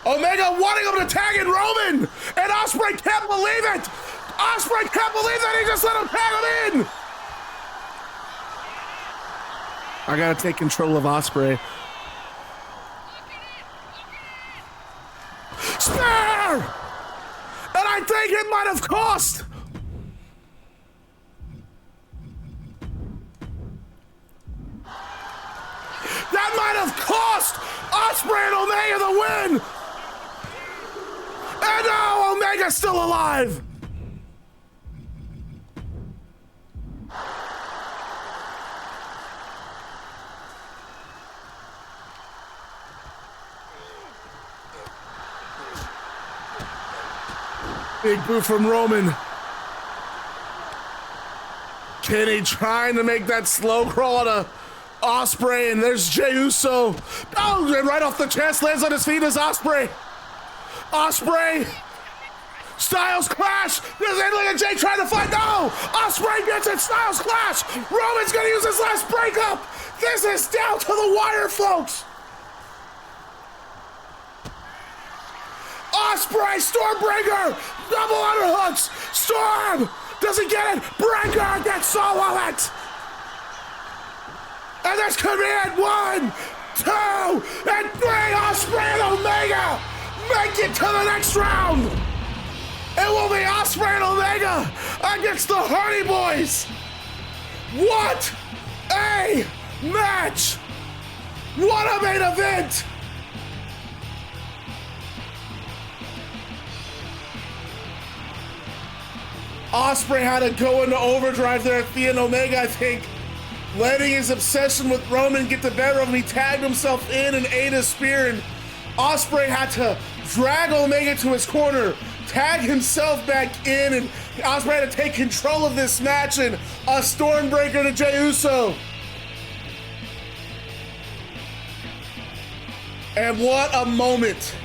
Omega wanting him to tag in Roman! And Ospreay can't believe it! Ospreay can't believe that he just let him tag him in! I gotta take control of Ospreay. Spear! And I think it might have cost! That might have cost Ospreay and Omega the win! And now Omega's still alive! Big boot from Roman. Kenny trying to make that slow crawl to Ospreay, and there's Jey Uso. Oh, and right off the chest, lands on his feet is Ospreay. Ospreay. Styles Clash. Look at Jey trying to fight. No! Ospreay gets it. Styles Clash. Roman's gonna use his last breakup. This is down to the wire, folks. Ospreay, Stormbreaker. Double underhooks. Storm. Doesn't get it. Breaker gets all of it. And this could be it. 1, 2, and 3. Ospreay and Omega make it to the next round. It will be Ospreay and Omega against the Hardy Boys. What a match! What a main event! Ospreay had to go into overdrive there at the end. Omega, I think, letting his obsession with Roman get the better of him. He tagged himself in and ate a spear, and Ospreay had to drag Omega to his corner, tag himself back in, and Ospreay had to take control of this match, and a Stormbreaker to Jey Uso. And what a moment.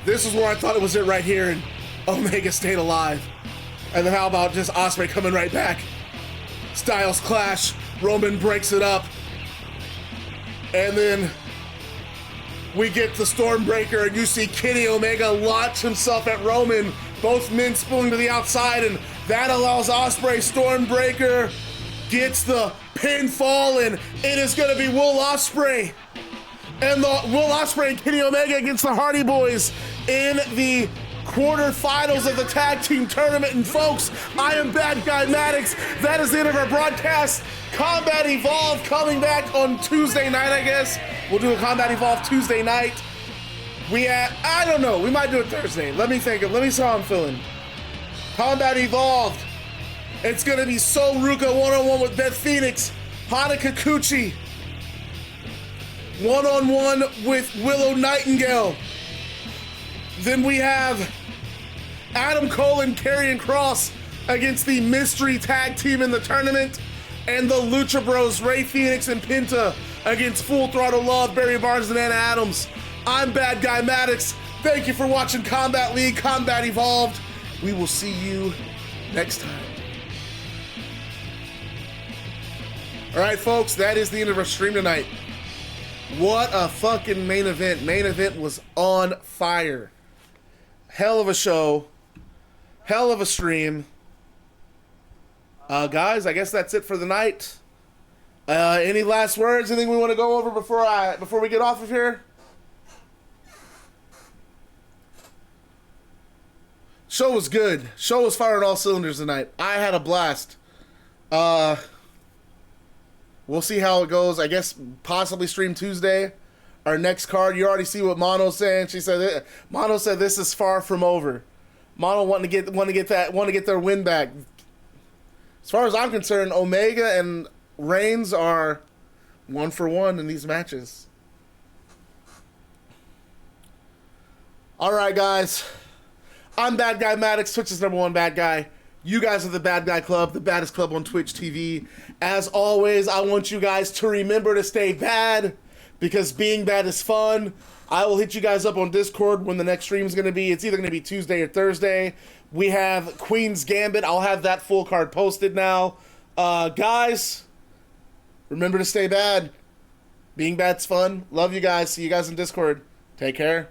This is where I thought it was it right here, and Omega stayed alive. And then how about just Ospreay coming right back? Styles Clash, Roman breaks it up. And then we get the Stormbreaker, and you see Kenny Omega launch himself at Roman, both men spilling to the outside, and that allows Ospreay. Stormbreaker gets the pinfall, and it is gonna be Will Ospreay. And Will Ospreay and Kenny Omega against the Hardy Boys in the quarterfinals of the tag team tournament. And folks, I am Bad Guy Maddox. That is the end of our broadcast. Combat Evolved coming back on Tuesday night, I guess. We'll do a Combat Evolved Tuesday night. I don't know, we might do it Thursday. Let me see how I'm feeling. Combat Evolved. It's gonna be Sol Ruka one-on-one with Beth Phoenix, Hana Kikuchi, one-on-one with Willow Nightingale. Then we have Adam Cole and Karrion Kross against the mystery tag team in the tournament, and the Lucha Bros, Ray Phoenix and Penta, against Full Throttle Love, Barry Barnes and Anna Adams. I'm Bad Guy Maddox. Thank you for watching Combat League, Combat Evolved. We will see you next time. All right, folks, that is the end of our stream tonight. What a fucking main event. Main event was on fire. Hell of a show. Hell of a stream. Guys, I guess that's it for the night. Any last words? Anything we want to go over before we get off of here? Show was good. Show was firing all cylinders tonight. I had a blast. We'll see how it goes. I guess possibly stream Tuesday. Our next card. You already see what Mono's saying. Mono said this is far from over. Mono want to get their win back. As far as I'm concerned, Omega and Reigns are 1-for-1 in these matches. All right, guys. I'm Bad Guy Maddox, Twitch's #1 bad guy. You guys are the Bad Guy Club, the baddest club on Twitch TV. As always, I want you guys to remember to stay bad, because being bad is fun. I will hit you guys up on Discord when the next stream is going to be. It's either going to be Tuesday or Thursday. We have Queen's Gambit. I'll have that full card posted now. Guys, remember to stay bad. Being bad's fun. Love you guys. See you guys in Discord. Take care.